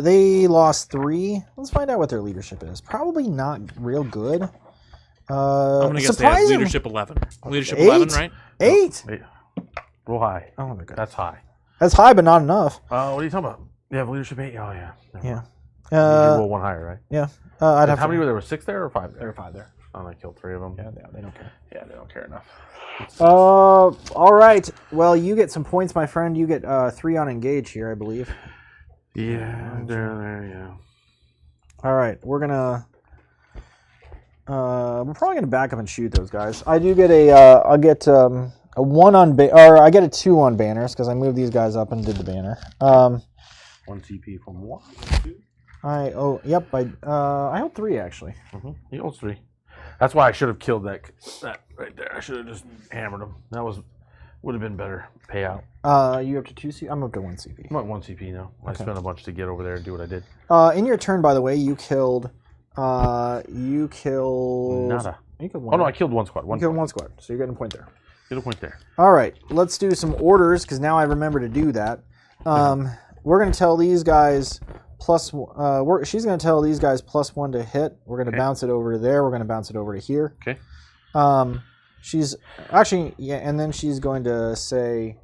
They lost 3. Let's find out what their leadership is. Probably not real good. I'm going to guess they have leadership 11. Leadership 11, right? 8? Wait. Roll high. Oh, my God. That's high. That's high, but not enough. What are you talking about? They have leadership 8? Oh, yeah. Never Yeah. mind. You roll 1 higher, right? Yeah. I'd have How many were there? 6 there or 5 there? There were 5 there. Oh, I killed 3 of them. Yeah, they don't care. Yeah, they don't care enough. All right. Well, you get some points, my friend. You get 3 on engage here, I believe. Yeah, there, yeah. All right, we're gonna. We're probably gonna back up and shoot those guys. I do get I'll get a 1 on I get a 2 on banners because I moved these guys up and did the banner. 1 CP from 1, 2. Yep. I held 3 actually. He holds 3. That's why I should have killed that right there. I should have just hammered him. That would have been better payout. You up to 2 CP? I'm up to 1 CP. I'm at 1 CP now. I spent a bunch to get over there and do what I did. In your turn, by the way, you killed. Nada. You killed 1. Oh no, I killed 1 squad. You killed 1 squad, so you're getting a point there. Get a point there. All right, let's do some orders because now I remember to do that. We're going to tell these guys she's going to tell these guys +1 to hit. We're going to bounce it over to there. We're going to bounce it over to here. Okay. She's actually and then she's going to say,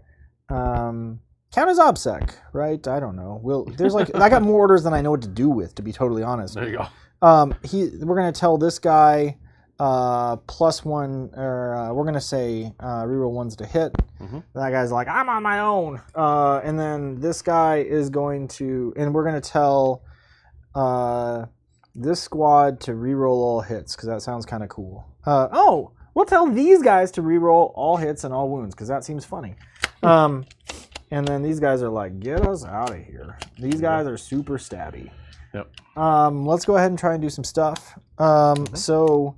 count as OBSEC, right? I don't know. There's like I got more orders than I know what to do with, to be totally honest. There you go. We're going to tell this guy +1, or we're going to say reroll 1s to hit. That guy's like, I'm on my own. And then this guy is going to, and we're going to tell this squad to reroll all hits because that sounds kind of cool. We'll tell these guys to reroll all hits and all wounds because that seems funny. And then these guys are like, get us out of here. These guys are super stabby. Yep. Let's go ahead and try and do some stuff. So,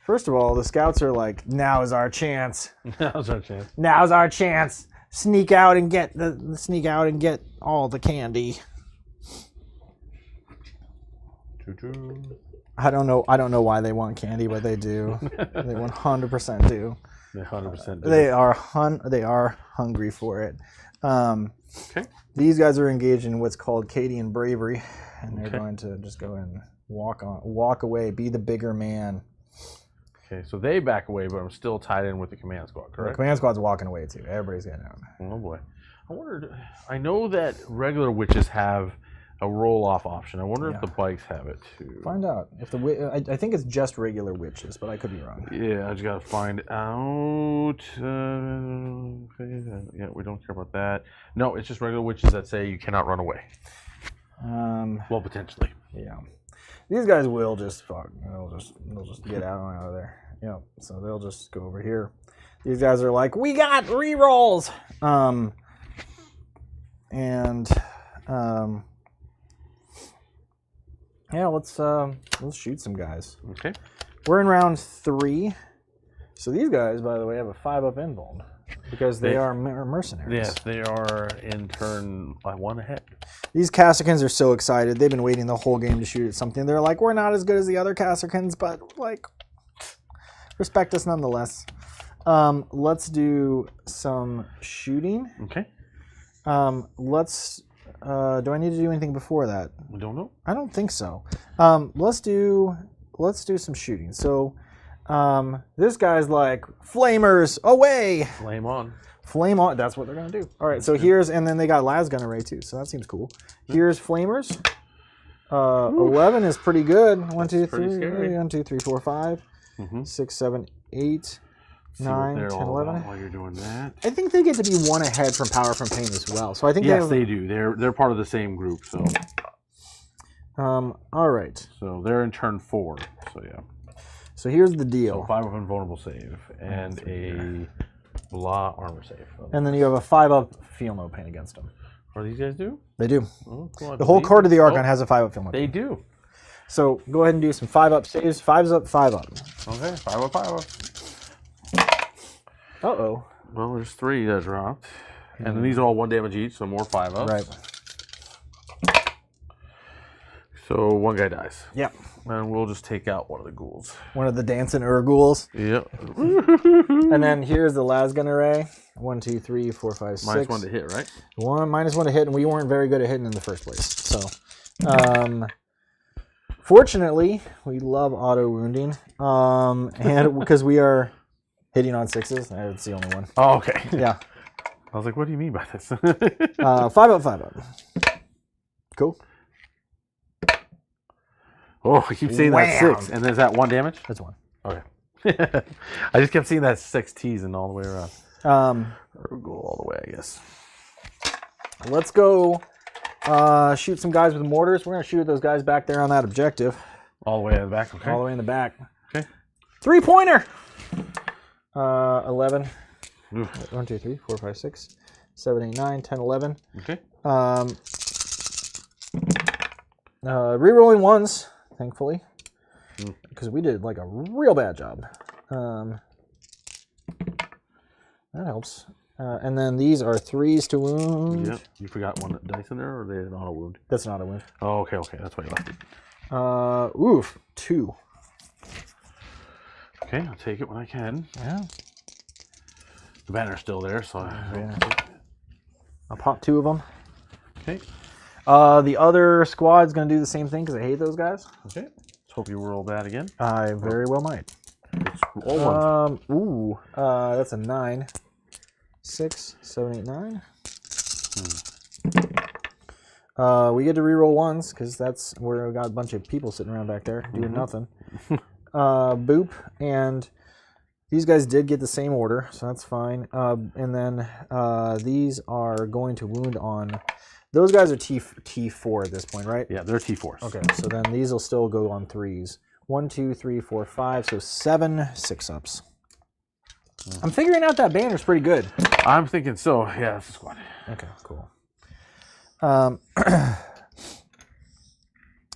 first of all, the scouts are like, now is our chance. Now's our chance. Now's our chance. Sneak out and get all the candy. Choo-choo. I don't know why they want candy, but they do. They 100% do. They 100% do. They are hungry for it. Okay. These guys are engaged in what's called Cadian bravery, and they're going to just go and walk away, be the bigger man. Okay, so they back away, but I'm still tied in with the command squad, The correct? command squad's walking away too. Everybody's getting out. Oh boy. I know that regular witches have a roll-off option. I wonder if the bikes have it too. Find out if I think it's just regular witches, but I could be wrong. Yeah, I just gotta find out. Yeah, we don't care about that. No, it's just regular witches that say you cannot run away. Well, potentially. Yeah, these guys will just fuck. They'll just get out of there. Yeah, so they'll just go over here. These guys are like, we got rerolls. Yeah, let's shoot some guys. Okay. We're in round 3. So these guys, by the way, have a 5-up invuln because they are mercenaries. Yes, they are in turn 1 ahead. These Cassicans are so excited. They've been waiting the whole game to shoot at something. They're like, we're not as good as the other Cassicans, but like, respect us nonetheless. Let's do some shooting. Okay. Do I need to do anything before that? I don't know. I don't think so. Let's do some shooting. So, this guy's like, flamers away. Flame on. Flame on. That's what they're gonna do. All right. So here's, and then they got las gun array too. So that seems cool. Here's flamers. 11 is pretty good. 1, 2, 3. 1, 2, 3, 4, 5, 6, 7, 8. 9, 10, 11. While you're doing that, I think they get to be 1 ahead from power from pain as well. So I think they do. They're part of the same group. So all right. So they're in turn 4. So yeah. So here's the deal. So 5 of invulnerable save and a blah armor save. And then you have a 5-up feel no pain against them. What do these guys do? They do. Oh, cool. The whole card of the Archon has a 5-up feel no pain. They do. So go ahead and do some 5-up saves. 5's up, 5-up. Okay, 5 up. Uh-oh. Well, there's 3 that dropped. And then these are all 1 damage each, so more 5 ups. Right. So one guy dies. Yep. And we'll just take out one of the ghouls. One of the dancing ghouls. Yep. And then here's the lasgun array. 1, 2, 3, 4, 5, 6. -1 to hit, right? -1 to hit, and we weren't very good at hitting in the first place. So, fortunately, we love auto wounding, and because we are hitting on 6s, that's the only one. Oh, okay. Yeah. I was like, what do you mean by this? 5 up, 5 up. Cool. Oh, I keep seeing that 6, and is that 1 damage? That's 1. Okay. I just kept seeing that 6 teasing all the way around. Or go all the way, I guess. Let's go shoot some guys with mortars. We're going to shoot those guys back there on that objective. All the way in the back, okay. All the way in the back. Okay. 3-pointer! 11. Oof. 1, 2, 3, 4, 5, 6, 7, 8, 9, 10, 11. Okay. Rerolling 1s, thankfully. Because we did like a real bad job. That helps. And then these are 3s to wound. Yep. You forgot one dice in there, or they an auto wound? That's not a wound. Oh, okay, okay. That's why you left it. Oof, 2. Okay, I'll take it when I can. Yeah. The banner's still there, so I'll pop 2 of them. Okay. The other squad's going to do the same thing because I hate those guys. Okay. Let's hope you roll bad again. I very well might. It's all ones. That's a 9. 6, 7, 8, 9. We get to reroll 1s because that's where we got a bunch of people sitting around back there doing nothing. Boop, and these guys did get the same order, so that's fine. And then these are going to wound on. Those guys are T4 at this point, right? Yeah, they're T4s. Okay, so then these will still go on 3s. 1, 2, 3, 4, 5, so 7 6-ups. I'm figuring out that banner's pretty good. I'm thinking so. Yeah, that's a squad. Okay, cool.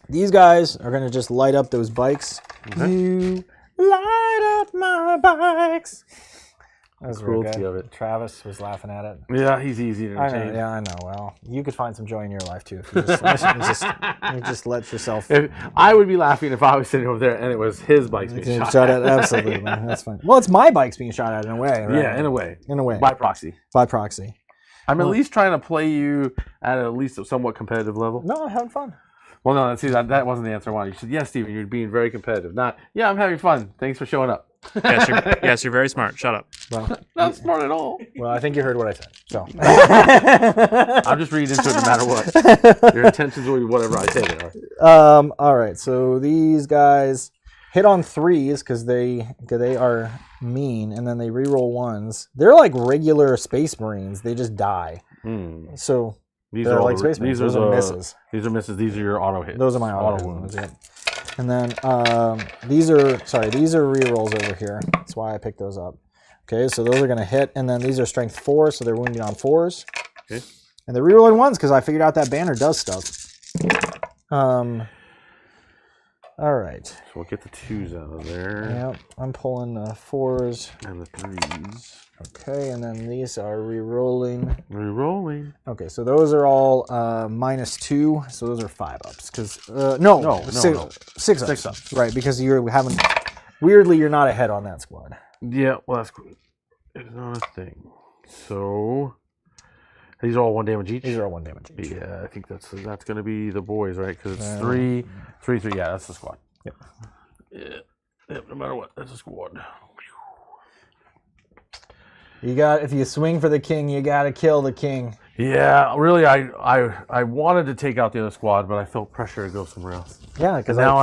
These guys are going to just light up those bikes. Okay. You light up my bikes. That was real Cruelty good. of it. Travis was laughing at it. Yeah, he's easy to I entertain. know, yeah, I know. Well, you could find some joy in your life too if you you just let yourself. I would be laughing if I was sitting over there and it was his bikes being shot at. Absolutely, that's fine. Well, it's my bikes being shot at in a way, right? Yeah, in a way. In a way. By proxy. By proxy. I'm at least trying to play you at least a somewhat competitive level. No, I'm having fun. Well, no, see, that wasn't the answer I wanted. You said, yes, Steven, you're being very competitive. Not, yeah, I'm having fun. Thanks for showing up. Yes, you're very smart. Shut up. Well, not smart at all. Well, I think you heard what I said. So I'm just reading into it no matter what. Your intentions will be whatever I say they are. All right, so these guys hit on 3s because they are mean, and then they reroll 1s. They're like regular Space Marines. They just die. So these they're are like Space Marines. Those are misses. These are misses. These are your auto hits. Those are my auto wounds. Yeah. And then these are rerolls over here. That's why I picked those up. Okay, so those are going to hit, and then these are strength 4, so they're wounding on 4s. Okay. And they're rerolling 1s because I figured out that banner does stuff. All right. So we'll get the 2s out of there. Yep, I'm pulling 4s. And the 3s. Okay, and then these are rerolling. Rerolling. Okay, so those are all -2, so those are 5-ups. Because no, 6 ups. Right, because you're having weirdly you're not ahead on that squad. Yeah, well that's cool. It's not a thing. So these are all 1 damage each. These are all 1 damage each. Yeah, I think that's going to be the boys, right? Because it's 3, 3, 3. Yeah, that's the squad. Yep. Yep. No matter what, that's a squad. If you swing for the king, you gotta kill the king. Yeah, really, I wanted to take out the other squad, but I felt pressure to go somewhere else. Yeah, because now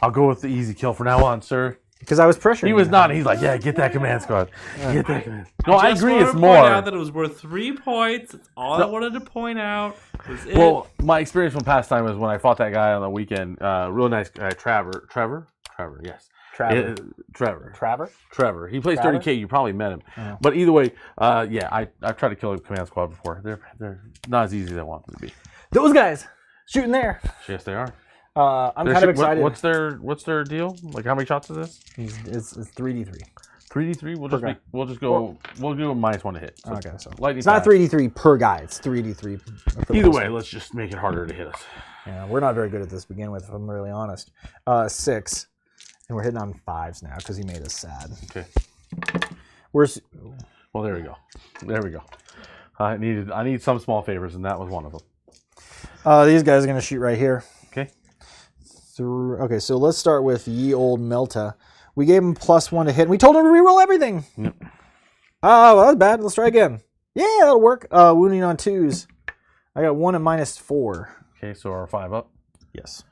I'll go with the easy kill for now on, sir. Because I was pressuring. He was not. He's like, yeah, get that command squad. Get that command. No, I agree. It's Point more. out that it was worth 3 points. That's all I wanted to point out. Well, my experience from past time was when I fought that guy on the weekend. Real nice guy, Trevor. Yes. Trevor. He plays 30K. You probably met him. But either way, yeah, I've tried to kill a command squad before. They're not as easy as I want them to be. Those guys shooting there. Yes, they are. I'm kind of excited. What's their deal? Like, how many shots is this? It's 3d3. 3d3. We'll Per guy. we'll do a -1 to hit. So Okay, so lightning it's not fast. 3d3 per guy. It's 3d3. for Either most. way, let's just make it harder to hit us. Yeah, we're not very good at this to begin with, if I'm really honest. 6, and we're hitting on 5s now because he made us sad. Okay. Where's? Well, there we go. There we go. I need some small favors, and that was one of them. These guys are gonna shoot right here. Okay. Okay, so let's start with ye old Melta. We gave him +1 to hit, and we told him to reroll everything. Yep. Oh, well, that was bad. Let's try again. Yeah, that'll work. Wounding on 2s. I got 1 at -4. Okay, so our 5 up. Yes.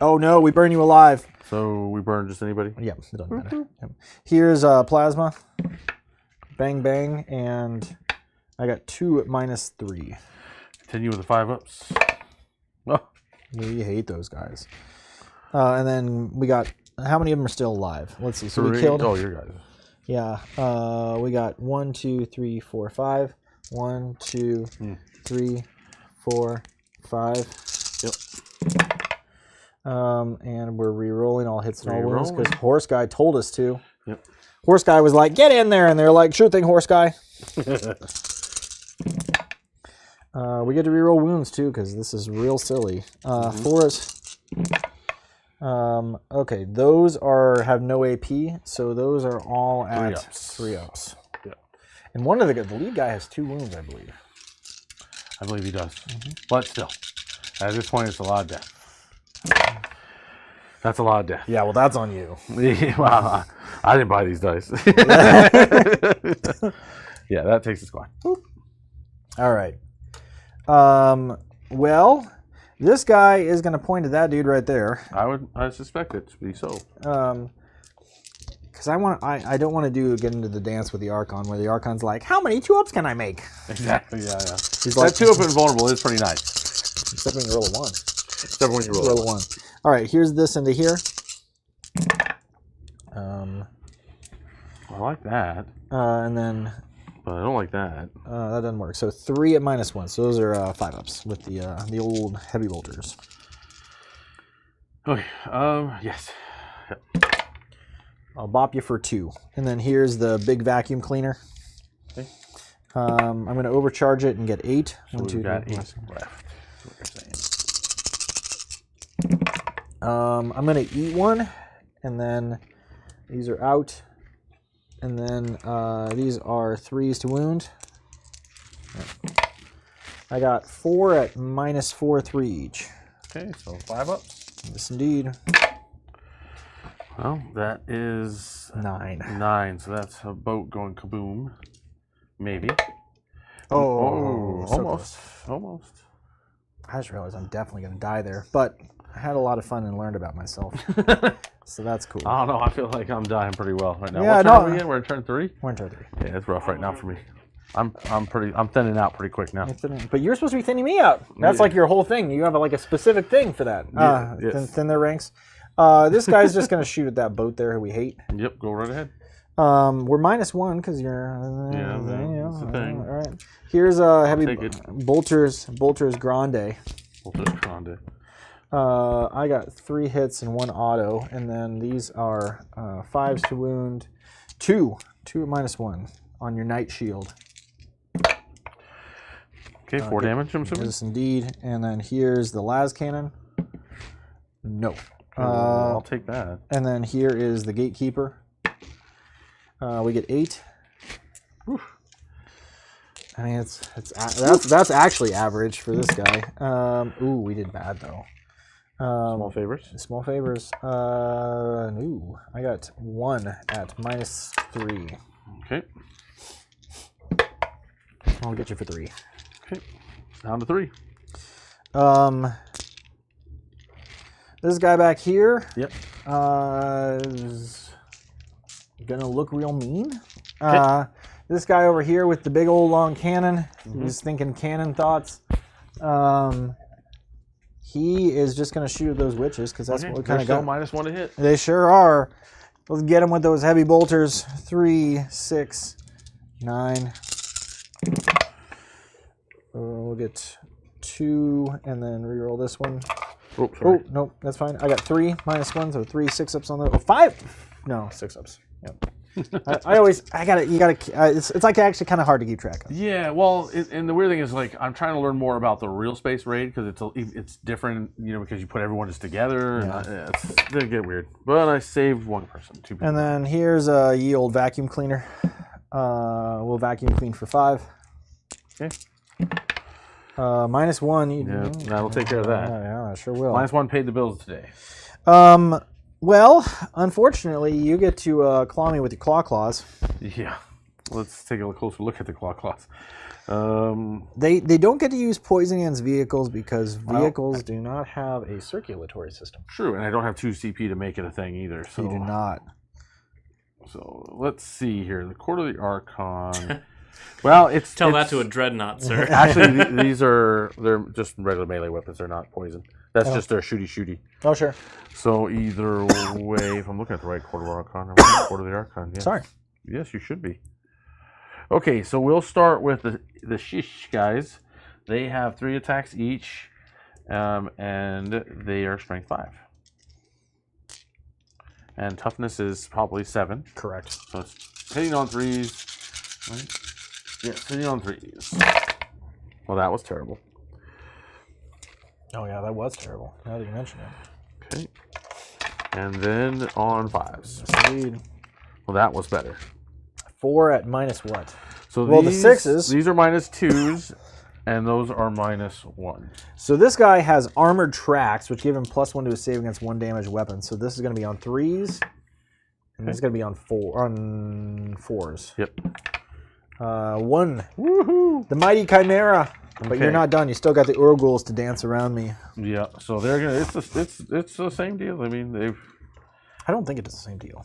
Oh no, we burn you alive. So we burn just anybody. Yeah, it doesn't matter. Yep. Here's plasma. Bang bang, and I got 2 at -3. Continue with the 5 ups. Oh, We hate those guys. And then we got, how many of them are still alive? Let's see. So 3. we killed. Oh, your guys. Yeah. We got 1, 2, 3, 4, 5. 1, 2, 3, 4, 5. Yep. And we're re-rolling all hits and all wounds Re-rolling. because Horse Guy told us to. Yep. Horse Guy was like, get in there. And they're like, sure thing, Horse Guy. We get to reroll wounds too because this is real silly. Forest. Okay, those have no AP, so those are all at 3 ups. Yeah. And one of the lead guy has 2 wounds, I believe. I believe he does. But still, at this point, it's a lot of death. That's a lot of death. Yeah, well, that's on you. Well, I didn't buy these dice. Yeah, that takes the squad. All right. Well, this guy is going to point at that dude right there. I suspect it to be so. Because I don't want to get into the dance with the Archon where the Archon's like, how many 2-ups can I make? Exactly. Yeah. He's That 2-up invulnerable is pretty nice. except when you roll a 1. Except when you roll a 1. All right, here's this into here. I like that, And then but I don't like that. that doesn't work. So 3 at -1. So those are 5-ups with the old heavy bolters. Okay. Yes. Yep. I'll bop you for 2. And then here's the big vacuum cleaner. Okay. I'm going to overcharge it and get 8. So 1, 2, we've got 3, 8 4. left. That's what you're saying. I'm going to eat 1, and then these are out. And then these are 3s to wound. I got 4 at -4, 3 each. Okay, so 5 ups. Yes, indeed. Well, that is 9. 9, so that's a boat going kaboom. Maybe. Oh, so almost. Almost. I just realized I'm definitely going to die there. But I had a lot of fun and learned about myself. So that's cool. I don't know. I feel like I'm dying pretty well right now. Yeah, what turn no. are we in? We're in turn 3? We're in turn 3. Yeah, it's rough right now for me. I'm thinning out pretty quick now. But you're supposed to be thinning me out. That's like your whole thing. You have like a specific thing for that. Yes. Thin their ranks. This guy's just going to shoot at that boat there who we hate. Yep, go right ahead. We're -1 because you're. That's the thing. All right. Here's a heavy take it. bolters Grande. We'll just Grande. I got 3 hits and 1 auto, and then these are 5s to wound, 2 at -1 on your Knight Shield. Okay, 4 damage, I'm assuming. Yes, indeed. And then here's the las cannon. No. I'll take that. And then here is the gatekeeper. We get 8. Whew. I mean, that's actually average for this guy. Ooh, we did bad though. Small favors. Small favors. Ooh, I got 1 at -3. Okay. I'll get you for 3. Okay. Down to 3. This guy back here. Yep. Is gonna look real mean. This guy over here with the big old long cannon. He's thinking cannon thoughts. He is just gonna shoot at those witches because that's what we kind of got. -1 to hit. They sure are. Let's get him with those heavy bolters. 3, 6, 9. We'll get 2 and then reroll this one. Oh, sorry. Oh, nope, that's fine. I got 3 -1, so 3 6-ups on the. Oh, 5. No, 6-ups. It's like actually kind of hard to keep track of. Yeah, well, and the weird thing is, like, I'm trying to learn more about the real space raid because it's different, because you put everyone just together. Yeah. And they get weird. But I saved one person, 2 people. And then here's a ye old vacuum cleaner. We'll vacuum clean for 5. Okay. -1. Yeah, that'll take care of that. Yeah, I sure will. -1 paid the bills today. Well, unfortunately, you get to claw me with your claws. Yeah. Let's take a closer look at the claws. They don't get to use poison against vehicles because vehicles do not have a circulatory system. True, and I don't have 2 CP to make it a thing either. So You do not. So let's see here. The Court of the Archon. Well, Tell that to a dreadnought, sir. Actually, they're just regular melee weapons. They're not poison. That's just their shooty. Oh, sure. So either way, if I'm looking at the right Court of the Archon, Court of the Archon. Yeah. Sorry. Yes, you should be. Okay, so we'll start with the Shish guys. They have 3 attacks each, and they are strength 5. And toughness is probably 7. Correct. So it's hitting on 3s. Right? Yeah, hitting on 3s. Well, that was terrible. Oh, yeah, that was terrible. Now that you mention it. Okay. And then on 5s. Indeed. Well, that was better. 4 at minus what? So well, these, the 6s. These are -2s, and those are -1. So this guy has armored tracks, which give him +1 to his save against 1 damaged weapon. So this is going to be on 3s, and this is going to be on 4s. Yep. 1. Woohoo! The mighty Chimera. But Okay. you're not done. You still got the Urguls to dance around me. Yeah. So they're gonna. It's the same deal. I mean, I don't think it's the same deal.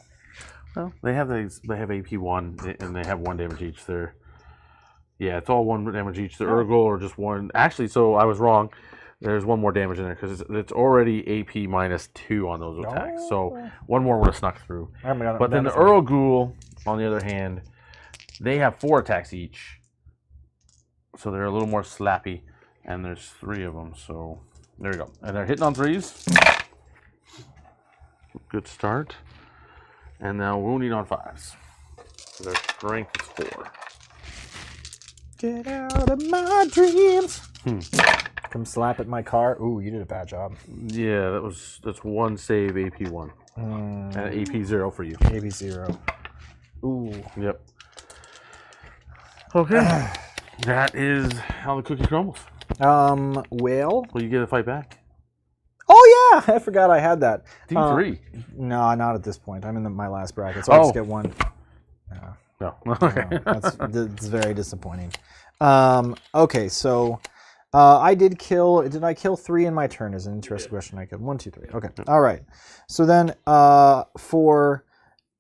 Well, they have AP1 and they have 1 damage each. Yeah, it's all 1 damage each. The Urgul or just 1. Actually, so I was wrong. There's 1 more damage in there because it's already AP -2 on those attacks. So 1 more would have snuck through. But then the Urgul, on the other hand, they have 4 attacks each. So they're a little more slappy, and there's 3 of them. So there you go. And they're hitting on 3s. Good start. And now wounding on 5s. So their strength is 4. Get out of my dreams. Come slap at my car. Ooh, you did a bad job. Yeah, that's 1 save AP1. And AP0 for you. AP0. Ooh. Yep. Okay. That is how the cookie crumbles. Well. Well, you get a fight back. Oh yeah, I forgot I had that. D3. No, not at this point. I'm in my last bracket, so I just get 1. No. Okay. That's very disappointing. Okay, so I did kill. Did I kill 3 in my turn? Is an interesting question. I killed 1, 2, 3. Okay. All right. So then for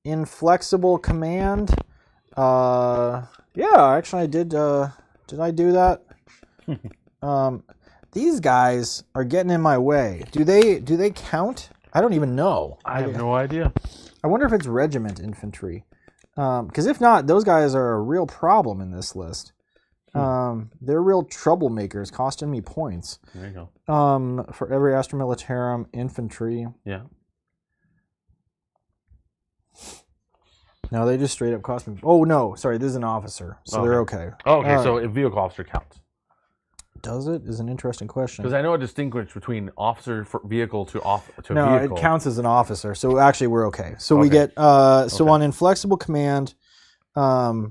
inflexible command, yeah, actually I did. Did I do that? These guys are getting in my way. Do they count? I don't even know. I have no idea. I wonder if it's regiment infantry. Because if not, those guys are a real problem in this list. They're real troublemakers, costing me points. There you go. For every Astra Militarum infantry. Yeah. No, they just straight up cost me. Oh no, sorry, this is an officer, so they're okay. Oh, okay, so a vehicle officer counts. Does it? Is an interesting question. Because I know a distinguish between officer for vehicle to vehicle. No, it counts as an officer, so actually we're okay. So we get so on inflexible command, yeah,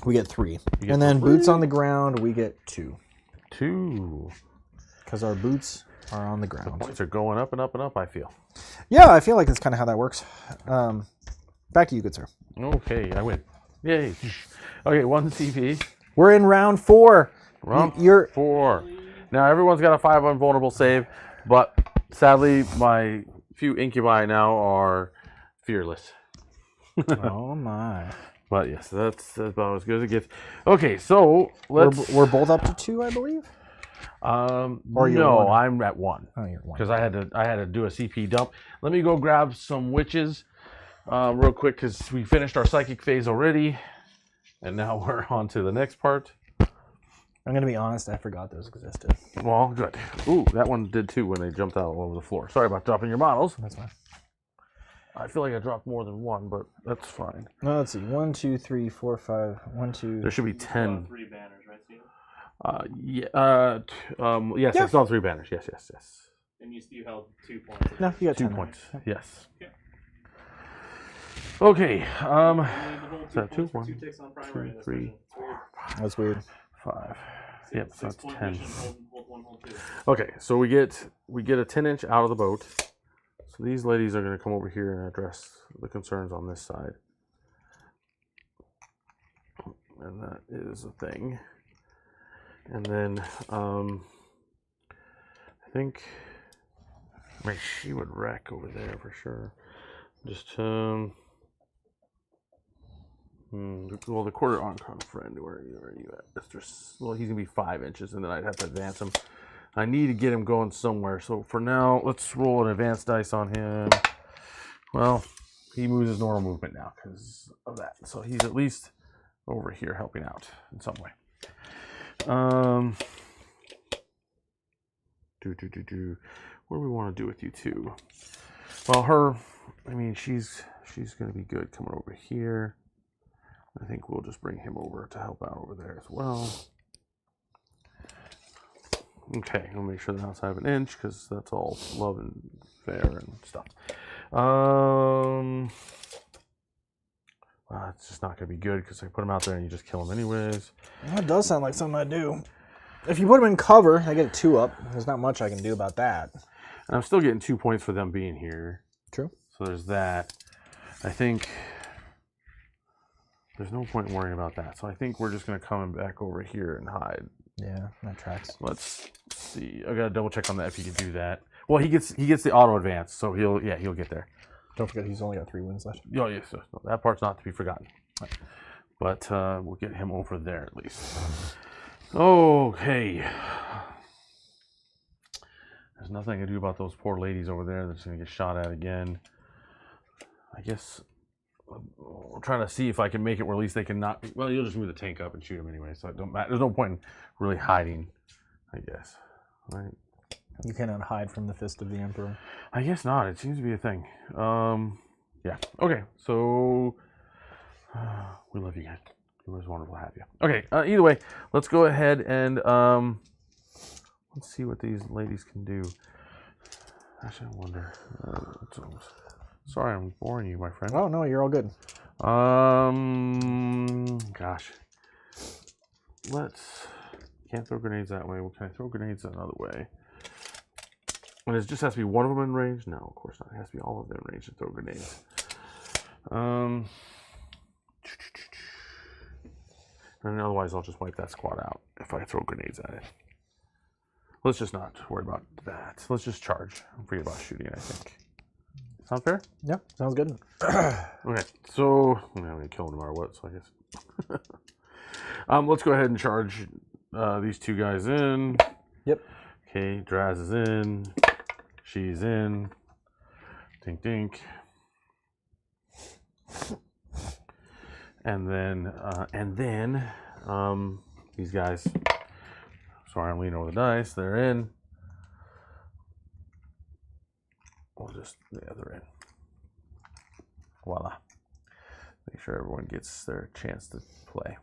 we get 3, and then boots on the ground we get 2. 2. Because our boots are on the The ground. points are going up and up and up, I feel. Yeah, I feel like that's kind of how that works. Back to you, good sir. Okay, I win. Yay. Okay, 1 CP. We're in round 4. Round You're 4. Now, everyone's got a 5 invulnerable save, but sadly, my few incubi now are fearless. Oh, my. But yes, that's about as good as it gets. Okay, so let's... We're both up to 2, I believe? Or you're no, 1. I'm at 1. Oh, you're 1. Because I had to do a CP dump. Let me go grab some witches real quick because we finished our psychic phase already, and now we're on to the next part. I'm gonna be honest, I forgot those existed. Well, good. Ooh, that one did too when they jumped out all over the floor. Sorry about dropping your models. That's fine. I feel like I dropped more than one, but that's fine. No, let's see. 1, 2, 3, 4, 5. 1, 2. There should be 10. 3 banners, right, Steve? Yes, Yeah. I still have 3 banners. Yes. And you held 2 points. No, you got 2 10 points. there. Yes. Okay. Is that 2, 1, 2 ticks on primary 2, 3, 4, That's weird. 5. Yep, so that's 10. Hold 1, hold 2. Okay, so we get a 10-inch out of the boat. So these ladies are going to come over here and address the concerns on this side. And that is a thing. And then I think she would wreck over there for sure. Just well, the quarter Archon friend, where are you at? Well, he's gonna be 5 inches, and then I'd have to advance him. I need to get him going somewhere. So for now, let's roll an advanced dice on him. Well, he moves his normal movement now because of that. So he's at least over here helping out in some way. What do we want to do with you two? Well, she's gonna be good coming over here. I think we'll just bring him over to help out over there as well. Okay, I'll make sure they're outside of an inch because that's all love and fair and stuff. Well, it's just not going to be good because I put him out there and you just kill him anyways. That does sound like something I do. If you put him in cover, I get a 2 up. There's not much I can do about that. And I'm still getting 2 points for them being here. True. So there's that. I think there's no point in worrying about that. So I think we're just going to come back over here and hide. Yeah, that tracks. Let's see. I got to double check on that if you can do that. Well, he gets the auto advance, so he'll get there. Don't forget he's only got 3 wins left. Oh, yes. No, that part's not to be forgotten. But we'll get him over there at least. Okay. There's nothing I can do about those poor ladies over there that's going to get shot at again. I guess I'm trying to see if I can make it where at least they can not... Well, you'll just move the tank up and shoot them anyway, so it don't matter. There's no point in really hiding, I guess. All right. You cannot hide from the fist of the Emperor. I guess not. It seems to be a thing. Yeah. Okay. So we love you guys. It was wonderful to have you. Okay. Either way, let's go ahead and let's see what these ladies can do. Actually, I wonder. Sorry, I'm boring you, my friend. Oh no, you're all good. Gosh. Can't throw grenades that way. Well, can I throw grenades another way? And it just has to be one of them in range? No, of course not. It has to be all of them in range to throw grenades. And otherwise, I'll just wipe that squad out if I throw grenades at it. Let's just not worry about that. Let's just charge. I'm forget about shooting, I think. Sound fair? Yeah, sounds good. Okay, so I'm going to kill him no matter what, so I guess. Let's go ahead and charge these 2 guys in. Yep. Okay, Draz is in. She's in. Dink, dink. And then these guys. Sorry, I'm leaning over the dice. They're in. They're in. Voila. Make sure everyone gets their chance to play.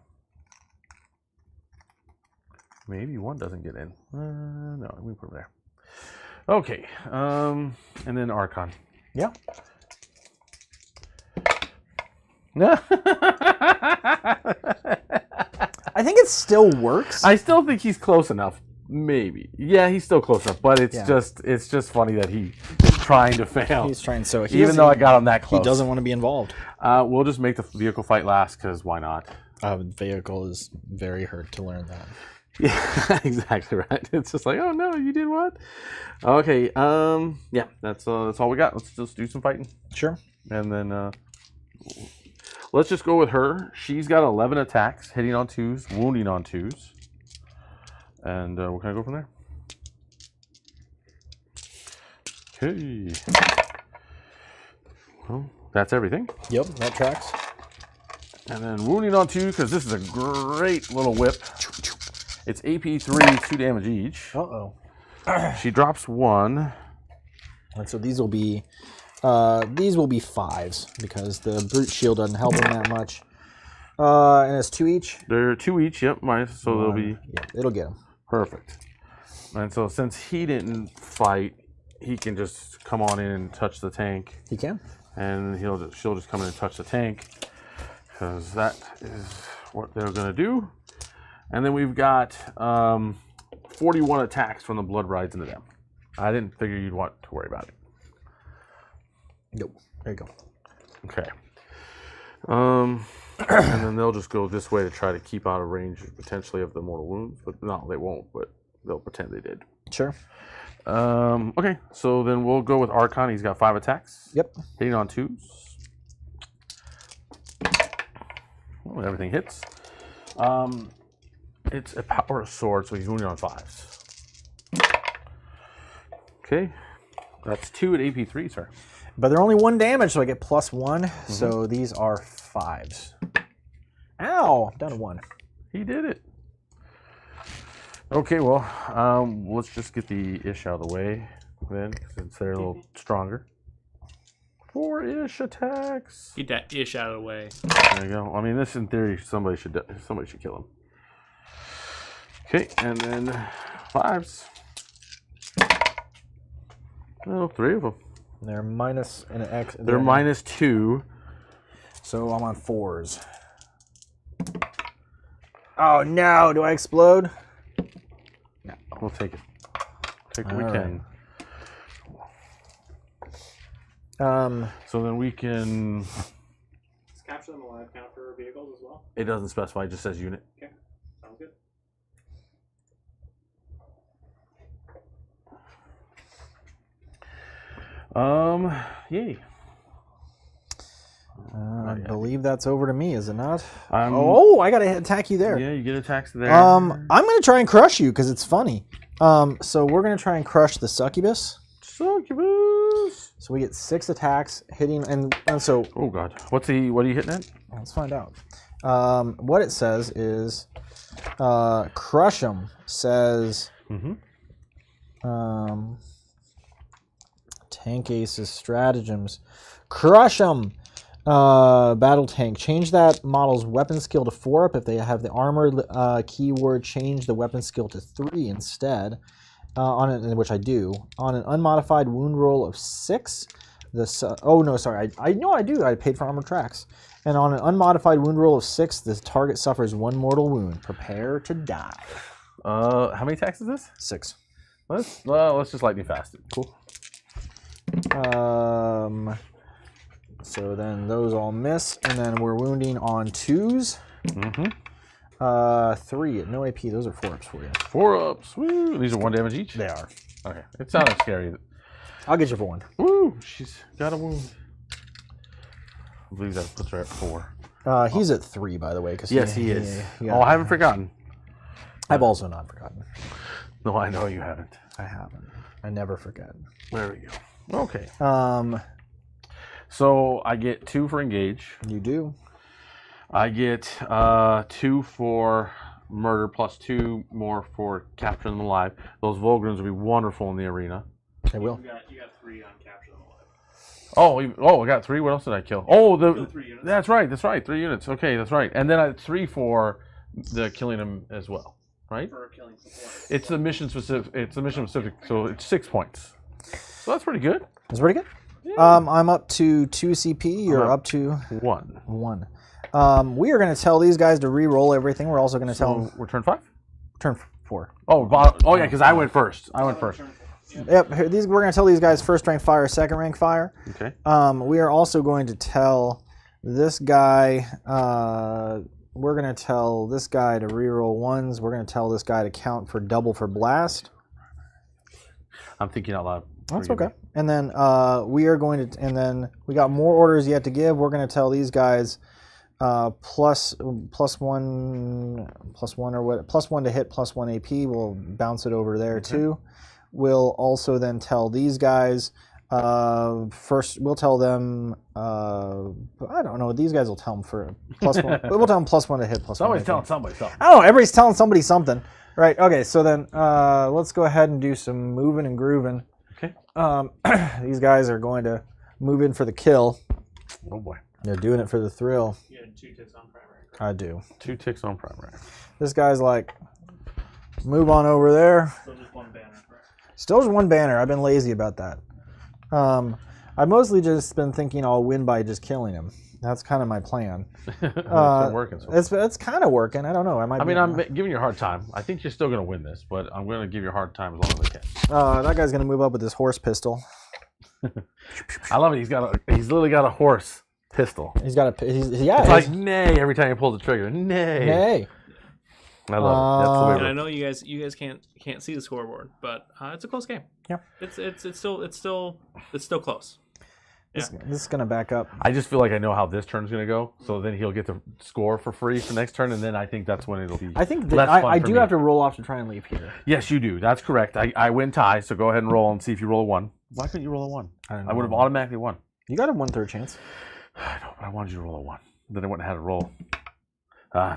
Maybe one doesn't get in. No, we put them there. Okay. And then Archon. Yeah. I think it still works. I still think he's close enough. Maybe. Yeah, he's still close enough, but it's just funny that he's trying to fail. He's trying so even though I got him that close. He doesn't want to be involved. We'll just make the vehicle fight last because why not? Vehicle is very hurt to learn that. Yeah, exactly right. It's just like, oh no, you did what? Okay, yeah, that's all we got. Let's just do some fighting. Sure. And then let's just go with her. She's got 11 attacks, hitting on 2s, wounding on 2s. And we're gonna go from there. Okay. Well, that's everything. Yep, that tracks. And then wounding on 2 because this is a great little whip. It's AP 3, 2 damage each. Uh-oh. She drops 1. And so these will be These will be 5s because the brute shield doesn't help them that much. And it's 2 each. They're 2 each. Yep, minus. So they'll be. Yeah, it'll get them. Perfect. And so since he didn't fight, he can just come on in and touch the tank. He can. And she'll just come in and touch the tank, because that is what they're going to do. And then we've got 41 attacks from the blood rides into them. I didn't figure you'd want to worry about it. Nope. There you go. Okay. And then they'll just go this way to try to keep out of range potentially of the mortal wounds. But no, they won't, but they'll pretend they did. Sure. Okay, so then we'll go with Archon. He's got 5 attacks. Yep. Hitting on 2s. Well, everything hits. It's a power sword, so he's wounded on 5s. Okay. That's 2 at AP3, sir. But they're only 1 damage, so I get +1. So these are 5s. Ow! Down to 1. He did it. Okay, well, let's just get the ish out of the way then, since they're a little stronger. 4-ish attacks. Get that ish out of the way. There you go. I mean, this in theory, somebody should kill him. Okay, and then 5s. Oh, 3 of them. They're minus an X. They're -2. So I'm on 4s. Oh no! Do I explode? No. We'll take it. Take what we All can. So then we can. Does capture them alive count for vehicles as well? It doesn't specify; it just says unit. Okay, sounds good. Yay. I believe that's over to me, is it not? Oh, I gotta attack you there. Yeah, you get attacks there. I'm gonna try and crush you because it's funny. So we're gonna try and crush the succubus. Succubus. So we get 6 attacks hitting, and so. Oh God, what are you hitting at? Let's find out. What it says is, crush them. Says. Tank aces, stratagems. Crush them. Battle tank. Change that model's weapon skill to 4 up. If they have the armor keyword, change the weapon skill to 3 instead. Which I do. On an unmodified wound roll of 6. Oh no, sorry. I know I do. I paid for armor tracks. And on an unmodified wound roll of 6, the target suffers 1 mortal wound. Prepare to die. How many attacks is this? 6. Let's just lightning fast it. Cool. So then those all miss, and then we're wounding on 2s. 3 at no AP. Those are 4-ups for you. 4-ups. Woo! These are 1 damage each. They are. Okay. It sounded scary. I'll get you for 1. Woo! She's got a wound. I believe that puts her at 4. He's at 3, by the way. Yes, he is. I haven't forgotten. I've also not forgotten. No, I know you haven't. I haven't. I never forget. There we go. Okay. So I get 2 for engage. You do. I get 2 for murder plus 2 more for capturing them alive. Those Volgrins will be wonderful in the arena. They will. You got 3 on capture them alive. Oh, I got 3. What else did I kill? Oh, Killed 3 units. That's right. 3 units. Okay, that's right. And then I had 3 for the killing them as well. Right? For killing support. It's the mission specific. So it's 6 points. So that's pretty good. That's pretty good. Yeah. I'm up to 2 CP. You're up to 1. 1. We are going to tell these guys to re-roll everything. We're also going to tell them. We're turn 5. Turn 4. Oh yeah, because I went first. Yep. We're going to tell these guys first rank fire, second rank fire. Okay. We are also going to tell this guy. We're going to tell this guy to re-roll 1s. We're going to tell this guy to count for double for blast. I'm thinking out loud. That's okay. And then we are going to, and then we got more orders yet to give. We're going to tell these guys plus 1 or what, +1 to hit, +1 AP. We'll bounce it over there too. We'll also then tell these guys first. We'll tell them. I don't know. These guys will tell them for +1. We'll tell them +1 to hit, +1. Somebody's telling somebody something. I don't know. Everybody's telling somebody something. Right. Okay. So then let's go ahead and do some moving and grooving. Okay. These guys are going to move in for the kill. Oh boy. They're doing it for the thrill. You had 2 ticks on primary. I do. 2 ticks on primary. This guy's like, move on over there. Still just 1 banner. Still just 1 banner. I've been lazy about that. I've mostly just been thinking I'll win by just killing him. That's kind of my plan. It's been working. So It's kind of working. I don't know. I'm giving you a hard time. I think you're still going to win this, but I'm going to give you a hard time as long as I can. That guy's going to move up with his horse pistol. I love it. He's literally got a horse pistol. He's got a. It's like nay every time he pulls the trigger. Nay. Nay. I love it. That's the way And I know you guys can't see the scoreboard, but it's a close game. Yeah. It's still close. This is gonna back up. I just feel like I know how this turn's gonna go, so then he'll get to score for free for next turn, and then I think that's when it'll be. I think less fun I for do me. have to roll off to try and leave here. Yes, you do. That's correct. I win tie, so go ahead and roll and see if you roll a 1. Why couldn't you roll a 1? I would have automatically won. You got a 1/3 chance. I know, but I wanted you to roll a 1. Then I wouldn't have had to roll.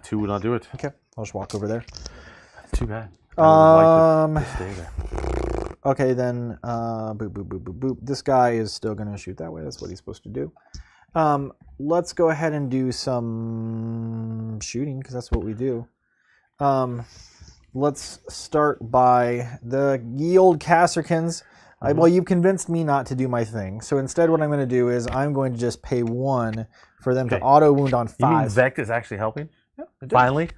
2 would not do it. Okay, I'll just walk over there. Too bad. I would like to stay there. Okay, then boop, boop, boop, boop, boop. This guy is still going to shoot that way. That's what he's supposed to do. Let's go ahead and do some shooting, because that's what we do. Let's start by the ye old Kasserkins. Well, you've convinced me not to do my thing. So instead what I'm going to do is I'm going to just pay 1 for them to auto-wound on 5. You mean Vect is actually helping? Yeah, it did. Finally?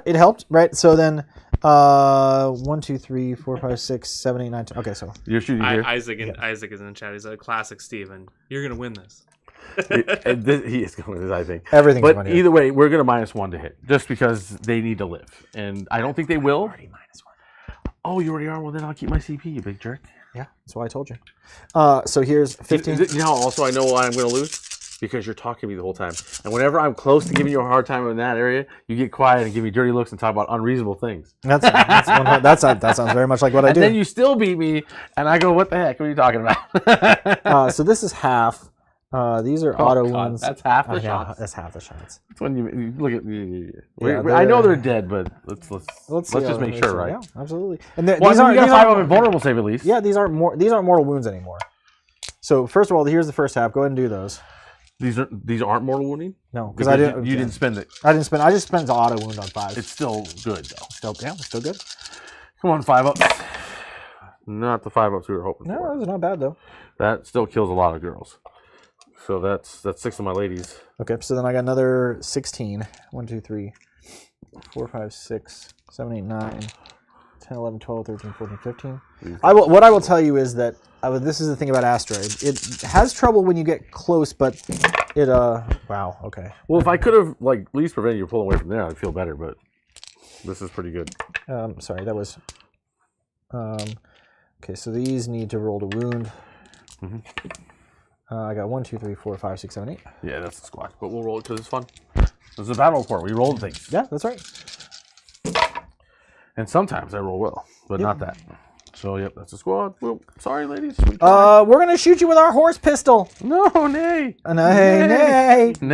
It helped, right? So then 1, 2, 3, 4, 5, 6, 7, 8, 9, 10. Okay, so You're shooting here. Isaac is in the chat. He's a classic Steven. You're gonna win this. He is going to win, I think. Everything's But going either way, we're going to -1 to hit, just because they need to live. And I don't think they will. already -1. Oh, you already are? Well, then I'll keep my CP, you big jerk. Yeah, that's why I told you. So here's 15. You know, also I know why I'm going to lose? Because you're talking to me the whole time. And whenever I'm close to giving you a hard time in that area, you get quiet and give me dirty looks and talk about unreasonable things. That sounds very much like what I do. And then you still beat me, and I go, what the heck? What are you talking about? So this is half. These are auto God, wounds. that's half the Yeah, shots. that's half the shots. That's when you look at me. Yeah, I know they're dead, but let's see just how make they sure, say. right? Yeah, absolutely. And Well, these you aren't got 5 aren't- of invulnerable save at least. Yeah, these aren't mortal wounds anymore. So first of all, here's the first half. Go ahead and do those. These aren't mortal wounding. No, because I didn't. You didn't spend it. I didn't spend. I just spent the auto wound on 5. It's still good though. Still good. Come on, 5-ups. Not the 5-ups we were hoping No, for. that's not bad though. That still kills a lot of girls. So that's 6 of my ladies. Okay, so then I got another 16. 1, 2, 3, 4, 5, 6, 7, 8, 9, 10, 11, 12, 13, 14, 15. What I will tell you is that this is the thing about Astra. It has trouble when you get close, but it wow, okay. Well, if I could have at least prevented you pulling away from there, I'd feel better. But this is pretty good. Sorry, that was. Okay, so these need to roll to wound. Mm-hmm. I got 1, 2, 3, 4, 5, 6, 7, 8. Yeah, that's the squad. But we'll roll it because it's fun. This is a battle report. We roll things. Yeah, that's right. And sometimes I roll well, but not that. So, yep, that's a squad. Well, sorry, ladies. We're gonna shoot you with our horse pistol. No, nay. Nay. 2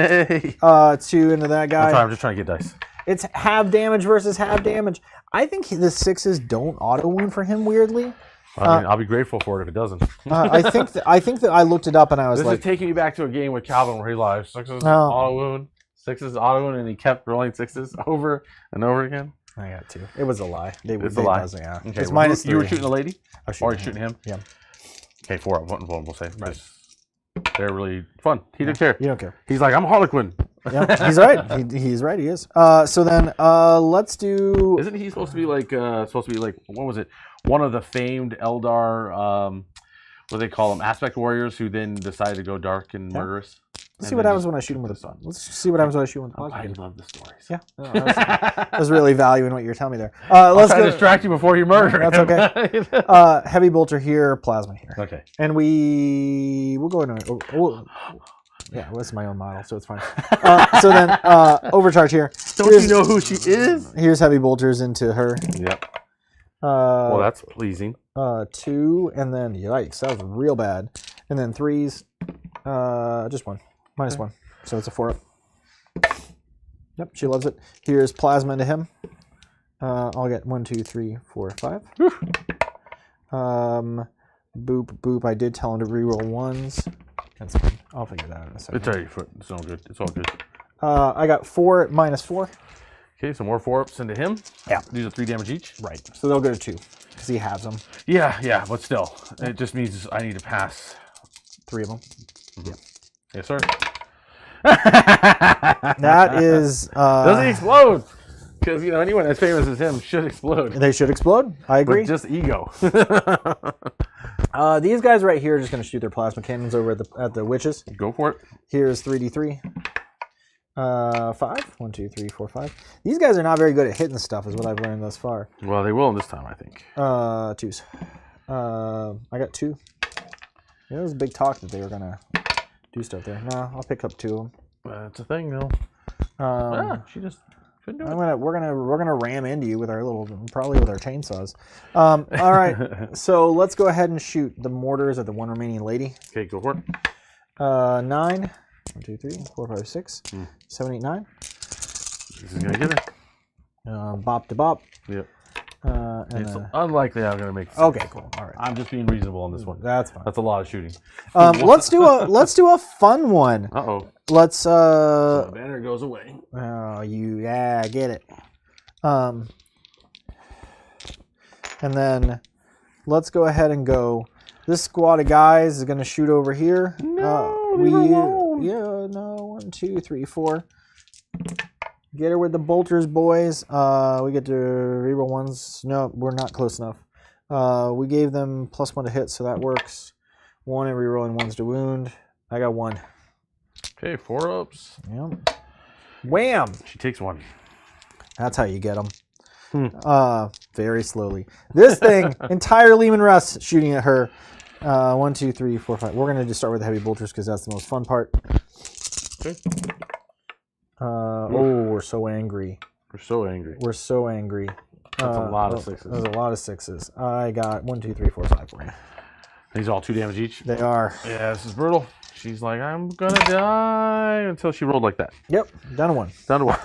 into that guy. I'm sorry, I'm just trying to get dice. It's half damage versus half damage. I think the 6s don't auto wound for him weirdly. I mean, I'll be grateful for it if it doesn't. I think that I looked it up and I was This like, is taking me back to a game with Calvin where he lies. 6s No. auto wound, 6s auto wound, and he kept rolling 6s over and over again. I got 2. It was a lie. It's a lie. Yeah. Okay, It's well, -3. you were shooting a lady? I was Or you shooting shooting him? Yeah. Okay, 4 of one, we'll say. Right. They're really fun. He didn't care. You don't care. He's like, I'm Harlequin. Yeah, he's right. He's right. He is. So then, let's do. Isn't he supposed to be like what was it? One of the famed Eldar, what do they call them? Aspect warriors who then decide to go dark and murderous. Let's see what happens when I shoot him with a sun. Let's see what happens when I shoot him with a I plasma. love the stories. Yeah, I was really valuing what you're telling me there. Let's Let's try to go. distract you before you murder. That's okay. Heavy bolter here, plasma here, Okay. and we'll go into. Yeah, well, that's my own model, so it's fine. So then, overcharge here. Don't you know who she is? Here's heavy bolters into her. Yep. Well, that's pleasing. 2, and then yikes, that was real bad. And then 3s, just 1, -1. So it's a 4-up. Yep, she loves it. Here's plasma into him. I'll get 1, 2, 3, 4, 5. Boop, boop. I did tell him to reroll ones. That's fine. I'll figure that out in a second. It's already foot. It's all good. It's all good. I got 4 at -4. Okay, some more 4-ups into him. Yeah. These are 3 damage each. Right. So they'll go to 2 because he has them. Yeah, but still, it just means I need to pass 3 of them. Mm-hmm. Yes, sir. That is. Does he explode? Because anyone as famous as him should explode. They should explode. I agree. With just ego. These guys right here are just going to shoot their plasma cannons over at the witches. Go for it. Here's 3d3. 5. 1, 2, 3, 4, 5. These guys are not very good at hitting stuff, is what I've learned thus far. Well, they will this time, I think. 2s. I got 2. It was a big talk that they were gonna do stuff there. No, I'll pick up 2 of them. That's a thing, though. She just couldn't do it. We're gonna ram into you with our probably with our chainsaws. All right, so let's go ahead and shoot the mortars at the one remaining lady. Okay, go for it. 9. 1, 2, 3, 4, 5, 6, 7, 8, 9. This is gonna get it. Bop to bop. Yep. And It's unlikely I'm gonna make. okay, cool. All right, I'm just being reasonable on this one. that's fine. That's a lot of shooting. Let's do a fun one. Uh-oh. Let's So the banner goes away. oh, get it. And then let's go ahead and go. This squad of guys is going to shoot over here. No, leave her alone. Yeah, no. 1, 2, 3, 4. Get her with the bolters, boys. We get to reroll ones. No, we're not close enough. We gave them +1 to hit, so that works. 1 and rerolling ones to wound. I got 1. Okay, 4-ups. Yep. Wham! She takes 1. That's how you get them. Very slowly. This thing, entire Lehman Russ shooting at her. 1, 2, 3, 4, 5. We're going to just start with the heavy bolters because that's the most fun part. Okay. Oh, we're so angry. We're so angry. We're so angry. That's a lot of 6s. There's a lot of 6s. I got 1, 2, 3, 4, 5 for you. These are all 2 damage each. They are. Yeah, this is brutal. She's like, I'm gonna die until she rolled like that. Yep, down to 1. Down to 1.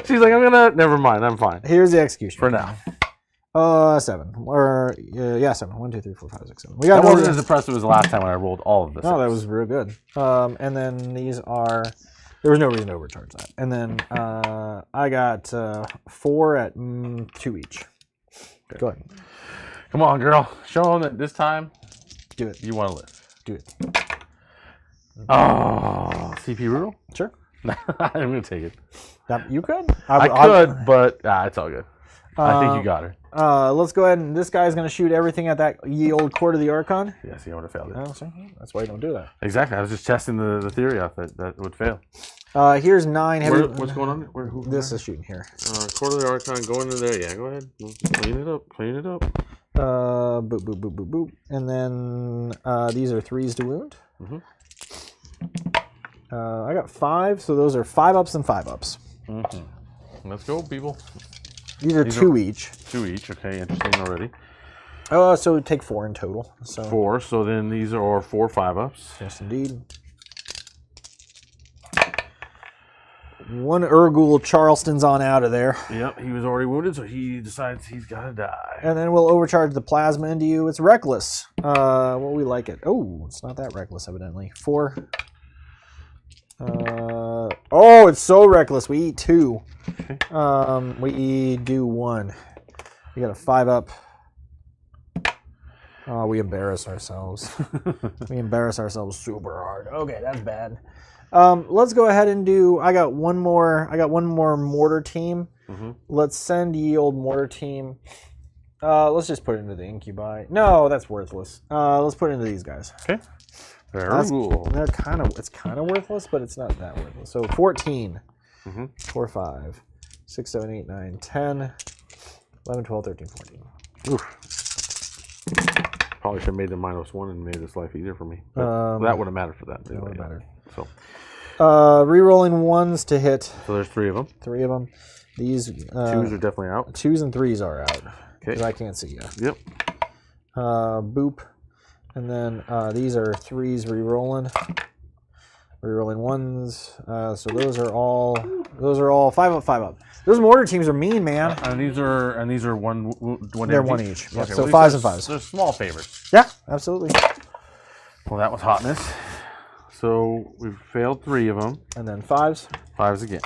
She's like, never mind, I'm fine. Here's the execution. For now. 7. Or, yeah, 7. 1, 2, 3, 4, 5, 6, 7. We got that wasn't as impressive as the last time when I rolled all of this. No, that was real good. And then these are, there was no reason to overcharge that. And then I got 4 at 2 each. Okay. Go ahead. Come on, girl. Show them that this time Do it. you want to live. Do it. Oh, CP reroll? Sure. I'm going to take it. You could? I could, but it's all good. I think you got her. Let's go ahead and this guy's going to shoot everything at that ye old Court of the Archon. Yeah, see, I would have failed it. Oh, see? That's why you don't do that. Exactly. I was just testing the theory out that would fail. Here's 9 heavy. What's going on? This is shooting here. Court of the Archon going in there. Yeah, go ahead. Clean it up. Clean it up. Boop, boop, boop, boop, boop. And then these are 3s to wound. Mm-hmm. I got 5, so those are 5-ups and 5-ups. Mm-hmm. Let's go, people. These are 2 each. 2 each. Okay, interesting already. So we take 4 in total. So 4. So then these are 4 5-ups. yes, indeed. 1 Urgul Charleston's on out of there. Yep, he was already wounded, so he decides he's got to die. And then we'll overcharge the plasma into you. It's reckless. Well, we like it. Oh, it's not that reckless, evidently. 4. Oh, it's so reckless. We eat 2. Okay. We do 1. We got a 5-up. Oh, we embarrass ourselves. We embarrass ourselves super hard. Okay, that's bad. Let's go ahead and do. I got one more mortar team. Mm-hmm. Let's send ye old mortar team. Let's just put it into the incubi. No, that's worthless. Let's put it into these guys. Okay. Very cool. It's kind of worthless, but it's not that worthless. So 14. Mm-hmm. 4, 5, 6, 7, 8, 9, 10, 11, 12, 13, 14. Oof. Probably should have made the -1 and made this life easier for me. But that would have mattered for that. That would have mattered. So. Rerolling 1s to hit. So there's 3 of them. 3 of them. These 2s are definitely out. 2s and 3s are out. Okay. Because I can't see you. Yep. Boop. And then these are 3s rerolling. Rerolling ones. So those are all 5 up, 5 up. Those mortar teams are mean, man. And these are one They're one each. Yep. Okay, So well, 5s and 5s. They're small favors. Yeah, absolutely. Well, that was hotness. So we've failed 3 of them. And then 5s. 5s again.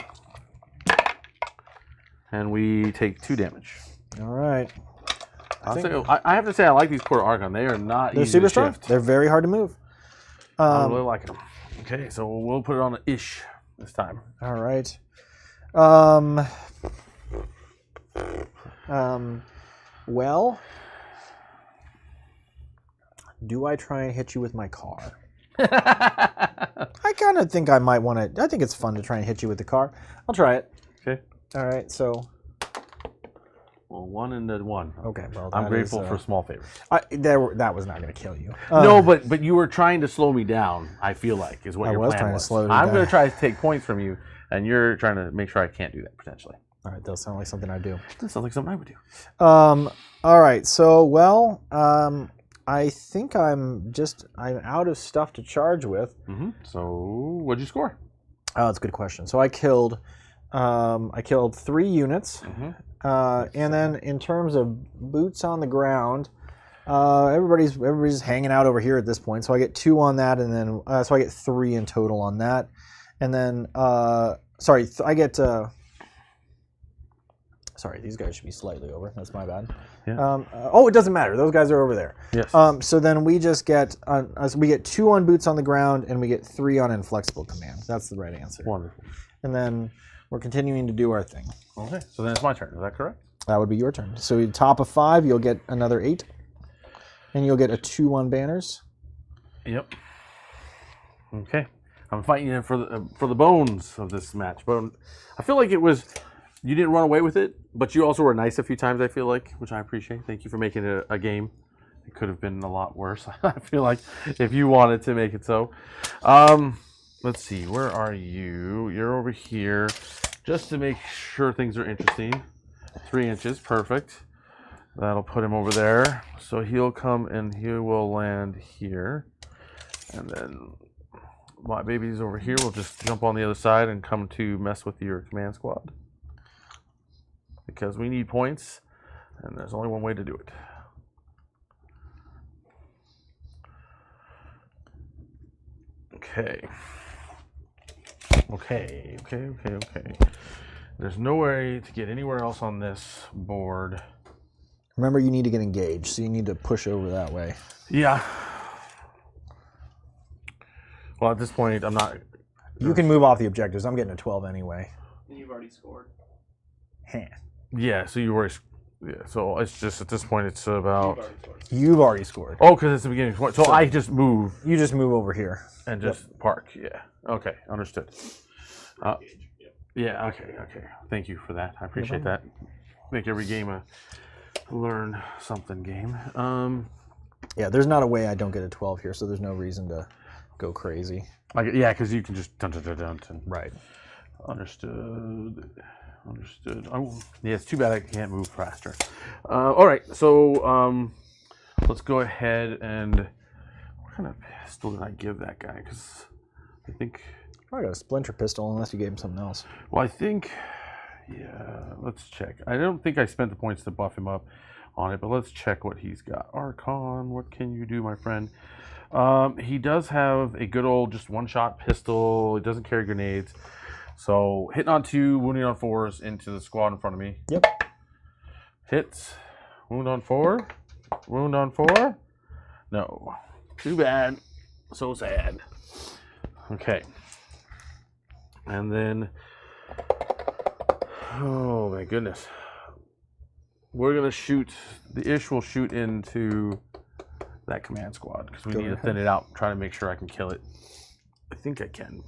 And we take 2 damage. All right. I have to say I like these Quarter Archon. They are not They're easy super to strong. shift. They're very hard to move. I'm really liking them. Okay, so we'll put it on an ish this time. All right. Well, do I try and hit you with my car? I kind of think I might want to. I think it's fun to try and hit you with the car. I'll try it. Okay. All right. So. Well, 1 and a 1. Okay. Well, I'm grateful for small favors. That was not going to kill you. No, but you were trying to slow me down. I feel like is what your plan was. I was trying to slow you I'm down. going to try to take points from you, and you're trying to make sure I can't do that potentially. All right. That'll sound like something I do. That sounds like something I would do. All right. So, well, I think I'm out of stuff to charge with. Mm-hmm. So, what'd you score? Oh, that's a good question. So I killed 3 units. Mm-hmm. And then in terms of boots on the ground, everybody's hanging out over here at this point. So I get 2 on that, and then so I get 3 in total on that. And then I get. Sorry, these guys should be slightly over. That's my bad. Yeah. It doesn't matter. Those guys are over there. Yes. So then we just get we get 2 on boots on the ground, and we get 3 on inflexible command. That's the right answer. Wonderful. And then we're continuing to do our thing. Okay. So then it's my turn. Is that correct? That would be your turn. So you top of 5, you'll get another 8, and you'll get a 2 on banners. Yep. Okay. I'm fighting you for the bones of this match, but I feel like you didn't run away with it, but you also were nice a few times. I feel like, which I appreciate. Thank you for making it a game. It could have been a lot worse. I feel like if you wanted to make it so. Let's see. Where are you? You're over here, just to make sure things are interesting. 3 inches, perfect. That'll put him over there. So he'll come and he will land here, and then my baby's over here. We'll just jump on the other side and come to mess with your command squad. Because we need points, and there's only one way to do it. Okay. There's no way to get anywhere else on this board. Remember, you need to get engaged, so you need to push over that way. Yeah. Well, at this point, I'm not... You can move off the objectives. I'm getting a 12 anyway. And you've already scored. Yeah, so you were... Yeah, so it's just, at this point, it's about... You've already scored. Oh, because it's the beginning point. So I just move. You just move over here. And just park, yeah. Okay, understood. Yeah, okay. Thank you for that. I appreciate that. Make every game a learn something game. Yeah, there's not a way I don't get a 12 here, so there's no reason to go crazy. Yeah, because you can just dun. Right. Understood. Oh, yeah, it's too bad I can't move faster. All right, so let's go ahead and... What kind of pistol did I give that guy? Because I think... I got a splinter pistol unless you gave him something else. Well, I think... Yeah, let's check. I don't think I spent the points to buff him up on it, but let's check what he's got. Archon, what can you do, my friend? He does have a good old just one-shot pistol. He doesn't carry grenades. So, hitting on 2, wounding on 4s into the squad in front of me. Yep. Hits. Wound on 4. Wound on 4. No. Too bad. So sad. Okay. And then... Oh, my goodness. We're going to shoot... The Ish will shoot into that command squad, because we need to thin it out, try to make sure I can kill it. I think I can.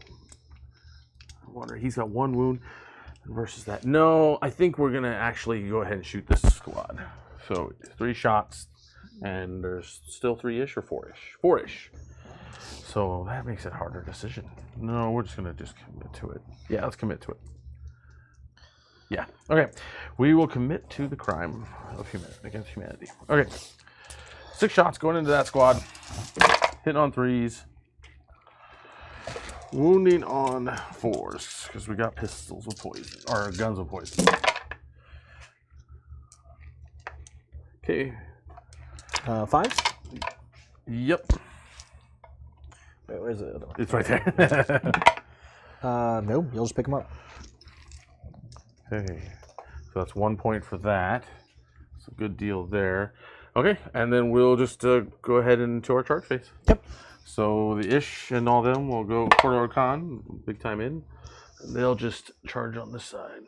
I wonder, he's got 1 wound versus that. No, I think we're going to actually go ahead and shoot this squad. So 3 shots, and there's still 3-ish or 4-ish? 4-ish. So that makes it a harder decision. No, we're just going to commit to it. Yeah, let's commit to it. Yeah, okay. We will commit to the crime of against humanity. Okay. 6 shots going into that squad. Hitting on 3s. Wounding on 4s, because we got pistols with poison, or guns with poison. Okay. 5s? Yep. Wait, where's the other one? It's right there. No, you'll just pick them up. Okay. So that's 1 point for that. It's a good deal there. Okay, and then we'll just go ahead into our charge phase. Yep. So the Ish and all them will go quarter con, big time in. And they'll just charge on this side.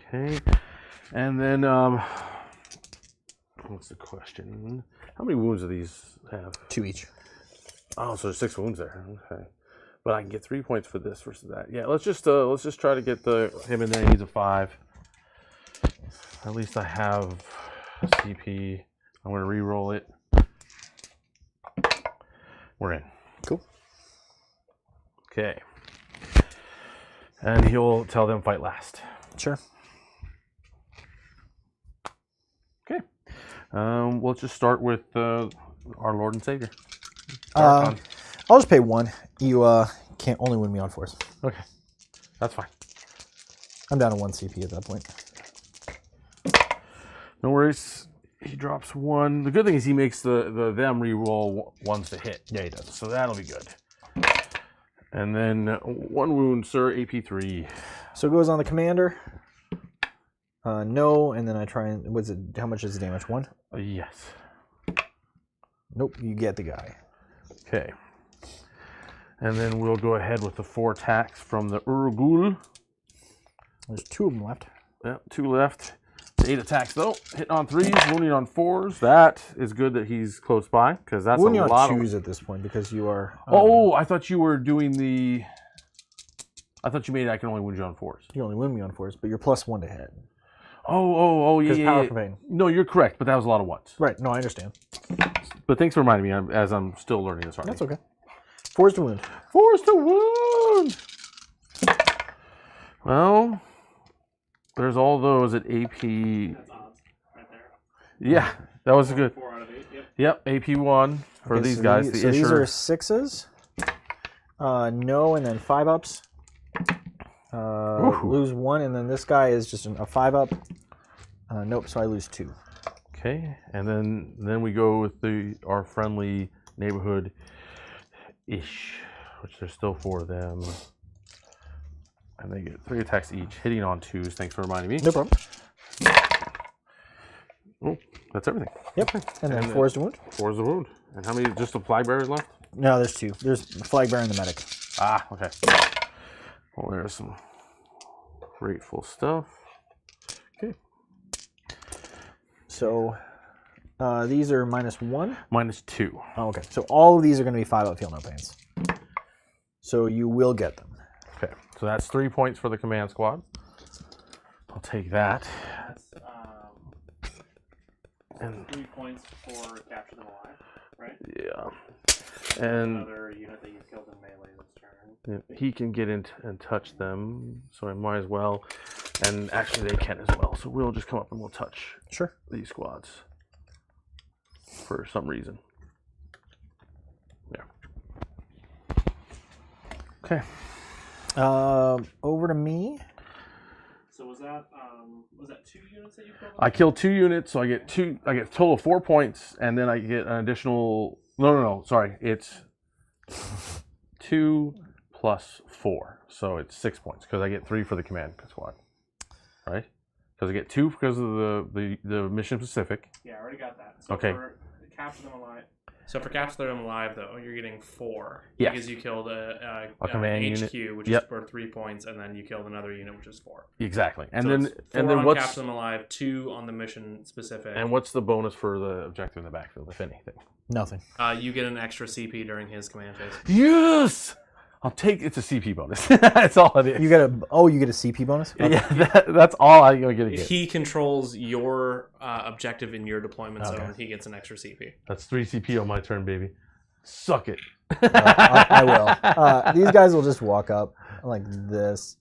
Okay, and then what's the question? How many wounds do these have? 2 each. Oh, so there's 6 wounds there. Okay, but I can get 3 points for this versus that. Yeah, let's just try to get him in there. He needs a 5. At least I have a CP. I'm gonna re-roll it. We're in. Cool. Okay, and he'll tell them fight last. Sure. Okay. Let's just start with our Lord and Savior. I'll just pay 1. You can't only win me on 4s. Okay, that's fine. I'm down to 1 CP at that point. No worries. He drops 1. The good thing is he makes them re-roll 1s to hit. Yeah, he does. So that'll be good. And then 1 wound, sir. AP 3. So it goes on the commander. No, and then I try and how much is the damage? 1? Yes. Nope, you get the guy. Okay. And then we'll go ahead with the 4 attacks from the Urugul. There's 2 of them left. Yep, 2 left. 8 attacks though. Hitting on 3s, wounding on 4s. That is good that he's close by, because that's Wounding a lot on of... 2s at this point because you are... Oh, I thought you were doing the... I thought you made it I can only wound you on 4s. You only wound me on 4s, but you're +1 to hit. Oh, yeah, Because yeah, power yeah. for pain. No, you're correct, but that was a lot of 1s. Right, no, I understand. But thanks for reminding me as I'm still learning this already. That's okay. 4s to wound. 4s to wound! Well, there's all those at AP. That's odds right there. Yeah, that was good. 4 out of 8. Yep, AP1 for Okay, these so guys. These, The so these Isher. are 6s. No, and then 5 ups. Lose 1, and then this guy is just a 5 up. Nope, so I lose 2. Okay, and then we go with our friendly neighborhood Ish, which there's still 4 of them. And they get 3 attacks each, hitting on 2s. Thanks for reminding me. No problem. Oh, that's everything. Yep, and then 4s to wound. 4's the wound. And how many, just the flag bearers left? No, there's 2. There's the flag bearer and the medic. Ah, okay. Well, there's some grateful stuff. Okay. So these are -1. -2. Oh, okay, so all of these are going to be 5 up, feel no pains. So you will get them. Okay, so that's 3 points for the command squad. I'll take that. And 3 points for capture them alive, right? Yeah. And Another unit that you've killed in melee this turn. he can get in and touch them, so I might as well. And actually they can as well, so we'll just come up and we'll touch Sure. these squads for some reason. Yeah. Okay. Over to me. So was that 2 units that you killed? I killed 2 units, so I get a total of 4 points, and then I get an additional. No. Sorry, it's 2 plus 4, so it's 6 points because I get 3 for the command squad, right? Because I get 2 because of the mission specific. Yeah, I already got that. So Okay. For capture them alive. So for capture them alive, though, you're getting 4 Yes. because you killed a command HQ, unit. which Yep. is for 3 points, and then you killed another unit, which is 4. Exactly, and So then it's 4 on what's capture them alive, 2 on the mission specific. and what's the bonus for the objective in the backfield, if anything? Nothing. You get an extra CP during his command phase. Yes, I'll take. It's a CP bonus. That's all it is. You get a CP bonus? Okay. Yeah, that's all I'm gonna get. If he controls your objective in your deployment Okay. zone, he gets an extra CP. That's 3 CP on my turn, baby. Suck it. I will. These guys will just walk up like this,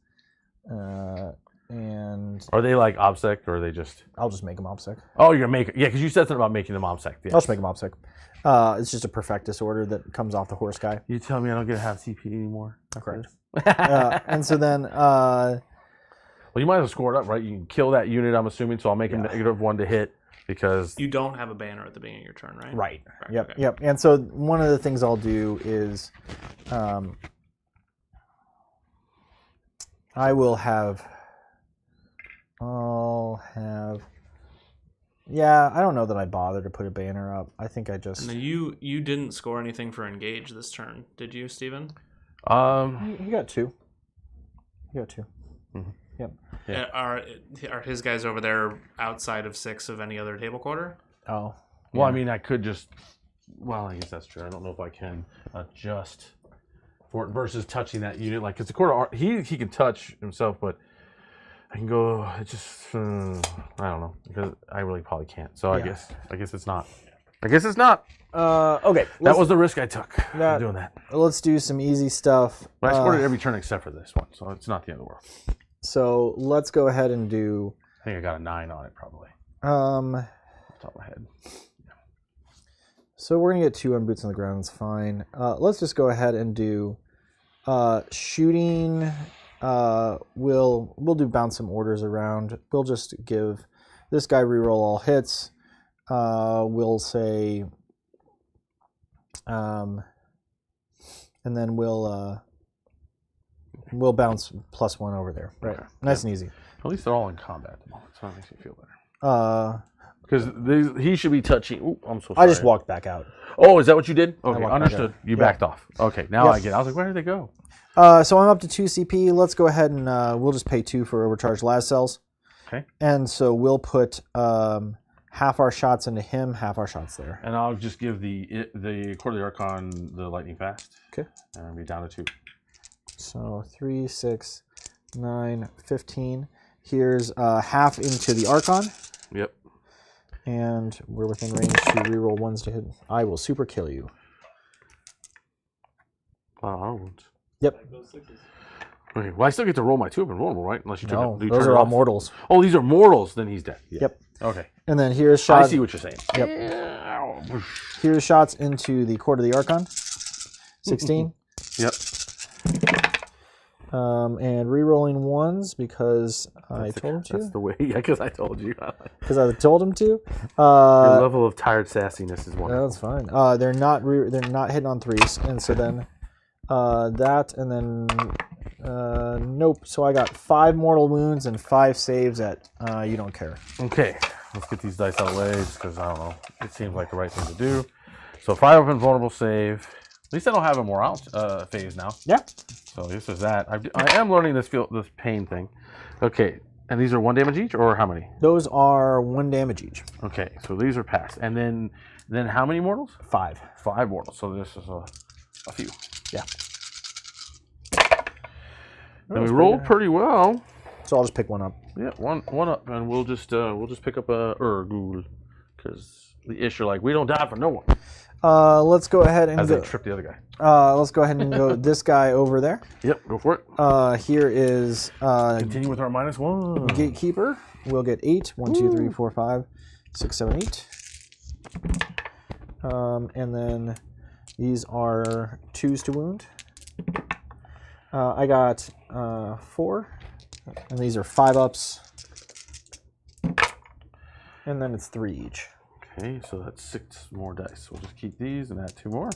and ones. Are they like OBSEC or are they just? I'll just make them OBSEC. Oh, you're making. Yeah, because you said something about making them OBSEC. Yes. I'll just make them OBSEC. It's just a Perfectus order that comes off the horse guy. You tell me I don't get to have CP anymore. Correct. And so then, well, you might as well score it up, right? You can kill that unit, I'm assuming. So I'll make a -1 to hit because You don't have a banner at the beginning of your turn, right? right. Correct, Yep. okay. Yep. And so one of the things I'll do is, I'll have. Yeah, I don't know that I bother to put a banner up. I think I just. And then you didn't score anything for engage this turn, did you, Steven? He got 2. He got 2. Mm-hmm. Yep. Yeah. Are his guys over there outside of 6 of any other table quarter? Oh. Well, I mean, I could just. Well, I guess that's true. I don't know if I can adjust for it versus touching that unit. Like, because the quarter, he can touch himself, but I can go. It just. I don't know because I really probably can't. So I guess it's not. I guess it's not. Okay. That was the risk I took doing that. Let's do some easy stuff. But I scored it every turn except for this one, so it's not the end of the world. So let's go ahead and do. I think I got a 9 on it probably. Off the top of my head. So we're gonna get 2 on boots on the ground. It's fine. Let's just go ahead and do shooting. We'll do bounce some orders around. We'll just give this guy reroll all hits. We'll say, and then we'll bounce +1 over there. Right, Okay. nice and easy. At least they're all in combat at the moment, so that makes me feel better. Because he should be touching. Ooh, I'm so sorry. I just walked back out. Oh, is that what you did? Okay, walked back understood. out. You Yeah. backed off. Okay, now I get it. I was like, where did they go? So I'm up to 2 CP. Let's go ahead and we'll just pay 2 for overcharged las cells. Okay. And so we'll put half our shots into him, half our shots there. And I'll just give the Quarterly Archon the lightning fast. Okay. And be down to 2. So 3, 6, 9, 15. Here's half into the Archon. Yep. And we're within range to reroll 1s to hit. I will super kill you. Wow. Yep. Okay. Well, I still get to roll my 2 up and vulnerable, right? Unless you turn No, you those turn are it all off. mortals. Oh, these are mortals. Then he's dead. Yeah. Yep. Okay. And then here's shots. I see what you're saying. Yep. Here's shots into the Court of the Archon. 16. Yep. And re-rolling 1s because I told him to. That's the way. Yeah, because I told you. Because I told him to. Your level of tired sassiness is one. That's fine. They're not hitting on 3s, and so then that, and then nope. So I got 5 mortal wounds and 5 saves at you don't care. Okay, let's get these dice out of the way because I don't know. It seems like the right thing to do. So 5 up and vulnerable save. At least I don't have a morale phase now. Yeah. So this is that. I am learning this pain thing. Okay, and these are 1 damage each, or how many? Those are 1 damage each. Okay, so these are passed, and then how many mortals? 5. 5 mortals. So this is a few. Yeah. And we rolled pretty well. So I'll just pick 1 up. Yeah, one up, and we'll just pick up a Urgul because the Ish are like, we don't die for no one. Let's go ahead and As they trip the other guy. let's go ahead and go this guy over there. Yep, go for it. Here is Continue with our -1. Gatekeeper. We'll get 8. 1, 2, 3, 4, 5, 6, 7, 8. And then these are 2s to wound. I got 4, and these are 5 ups. And then it's 3 each. Okay, so that's 6 more dice. We'll just keep these and add 2 more.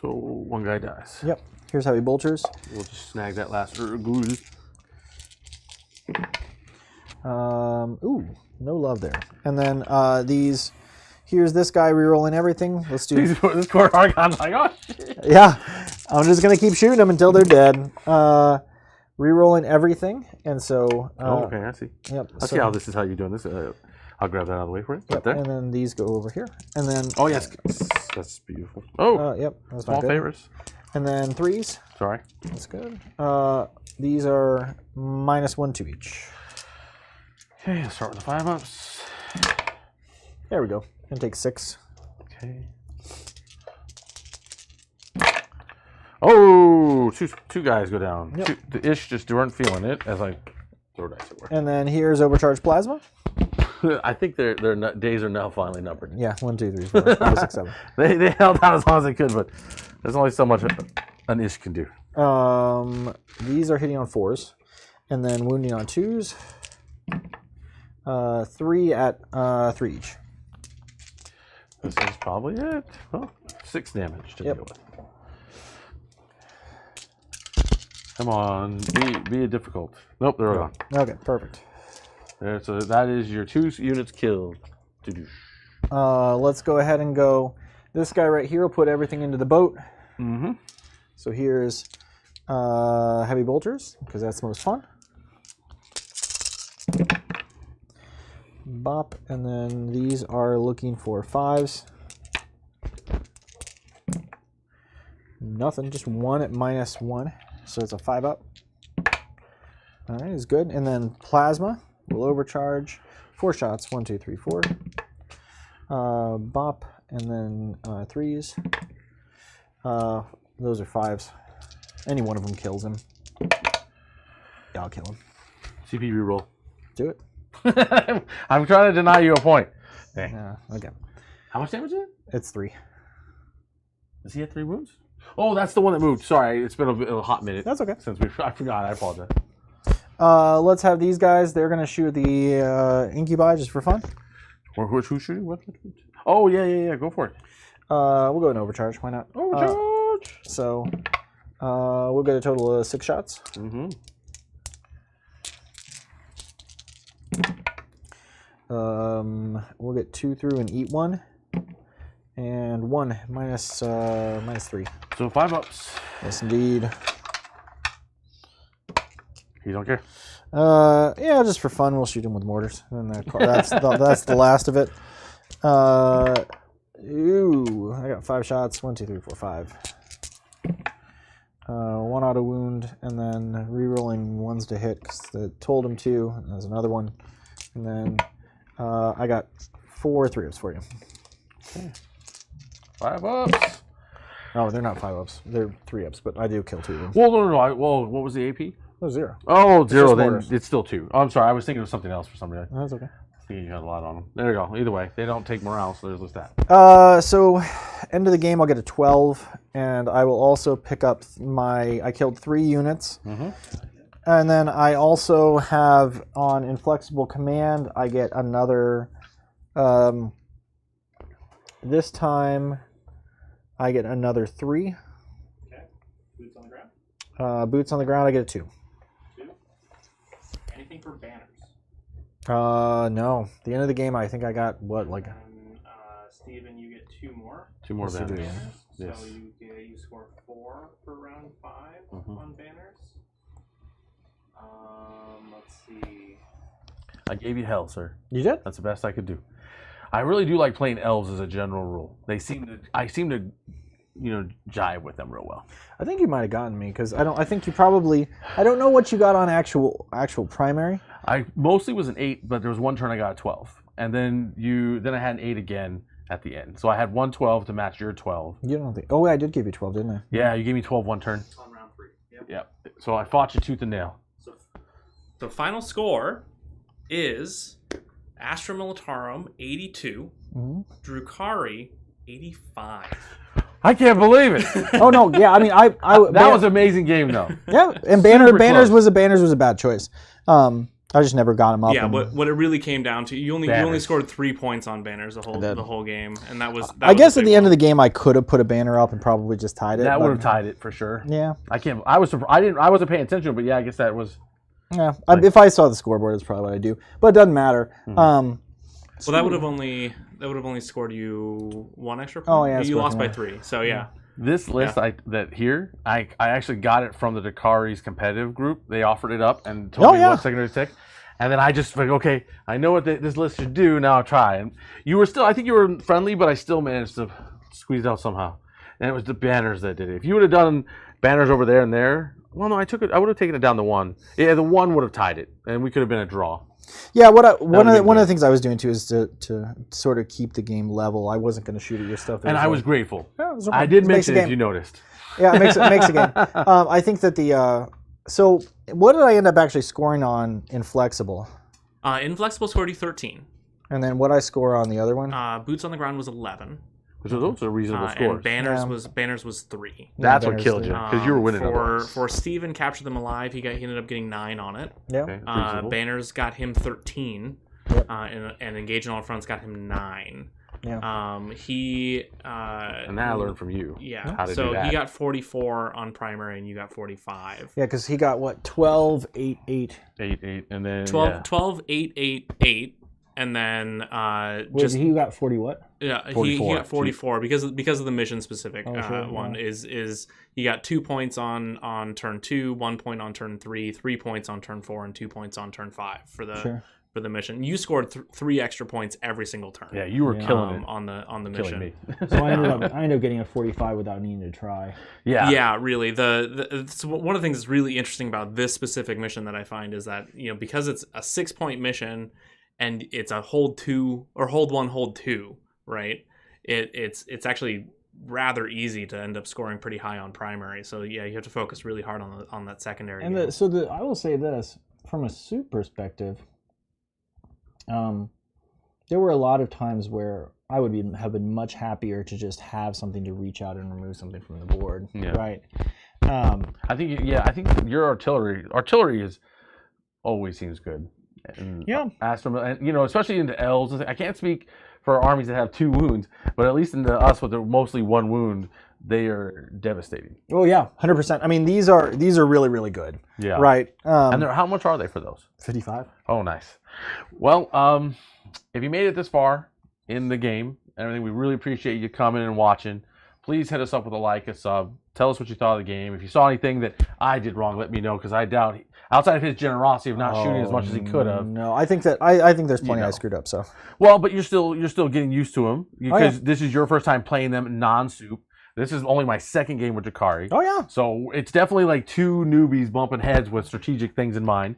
So 1 guy dies. Yep. Here's heavy bolters. We'll just snag that last Urgul. Ooh, no love there. And then these. Here's this guy rerolling everything. Let's do. This Court Archon's like, oh shit. Yeah, I'm just gonna keep shooting them until they're dead. Rerolling everything, and so. Oh, okay, I see. Yep. I see how this is how you're doing this. I'll grab that out of the way for you. Yep, Right there. and then these go over here, and then. Oh yes, that's beautiful. Oh, Yep. That's small not good. favors. And then 3s. Sorry. That's good. These are -1 to each. Okay, let's start with the 5 ups. There we go. And take 6. Okay. Oh, Ooh, two guys go down. Yep. The ish just weren't feeling it as I throw dice at work. And then here's overcharged plasma. I think their days are now finally numbered. Yeah, 1, 2, 3, 4, 5, 6, 7. They held out as long as they could, but there's only so much an ish can do. These are hitting on 4s, and then wounding on 2s. 3 at 3 each. This is probably it. Well, 6 damage to deal with. Come on, be difficult. Nope, they're gone. Okay, perfect. There, so that is your 2 units killed. Let's go ahead and go. This guy right here will put everything into the boat. Mm-hmm. So here's heavy bolters, because that's the most fun. Bop, and then these are looking for 5s. Nothing, just 1 at -1, so it's a 5 up. All right, is good. And then plasma will overcharge 4 shots. 1, 2, 3, 4. Bop, and then 3s. Those are 5s. Any one of them kills him. Yeah, I'll kill him. CP reroll. Do it. I'm trying to deny you a point. Dang. Yeah, okay. How much damage is it? It's 3. Does he have 3 wounds? Oh, that's the one that moved. Sorry, it's been a hot minute. That's okay. Since I forgot. I apologize. Let's have these guys. They're going to shoot the incubi just for fun. Or who's shooting? What? Oh, yeah. Go for it. We'll go in overcharge. Why not? Overcharge. So we'll get a total of 6 shots. Mm-hmm. We'll get 2 through and eat 1. And 1 minus 3. So 5 ups. Yes, indeed. You don't care? Yeah, just for fun, we'll shoot him with mortars. And that's the last of it. Ooh, I got 5 shots. 1, 2, 3, 4, 5. 1 auto wound, and then re-rolling 1s to hit because it told him to. And there's another one, and then I got 4 3-ups for you. Okay. 5 ups. Oh, they're not 5 ups. They're 3 ups, but I do kill 2 of them. Well, no. Well, what was the AP? Oh, 0. Oh, 0. Then mortars. it's still 2. Oh, I'm sorry. I was thinking of something else for some reason. That's okay. I think you had a lot on them. There you go. Either way, they don't take morale, so there's just that. So end of the game, I'll get a 12, and I will also pick up I killed 3 units. Mm-hmm. And then I also have on Inflexible Command, I get another, this time I get another 3. Okay. Boots on the ground? Boots on the ground, I get a 2. 2. Anything for banners? No. At the end of the game, I think I got, And, Steven, you get 2 more. 2 more Yes, you do, banners. yeah. Yes. So you score 4 for round 5 on banners. Let's see. I gave you hell, sir. You did? That's the best I could do. I really do like playing elves as a general rule. I seem to, jive with them real well. I think you might have gotten me, because I don't know what you got on actual primary. I mostly was an 8, but there was one turn I got a 12. And then I had an 8 again at the end. So I had 1 12 to match your 12. You don't think? Oh, I did give you 12, didn't I? Yeah, you gave me 12 one turn. On round 3. Yep. So I fought you tooth and nail. So the final score is Astra Militarum 82, Drukhari 85. I can't believe it. Oh no, yeah. I mean, That was an amazing game, though. yeah. And Super banners close. was a bad choice. I just never got him up. Yeah, what it really came down to, you only Banners. scored 3 points on banners the whole game, and that was. I guess at the end of the game, I could have put a banner up and probably just tied it. That but- would have tied it for sure. Yeah. I wasn't paying attention, but yeah, I guess that was. Yeah. If I saw the scoreboard, that's probably what I'd do. But it doesn't matter. Well, that would have only scored you 1 extra point. Oh, yeah, You lost by yeah. 3, so yeah. This list I actually got it from the Drukhari's competitive group. They offered it up and told me what secondary to take. And then I just like, okay, I know what this list should do. Now I'll try. And I think you were friendly, but I still managed to squeeze it out somehow. And it was the banners that did it. If you would have done banners over there and there, well, no, I would have taken it down to 1. Yeah, the 1 would have tied it, and we could have been a draw. Yeah, one of the things I was doing too is to sort of keep the game level. I wasn't going to shoot at your stuff. And I was grateful. Yeah, it was okay. I did It makes mention the it if game- you noticed. Yeah, it makes a game. I think that the so what did I end up actually scoring on Inflexible? Inflexible scored you 13. And then what I score on the other one? Boots on the Ground was 11. Which was also a reasonable score. And Banners was 3. That's what killed you, because you were winning. For Steven, Capture Them Alive, he ended up getting 9 on it. Yeah. Okay, Banners got him 13. Yep. And Engage on All Fronts got him 9. Yeah. And that I learned from you. Yeah. How to so do that. he got 44 on primary, and you got 45. Yeah, because he got what 12, 8, 8. 8, 8, and then 12, 8, 8, 8. And then Wait, he got 40 what? Yeah, 44. he got 44 because of the mission specific one. Yeah. Is he got 2 points on turn 2, 1 point on turn 3, 3 points on turn 4, and 2 points on turn 5 for the mission. You scored 3 extra points every single turn. Yeah, you were killing it on the killing mission. me. So I ended up getting a 45 without needing to try. Yeah. Yeah, really. So one of the things that's really interesting about this specific mission that I find is that, because it's a 6-point mission and it's a hold 2 or hold 1, hold 2, right? It's actually rather easy to end up scoring pretty high on primary. So yeah, you have to focus really hard on that secondary. And I will say this from a soup perspective. There were a lot of times where I would have been much happier to just have something to reach out and remove something from the board. Yeah. Right. I think your artillery is always seems good. And Astra, and especially into L's. I can't speak for armies that have 2 wounds, but at least into us with mostly 1 wound, they are devastating. Oh yeah, 100%. I mean, these are really, really good. Yeah. Right. And how much are they for those? 55. Oh, nice. Well, if you made it this far in the game and everything, we really appreciate you coming and watching. Please hit us up with a like, a sub. Tell us what you thought of the game. If you saw anything that I did wrong, let me know, because I doubt, outside of his generosity of not shooting as much as he could have. No, I think there's plenty I screwed up. So. Well, but you're still getting used to him because this is your first time playing them non-soup. This is only my 2nd game with Drukhari. Oh yeah. So it's definitely like 2 newbies bumping heads with strategic things in mind.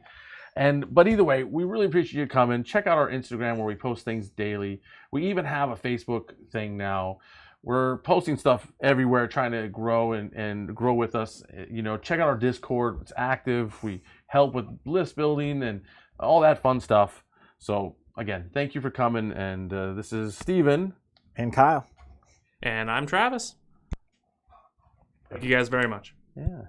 But either way, we really appreciate you coming. Check out our Instagram where we post things daily. We even have a Facebook thing now. We're posting stuff everywhere, trying to grow and grow with us. Check out our Discord. It's active. We help with list building and all that fun stuff. So again, thank you for coming. And this is Steven. And Kyle. And I'm Travis. Thank you guys very much. Yeah.